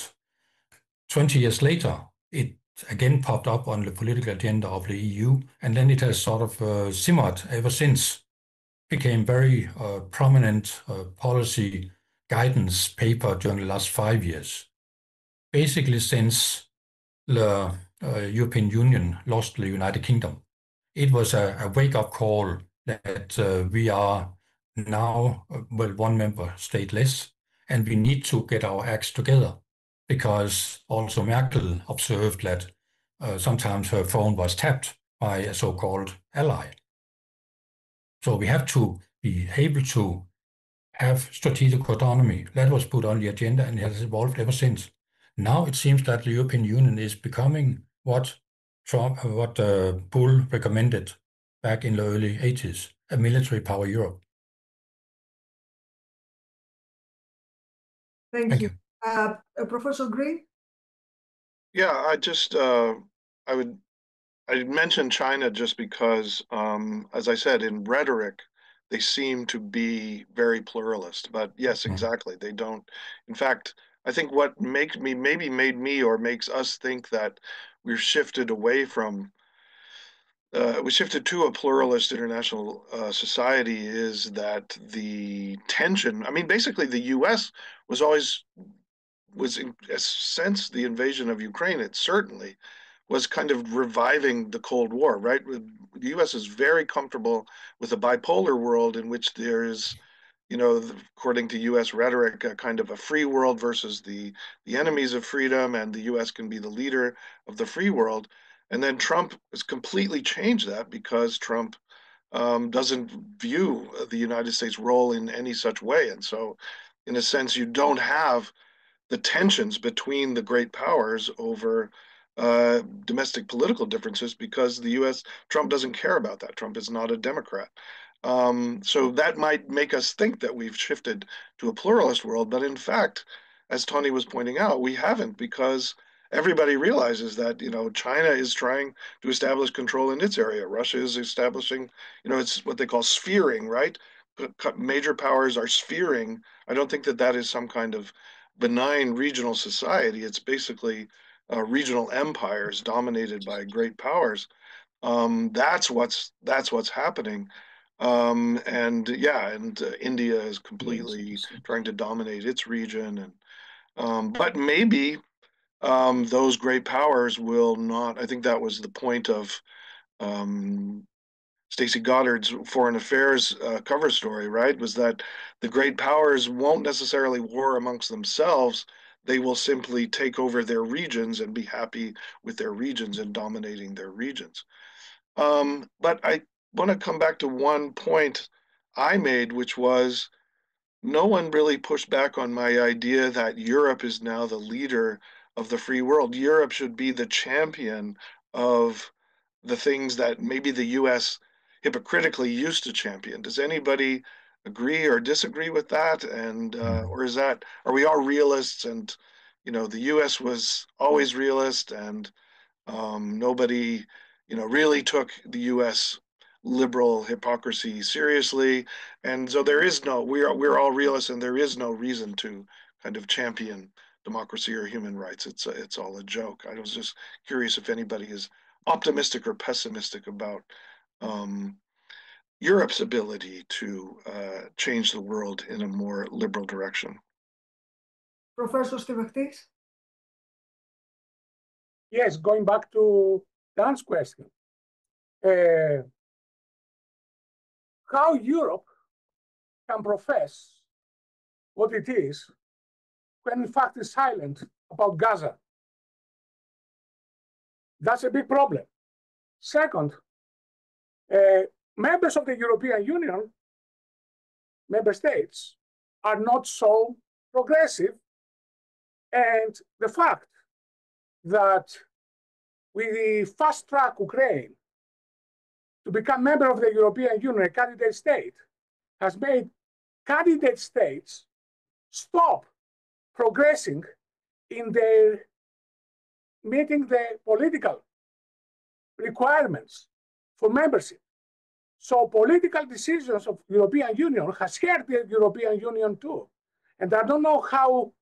20 years later, it again popped up on the political agenda of the EU, and then it has sort of simmered ever since. Became very prominent policy guidance paper during the last 5 years. Basically since the European Union lost the United Kingdom. It was a wake-up call that we are now, one member state less, and we need to get our acts together, because also Merkel observed that sometimes her phone was tapped by a so-called ally. So we have to be able to have strategic autonomy. That was put on the agenda and has evolved ever since. Now it seems that the European Union is becoming what Bull recommended back in the early 80s, a military power Europe. Thank you. Professor Green? Yeah, I mentioned China just because, as I said, in rhetoric, they seem to be very pluralist. But yes, exactly, they don't. In fact, I think what made me or makes us think that we've shifted away from, we shifted to a pluralist international society is that the tension, I mean, basically the US was in a sense, the invasion of Ukraine, it certainly was kind of reviving the Cold War, right? The US is very comfortable with a bipolar world in which there is, according to US rhetoric, a kind of a free world versus the enemies of freedom, and the US can be the leader of the free world. And then Trump has completely changed that because Trump doesn't view the United States' role in any such way. And so, in a sense, you don't have the tensions between the great powers over domestic political differences because Trump doesn't care about that. Trump is not a Democrat. So that might make us think that we've shifted to a pluralist world. But in fact, as Tony was pointing out, we haven't, because everybody realizes that, China is trying to establish control in its area. Russia is establishing, it's what they call sphering, right? major powers are sphering, I don't think that that is some kind of benign regional society. It's basically regional empires dominated by great powers. That's what's happening. And India is completely trying to dominate its region, and but maybe those great powers will not. I think that was the point of Stacey Goddard's Foreign Affairs cover story, right? Was that the great powers won't necessarily war amongst themselves. They will simply take over their regions and be happy with their regions and dominating their regions. But I want to come back to one point I made, which was no one really pushed back on my idea that Europe is now the leader of the free world. Europe should be the champion of the things that maybe the US hypocritically used to champion. Does anybody agree or disagree with that? And or are we all realists? And the US was always realist, and nobody really took the US liberal hypocrisy seriously, and so we're all realists, and there is no reason to kind of champion democracy or human rights. It's all a joke. I was just curious if anybody is optimistic or pessimistic about Europe's ability to change the world in a more liberal direction. Professor Stavraktis? Yes, going back to Dan's question. How Europe can profess what it is when in fact it's silent about Gaza. That's a big problem. Second, members of the European Union, member states, are not so progressive. And the fact that we fast-track Ukraine to become member of the European Union, a candidate state, has made candidate states stop progressing in their meeting the political requirements for membership. So political decisions of European Union has hurt the European Union too. And I don't know how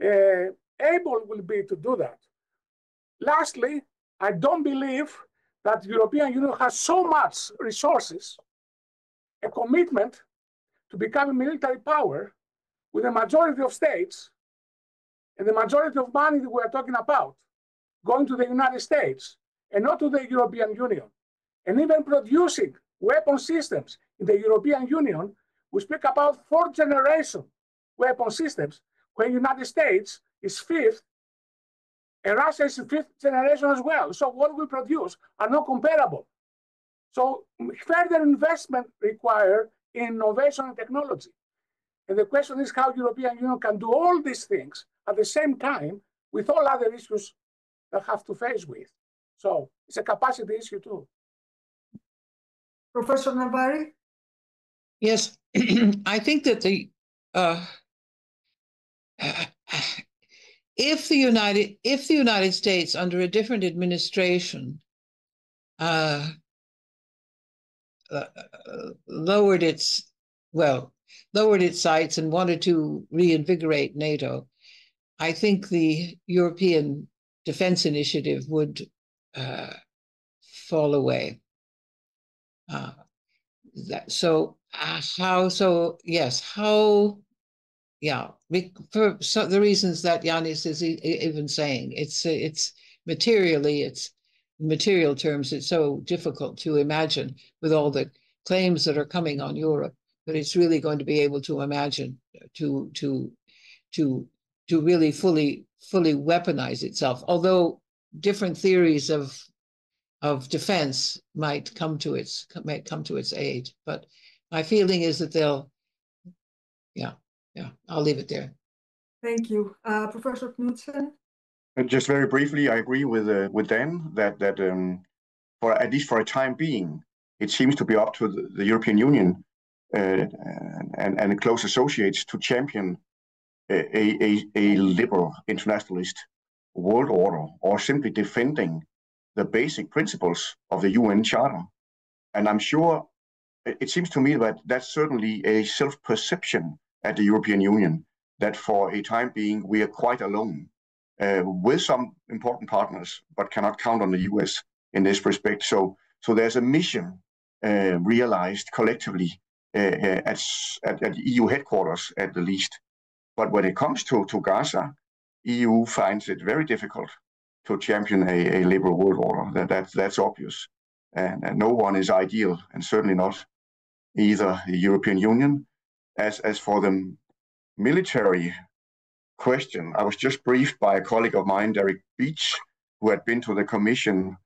able will be to do that. Lastly, I don't believe that the European Union has so much resources, a commitment to become a military power with a majority of states and the majority of money that we're talking about going to the United States and not to the European Union. And even producing weapon systems in the European Union, we speak about fourth generation weapon systems, when the United States is fifth and Russia is fifth generation as well. So what we produce are not comparable. So further investment required in innovation and technology. And the question is how the European Union can do all these things at the same time with all other issues that have to face with. So it's a capacity issue too. Professor Navari? Yes, I think that if the United States under a different administration lowered its sights and wanted to reinvigorate NATO, I think the European Defense Initiative would fall away. For the reasons that Yanis is even saying, it's materially, it's in material terms, it's so difficult to imagine with all the claims that are coming on Europe, but it's really going to be able to imagine to really fully weaponize itself. Although different theories of defense might come to its aid, but my feeling is that they'll, I'll leave it there. Thank you, Professor Knudsen. And just very briefly, I agree with Dan that for at least for a time being, it seems to be up to the European Union and close associates to champion a liberal internationalist world order, or simply defending the basic principles of the UN Charter. And I'm sure it seems to me that that's certainly a self-perception at the European Union, that for a time being, we are quite alone with some important partners, but cannot count on the US in this respect. So there's a mission realized collectively at EU headquarters at the least. But when it comes to Gaza, EU finds it very difficult to champion a liberal world order. That's obvious. And no one is ideal, and certainly not either the European Union. As for the military question, I was just briefed by a colleague of mine, Derek Beach, who had been to the Commission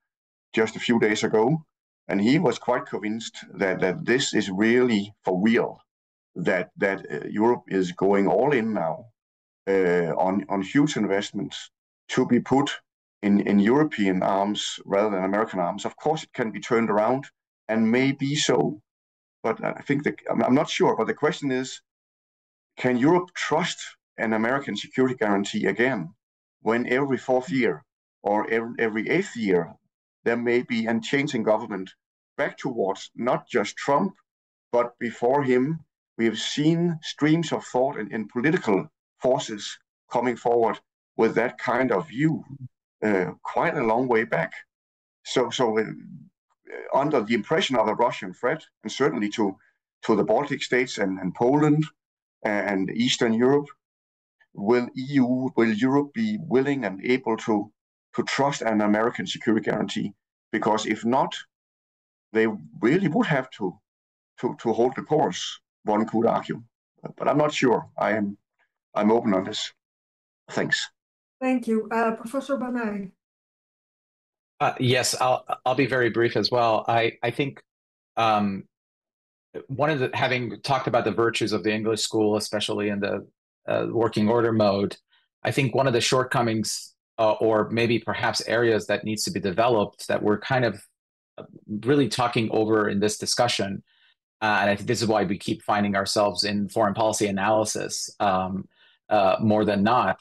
just a few days ago, and he was quite convinced that this is really for real, that Europe is going all in now on huge investments to be put in European arms rather than American arms. Of course, it can be turned around, and may be so, but I think I'm not sure. But the question is, can Europe trust an American security guarantee again, when every fourth year or every eighth year there may be a change in government back towards not just Trump, but before him, we have seen streams of thought and political forces coming forward with that kind of view quite a long way back. So under the impression of a Russian threat, and certainly to the Baltic states and Poland and Eastern Europe, will Europe be willing and able to trust an American security guarantee? Because if not, they really would have to hold the course, one could argue. But I'm not sure. I'm open on this. Thanks. Thank you. Professor Banai. Yes, I'll be very brief as well. I think having talked about the virtues of the English school, especially in the working order mode, I think one of the shortcomings or maybe perhaps areas that needs to be developed that we're kind of really talking over in this discussion, and I think this is why we keep finding ourselves in foreign policy analysis more than not,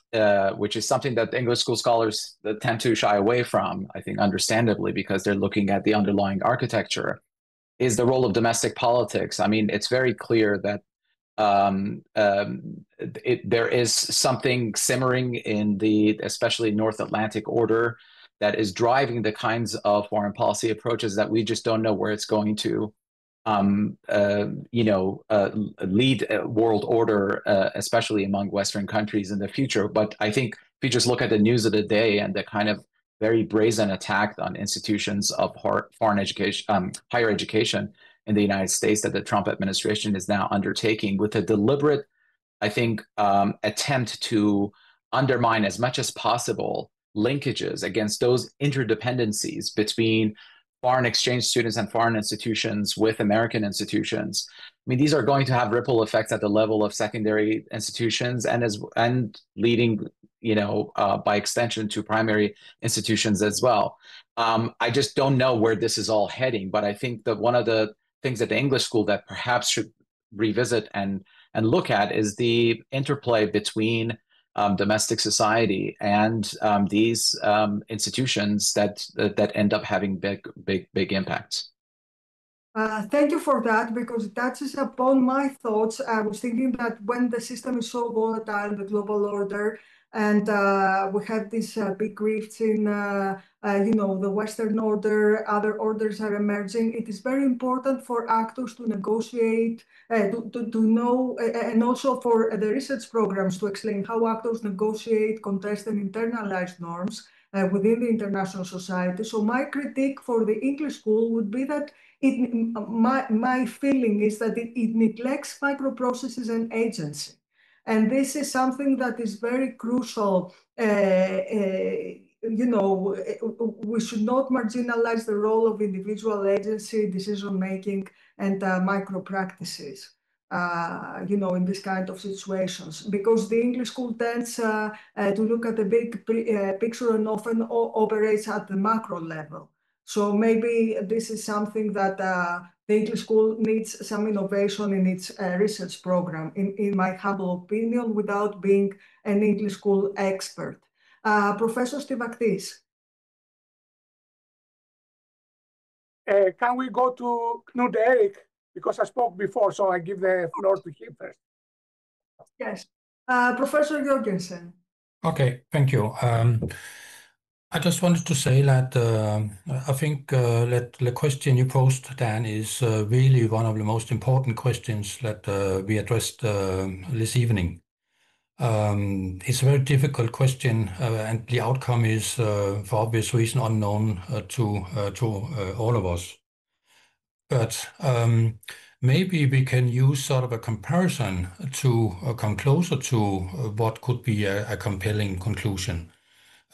which is something that English school scholars tend to shy away from, I think understandably, because they're looking at the underlying architecture, is the role of domestic politics. I mean, it's very clear that there is something simmering in the especially North Atlantic order that is driving the kinds of foreign policy approaches that we just don't know where it's going to lead world order, especially among Western countries in the future. But I think if you just look at the news of the day and the kind of very brazen attack on institutions of foreign education, higher education in the United States that the Trump administration is now undertaking with a deliberate, I think, attempt to undermine as much as possible linkages against those interdependencies between foreign exchange students and foreign institutions with American institutions. I mean, these are going to have ripple effects at the level of secondary institutions and leading, by extension to primary institutions as well. I just don't know where this is all heading, but I think that one of the things at the English school that perhaps should revisit and look at is the interplay between domestic society and these institutions that end up having big impacts. Thank you for that, because it touches upon my thoughts. I was thinking that when the system is so volatile, the global order, and we have these big rifts in, the Western order, other orders are emerging. It is very important for actors to negotiate, to know, and also for the research programs to explain how actors negotiate, contest, and internalize norms within the international society. So my critique for the English school would be that my feeling is that it neglects microprocesses and agency. And this is something that is very crucial. We should not marginalize the role of individual agency, decision-making, and micro-practices, in this kind of situations. Because the English school tends to look at the big picture and often operates at the macro level. So maybe this is something that the English school needs some innovation in its research program, in my humble opinion, without being an English school expert. Professor Stavakis. Can we go to Knut Erik? because I spoke before, so I give the floor to him first. Yes. Professor Jorgensen. Okay, thank you. I just wanted to say that I think that the question you posed, Dan, is really one of the most important questions that we addressed this evening. It's a very difficult question, and the outcome is, for obvious reason, unknown to all of us. But maybe we can use sort of a comparison to come closer to what could be a compelling conclusion.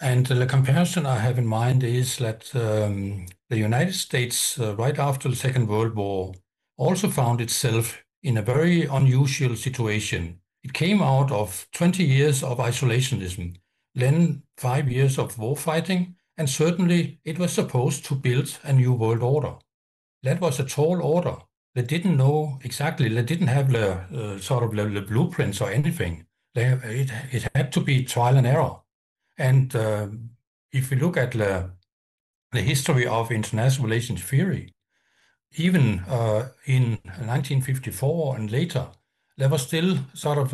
And the comparison I have in mind is that the United States, right after the Second World War, also found itself in a very unusual situation. It came out of 20 years of isolationism, then 5 years of war fighting, and certainly it was supposed to build a new world order. That was a tall order. They didn't know exactly, they didn't have the sort of the blueprints or anything. It had to be trial and error. And if we look at the history of international relations theory, even in 1954 and later, there were still sort of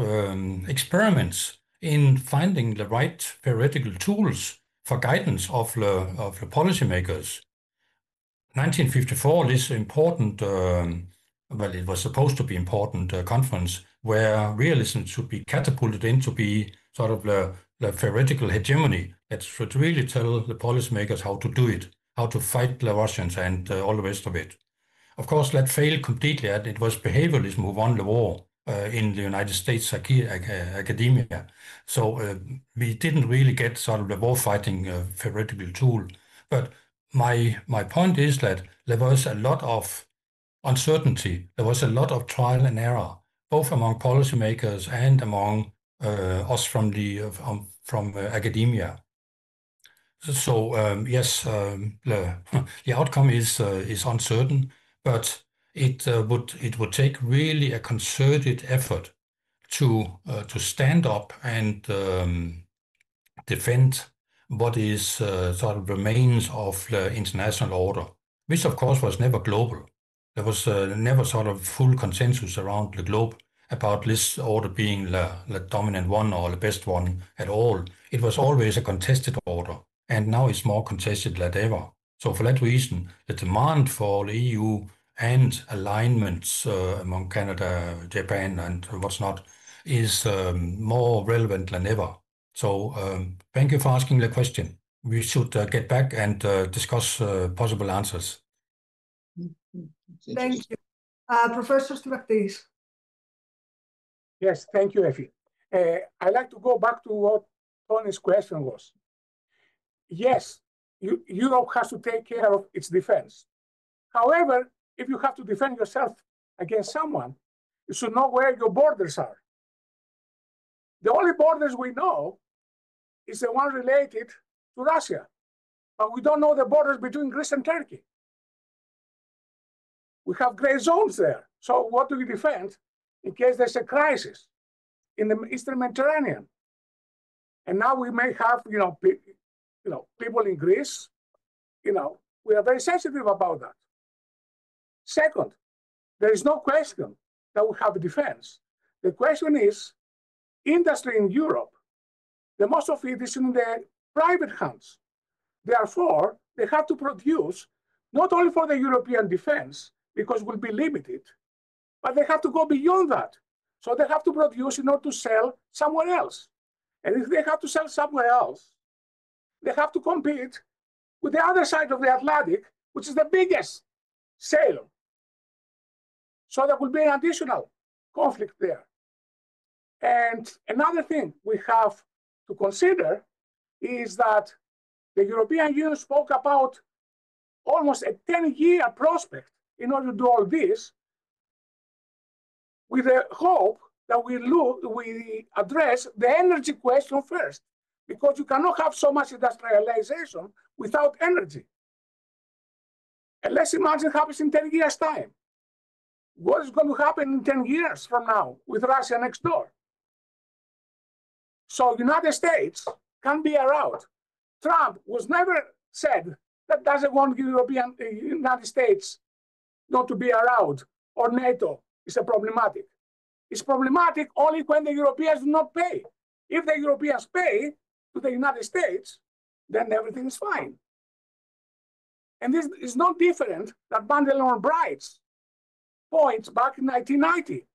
experiments in finding the right theoretical tools for guidance of the policymakers. 1954, this important, well, it was supposed to be important conference where realism should be catapulted into be sort of the theoretical hegemony that should really tell the policymakers how to do it, how to fight the Russians and all the rest of it. Of course, that failed completely, and it was behavioralism who won the war in the United States academia. So we didn't really get sort of the war-fighting theoretical tool. But my point is that there was a lot of uncertainty. There was a lot of trial and error, both among policymakers and among us from academia. So yes, the outcome is uncertain, but it would take really a concerted effort to stand up and defend what is sort of remains of the international order, which of course was never global. There was never sort of full consensus around the globe about this order being the dominant one or the best one at all. It was always a contested order, and now it's more contested than ever. So for that reason, the demand for the EU and alignments among Canada, Japan, and what's not is more relevant than ever. So thank you for asking the question. We should get back and discuss possible answers. Thank you. Professor Stavrakis. Yes, thank you, Effie. I'd like to go back to what Tony's question was. Yes, Europe has to take care of its defense. However, if you have to defend yourself against someone, you should know where your borders are. The only borders we know is the one related to Russia, but we don't know the borders between Greece and Turkey. We have gray zones there. So what do we defend in case there's a crisis in the Eastern Mediterranean? And now we may have, people in Greece, we are very sensitive about that. Second, there is no question that we have defense. The question is, industry in Europe, the most of it is in the private hands. Therefore, they have to produce not only for the European defense, because it will be limited, but they have to go beyond that. So they have to produce in order to sell somewhere else. And if they have to sell somewhere else, they have to compete with the other side of the Atlantic, which is the biggest sale. So there will be an additional conflict there. And another thing we have to consider is that the European Union spoke about almost a 10-year prospect in order to do all this, with the hope that we address the energy question first, because you cannot have so much industrialization without energy. And let's imagine what happens in 10 years' time. What is going to happen in 10 years from now with Russia next door? So United States can be around. Trump was never said that doesn't want United States not to be around or NATO is problematic. It's problematic only when the Europeans do not pay. If the Europeans pay to the United States, then everything is fine. And this is not different than Bandelon Bright's points back in 1990.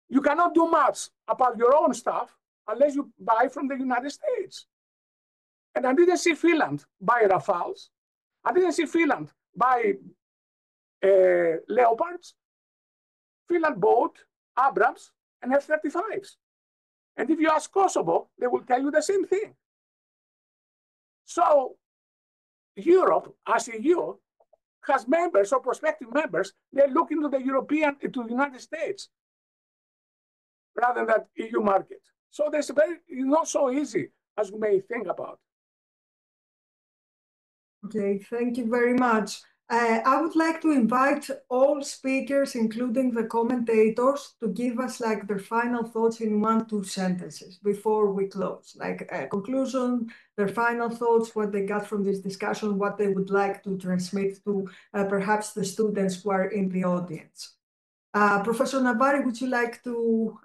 You cannot do much about your own stuff unless you buy from the United States. And I didn't see Finland buy Rafales. I didn't see Finland buy Leopards. Finland bought Abrams and F-35s. And if you ask Kosovo, they will tell you the same thing. So Europe, as EU, has members or prospective members. They look into the United States rather than EU market. So it's not so easy as we may think about. Okay, thank you very much. I would like to invite all speakers, including the commentators, to give us like their final thoughts in 1-2 sentences before we close, like a conclusion, their final thoughts, what they got from this discussion, what they would like to transmit to perhaps the students who are in the audience. Professor Navari, would you like to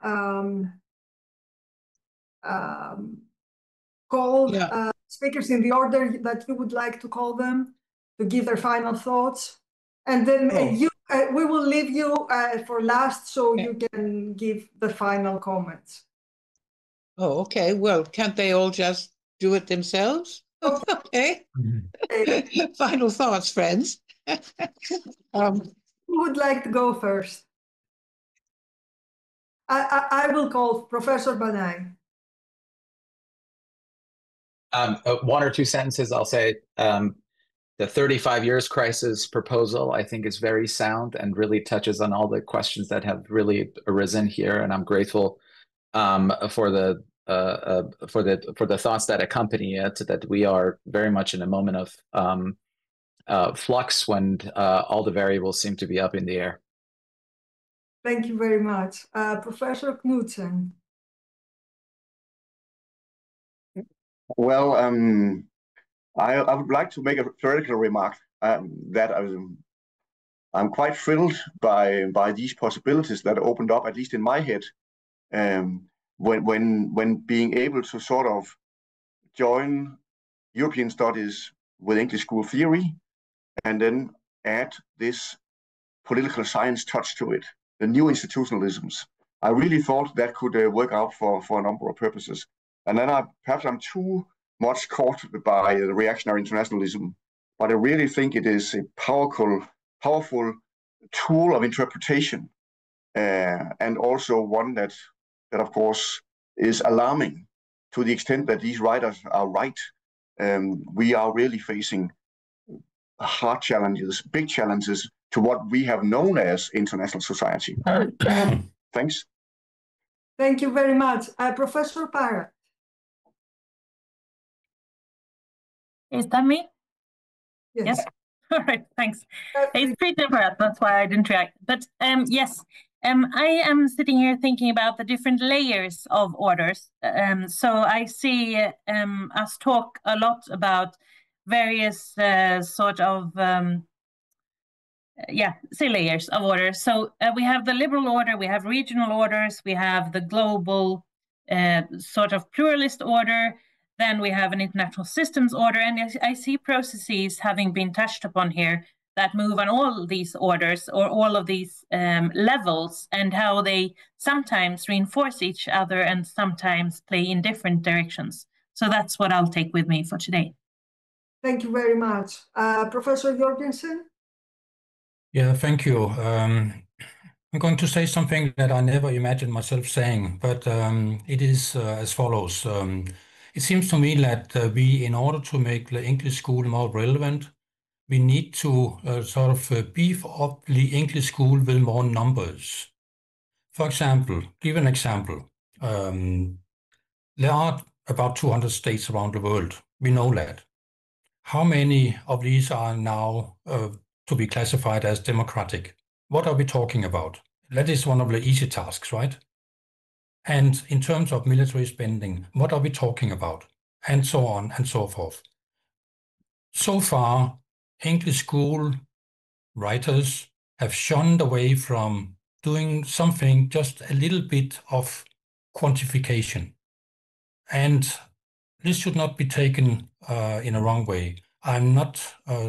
call speakers in the order that you would like to call them, to give their final thoughts? And then we will leave you for last so you can give the final comments. Oh, okay. Well, can't they all just do it themselves? Okay. Final thoughts, friends. Who would like to go first? I will call Professor Banai. 1 or 2 sentences, I'll say. The 35 years crisis proposal, I think, is very sound and really touches on all the questions that have really arisen here. And I'm grateful for the thoughts that accompany it. That we are very much in a moment of flux when all the variables seem to be up in the air. Thank you very much, Professor Knudsen. Well, I would like to make a theoretical remark that I'm quite thrilled by these possibilities that opened up, at least in my head, when being able to sort of join European studies with English school theory and then add this political science touch to it, the new institutionalisms. I really thought that could work out for a number of purposes. And then perhaps I'm too much caught by the reactionary internationalism, but I really think it is a powerful tool of interpretation, and also one that of course is alarming to the extent that these writers are right. We are really facing hard challenges, big challenges to what we have known as international society. Thanks. Thank you very much. Professor Parra. Is that me? Yes. All right, thanks. It's pretty different, that's why I didn't react. But yes, I am sitting here thinking about the different layers of orders. So I see us talk a lot about various sort of, layers of orders. So we have the liberal order, we have regional orders, we have the global sort of pluralist order, then we have an international systems order, and I see processes having been touched upon here that move on all these orders or all of these levels, and how they sometimes reinforce each other and sometimes play in different directions. So that's what I'll take with me for today. Thank you very much. Professor Jorgensen? Yeah, thank you. I'm going to say something that I never imagined myself saying, but it is as follows. It seems to me that we, in order to make the English school more relevant, we need to sort of beef up the English school with more numbers. For example, give an example. There are about 200 states around the world. We know that. How many of these are now to be classified as democratic? What are we talking about? That is one of the easy tasks, right? And in terms of military spending, what are we talking about? And so on and so forth. So far, English school writers, have shunned away from doing something, just a little bit of quantification. And this should not be taken in a wrong way. I'm not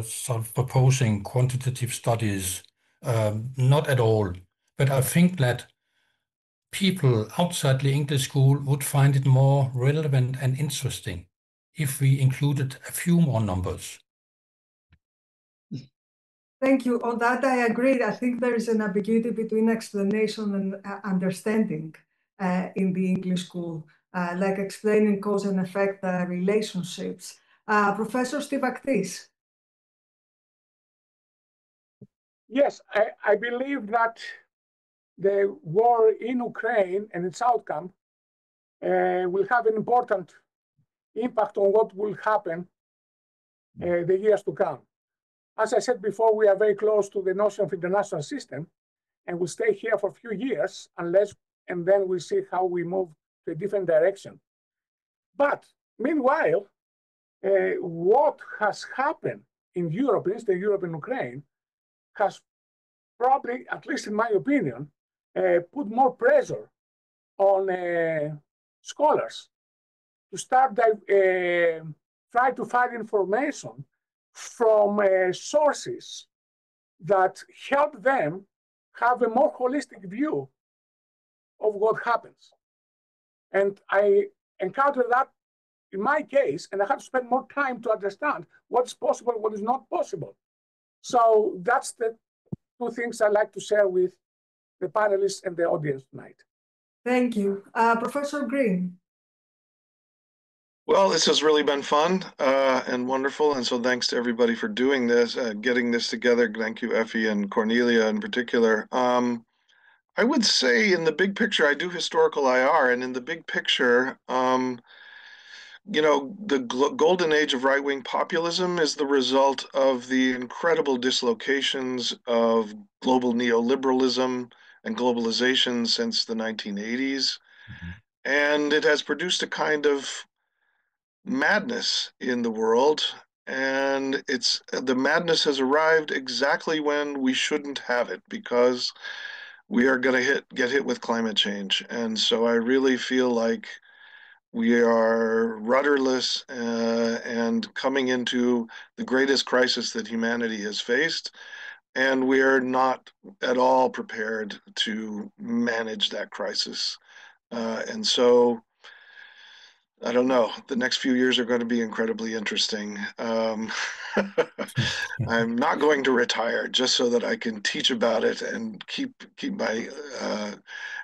sort of proposing quantitative studies, not at all. But I think that people outside the English school would find it more relevant and interesting if we included a few more numbers. Thank you. On that, I agree. I think there is an ambiguity between explanation and understanding in the English school, like explaining cause and effect relationships. Professor Stavaktis. Yes, I believe that the war in Ukraine and its outcome will have an important impact on what will happen the years to come. As I said before, we are very close to the notion of international system, and we'll stay here for a few years and then we'll see how we move to a different direction. But meanwhile, what has happened in Europe, Eastern Europe and Ukraine, has probably, at least in my opinion, put more pressure on scholars to start try to find information from sources that help them have a more holistic view of what happens. And I encountered that in my case, and I had to spend more time to understand what's possible, what is not possible. So that's the two things I'd like to share with the panelists and the audience tonight. Thank you. Professor Green. Well, this has really been fun and wonderful. And so thanks to everybody for doing this, getting this together. Thank you, Effie and Cornelia in particular. I would say in the big picture, I do historical IR, and in the big picture, you know, the golden age of right-wing populism is the result of the incredible dislocations of global neoliberalism and globalization since the 1980s. Mm-hmm. And it has produced a kind of madness in the world, and the madness has arrived exactly when we shouldn't have it, because we are going to get hit with climate change. And so I really feel like we are rudderless and coming into the greatest crisis that humanity has faced, and we are not at all prepared to manage that crisis. And so I don't know. The next few years are going to be incredibly interesting. I'm not going to retire just so that I can teach about it and keep my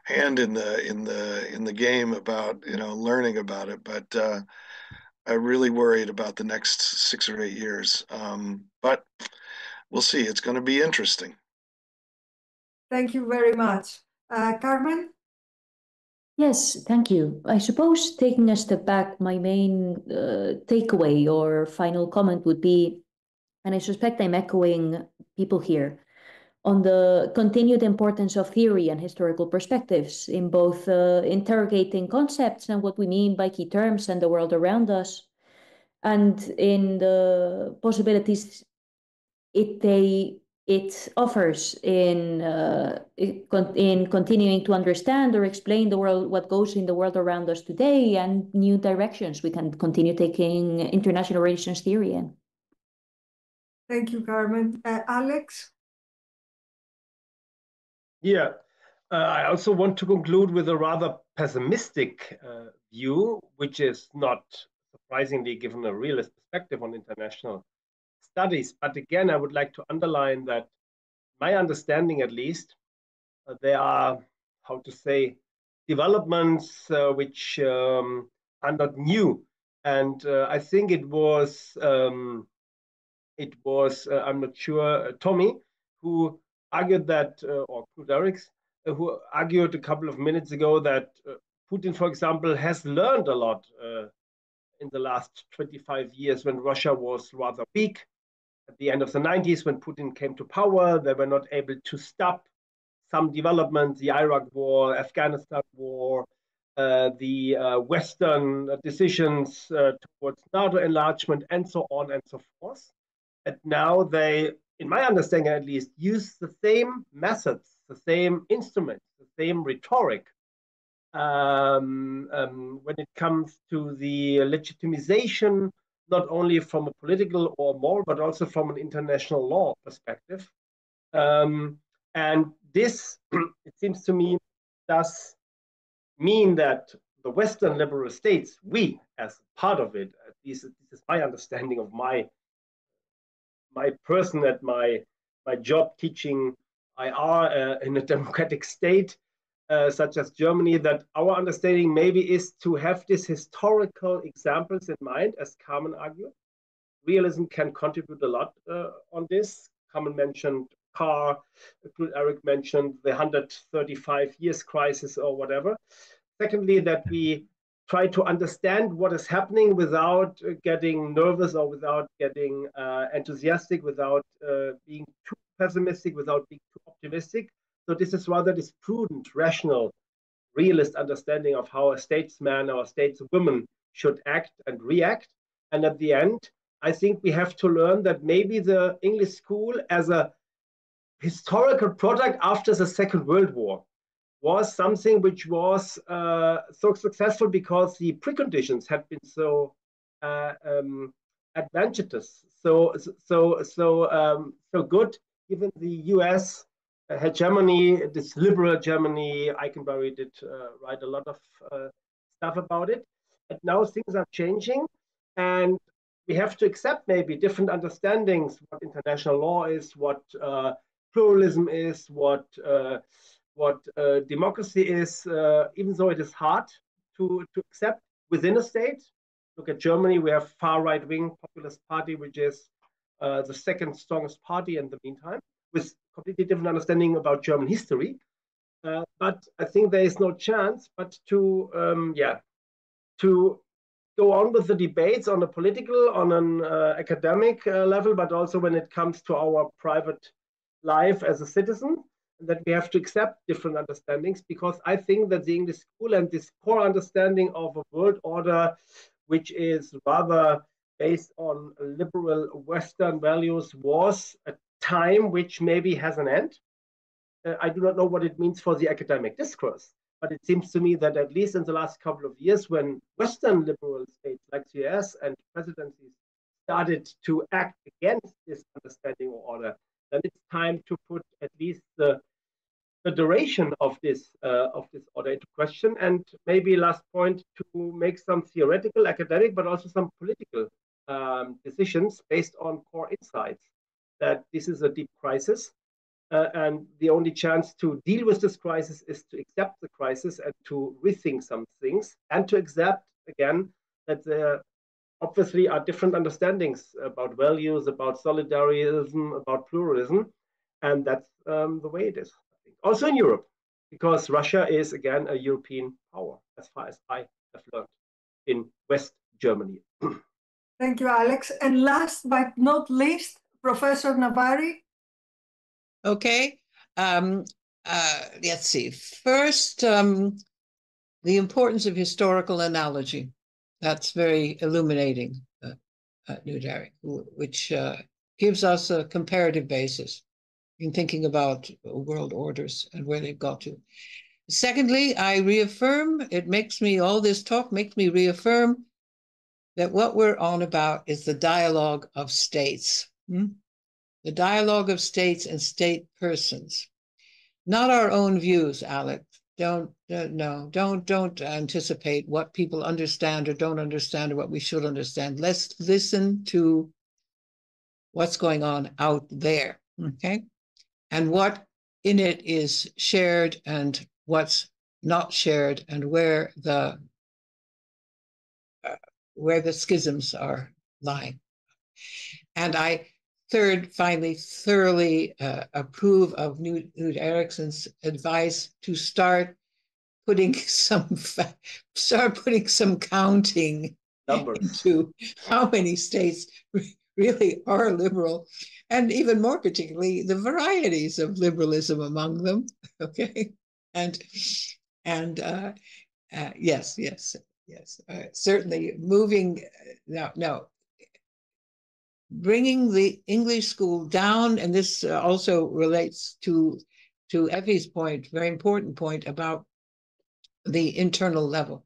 hand in the game about, you know, learning about it. But I'm really worried about the next 6 or 8 years. But we'll see. It's going to be interesting. Thank you very much. Carmen? Yes, thank you. I suppose taking a step back, my main takeaway or final comment would be, and I suspect I'm echoing people here, on the continued importance of theory and historical perspectives in both interrogating concepts and what we mean by key terms and the world around us, and in the possibilities it offers in continuing to understand or explain the world, what goes in the world around us today, and new directions we can continue taking international relations theory in. Thank you, Carmen. Alex? Yeah, I also want to conclude with a rather pessimistic view, which is not surprisingly given a realist perspective on international studies. But again, I would like to underline that my understanding, at least, there are, how to say, developments which are not new. And I think it was I'm not sure, Tommy, who argued that, or Knut Eriks, who argued a couple of minutes ago that Putin, for example, has learned a lot in the last 25 years when Russia was rather weak. At the end of the 90s, when Putin came to power, they were not able to stop some developments, the Iraq war, Afghanistan war, the Western decisions towards NATO enlargement, and so on and so forth. And now they in my understanding at least, use the same methods, the same instruments, the same rhetoric when it comes to the legitimization, not only from a political or moral, but also from an international law perspective. And this, it seems to me, does mean that the Western liberal states, we as part of it, at least this is my understanding of my person at my job teaching IR in a democratic state such as Germany, that our understanding maybe is to have these historical examples in mind, as Carmen argued. Realism can contribute a lot on this. Carmen mentioned Carr, Eric mentioned the 135 years crisis or whatever. Secondly, that we try to understand what is happening without getting nervous or without getting enthusiastic, without being too pessimistic, without being too optimistic. So this is rather this prudent, rational, realist understanding of how a statesman or a stateswoman should act and react. And at the end, I think we have to learn that maybe the English school as a historical product after the Second World War was something which was so successful because the preconditions had been so advantageous, so good, given the US hegemony, this liberal Germany. Eikenberry did write a lot of stuff about it. But now things are changing, and we have to accept maybe different understandings, what international law is, what pluralism is, what democracy is, even though it is hard to accept within a state. Look at Germany, we have far right-wing populist party, which is the second strongest party in the meantime, with completely different understanding about German history. But I think there is no chance but to go on with the debates on a political, on an academic level, but also when it comes to our private life as a citizen, that we have to accept different understandings, because I think that the English school and this core understanding of a world order, which is rather based on liberal Western values, was a time which maybe has an end. I do not know what it means for the academic discourse, but it seems to me that at least in the last couple of years, when Western liberal states like the US and presidencies started to act against this understanding or order, then it's time to put at least the duration of this order into question, and maybe last point, to make some theoretical, academic, but also some political decisions based on core insights that this is a deep crisis, and the only chance to deal with this crisis is to accept the crisis and to rethink some things, and to accept again that there obviously are different understandings about values, about solidarism, about pluralism, and that's the way it is. Also in Europe, because Russia is again a European power, as far as I have learned in West Germany. Thank you, Alex. And last but not least, Professor Navari. Okay. Let's see. First, the importance of historical analogy. That's very illuminating, Knut-Erik, which gives us a comparative basis in thinking about world orders and where they've got to. Secondly, I reaffirm, all this talk makes me reaffirm that what we're on about is the dialogue of states. The dialogue of states and state persons, not our own views, Alex. Don't anticipate what people understand or don't understand or what we should understand. Let's listen to what's going on out there, okay? And what in it is shared and what's not shared, and where the schisms are lying. And I finally thoroughly approve of Knut-Eriksen's advice to start putting some counting numbers into how many states really are liberal, and even more particularly the varieties of liberalism among them. Okay, and yes, certainly moving. No, bringing the English school down, and this also relates to Effie's point, very important point about the internal level.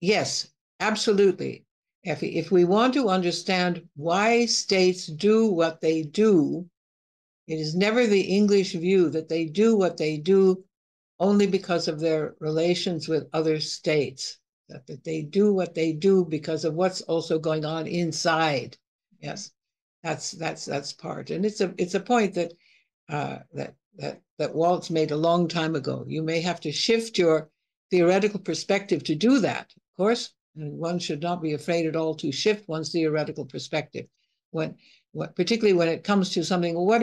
Yes, absolutely, Effie. If we want to understand why states do what they do, it is never the English view that they do what they do only because of their relations with other states, that they do what they do because of what's also going on inside. Yes, that's part, and it's a point that that Waltz made a long time ago. You may have to shift your theoretical perspective to do that, of course, and one should not be afraid at all to shift one's theoretical perspective particularly when it comes to something. What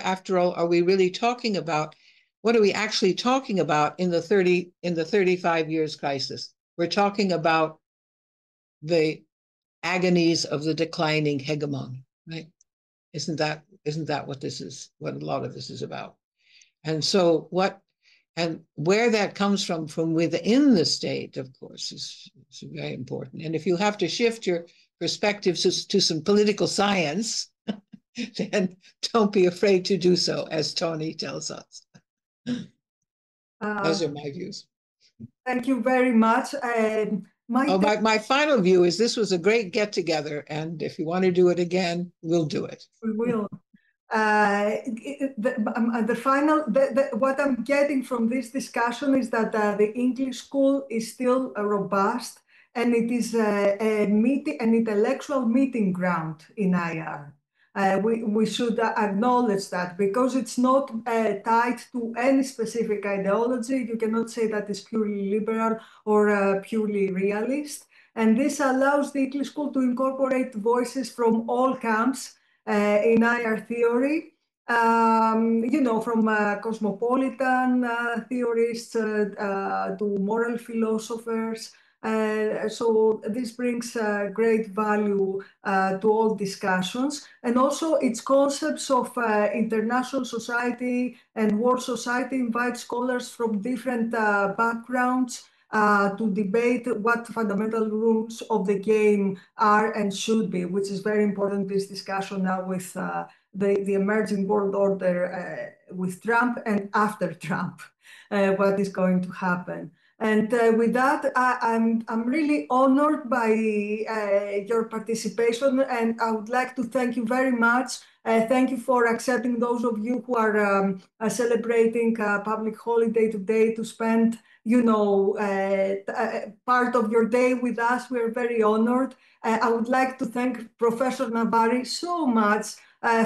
after all are we really talking about? What are we actually talking about in the 35 years crisis? We're talking about the agonies of the declining hegemon, right? Isn't that what this is? What a lot of this is about. And so where that comes from within the state, of course, is very important. And if you have to shift your perspectives to some political science, then don't be afraid to do so, as Tony tells us. Those are my views. Thank you very much. My final view is this was a great get-together, and if you want to do it again, we'll do it. We will. What I'm getting from this discussion is that the English school is still robust, and it is an intellectual meeting ground in IIER. We should acknowledge that, because it's not tied to any specific ideology. You cannot say that it's purely liberal or purely realist. And this allows the English school to incorporate voices from all camps in IIER theory, from cosmopolitan theorists to moral philosophers. So this brings great value to all discussions. And also its concepts of international society and world society invite scholars from different backgrounds to debate what fundamental rules of the game are and should be, which is very important, this discussion now with the emerging world order with Trump and after Trump, what is going to happen. And with that, I'm really honored by your participation, and I would like to thank you very much. Thank you for accepting, those of you who are celebrating a public holiday today, to spend part of your day with us. We're very honored. I would like to thank Professor Navari so much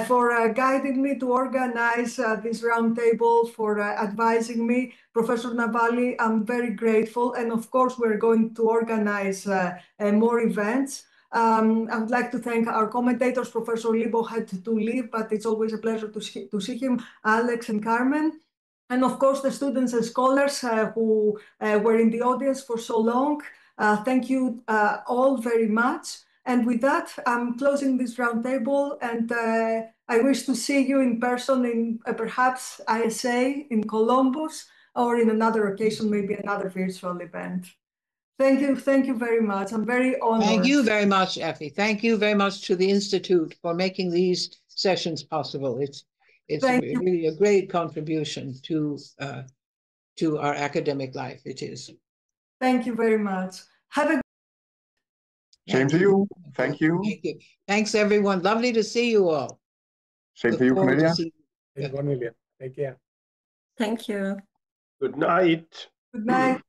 for guiding me to organize this roundtable, for advising me. Professor Navari, I'm very grateful. And of course, we're going to organize more events. I would like to thank our commentators. Professor Libo had to leave, but it's always a pleasure to see him, Alex and Carmen. And of course, the students and scholars who were in the audience for so long. Thank you all very much. And with that, I'm closing this roundtable, and I wish to see you in person in perhaps ISA in Columbus, or in another occasion, maybe another virtual event. Thank you very much. I'm very honored. Thank you very much, Effie. Thank you very much to the Institute for making these sessions possible. It's really a great contribution to our academic life. It is. Thank you very much. Have a Same to you. Thank you. Thank you. Thanks, everyone. Lovely to see you all. Same to you, Cornelia. Cornelia. Take care. Thank you. Good night. Good night.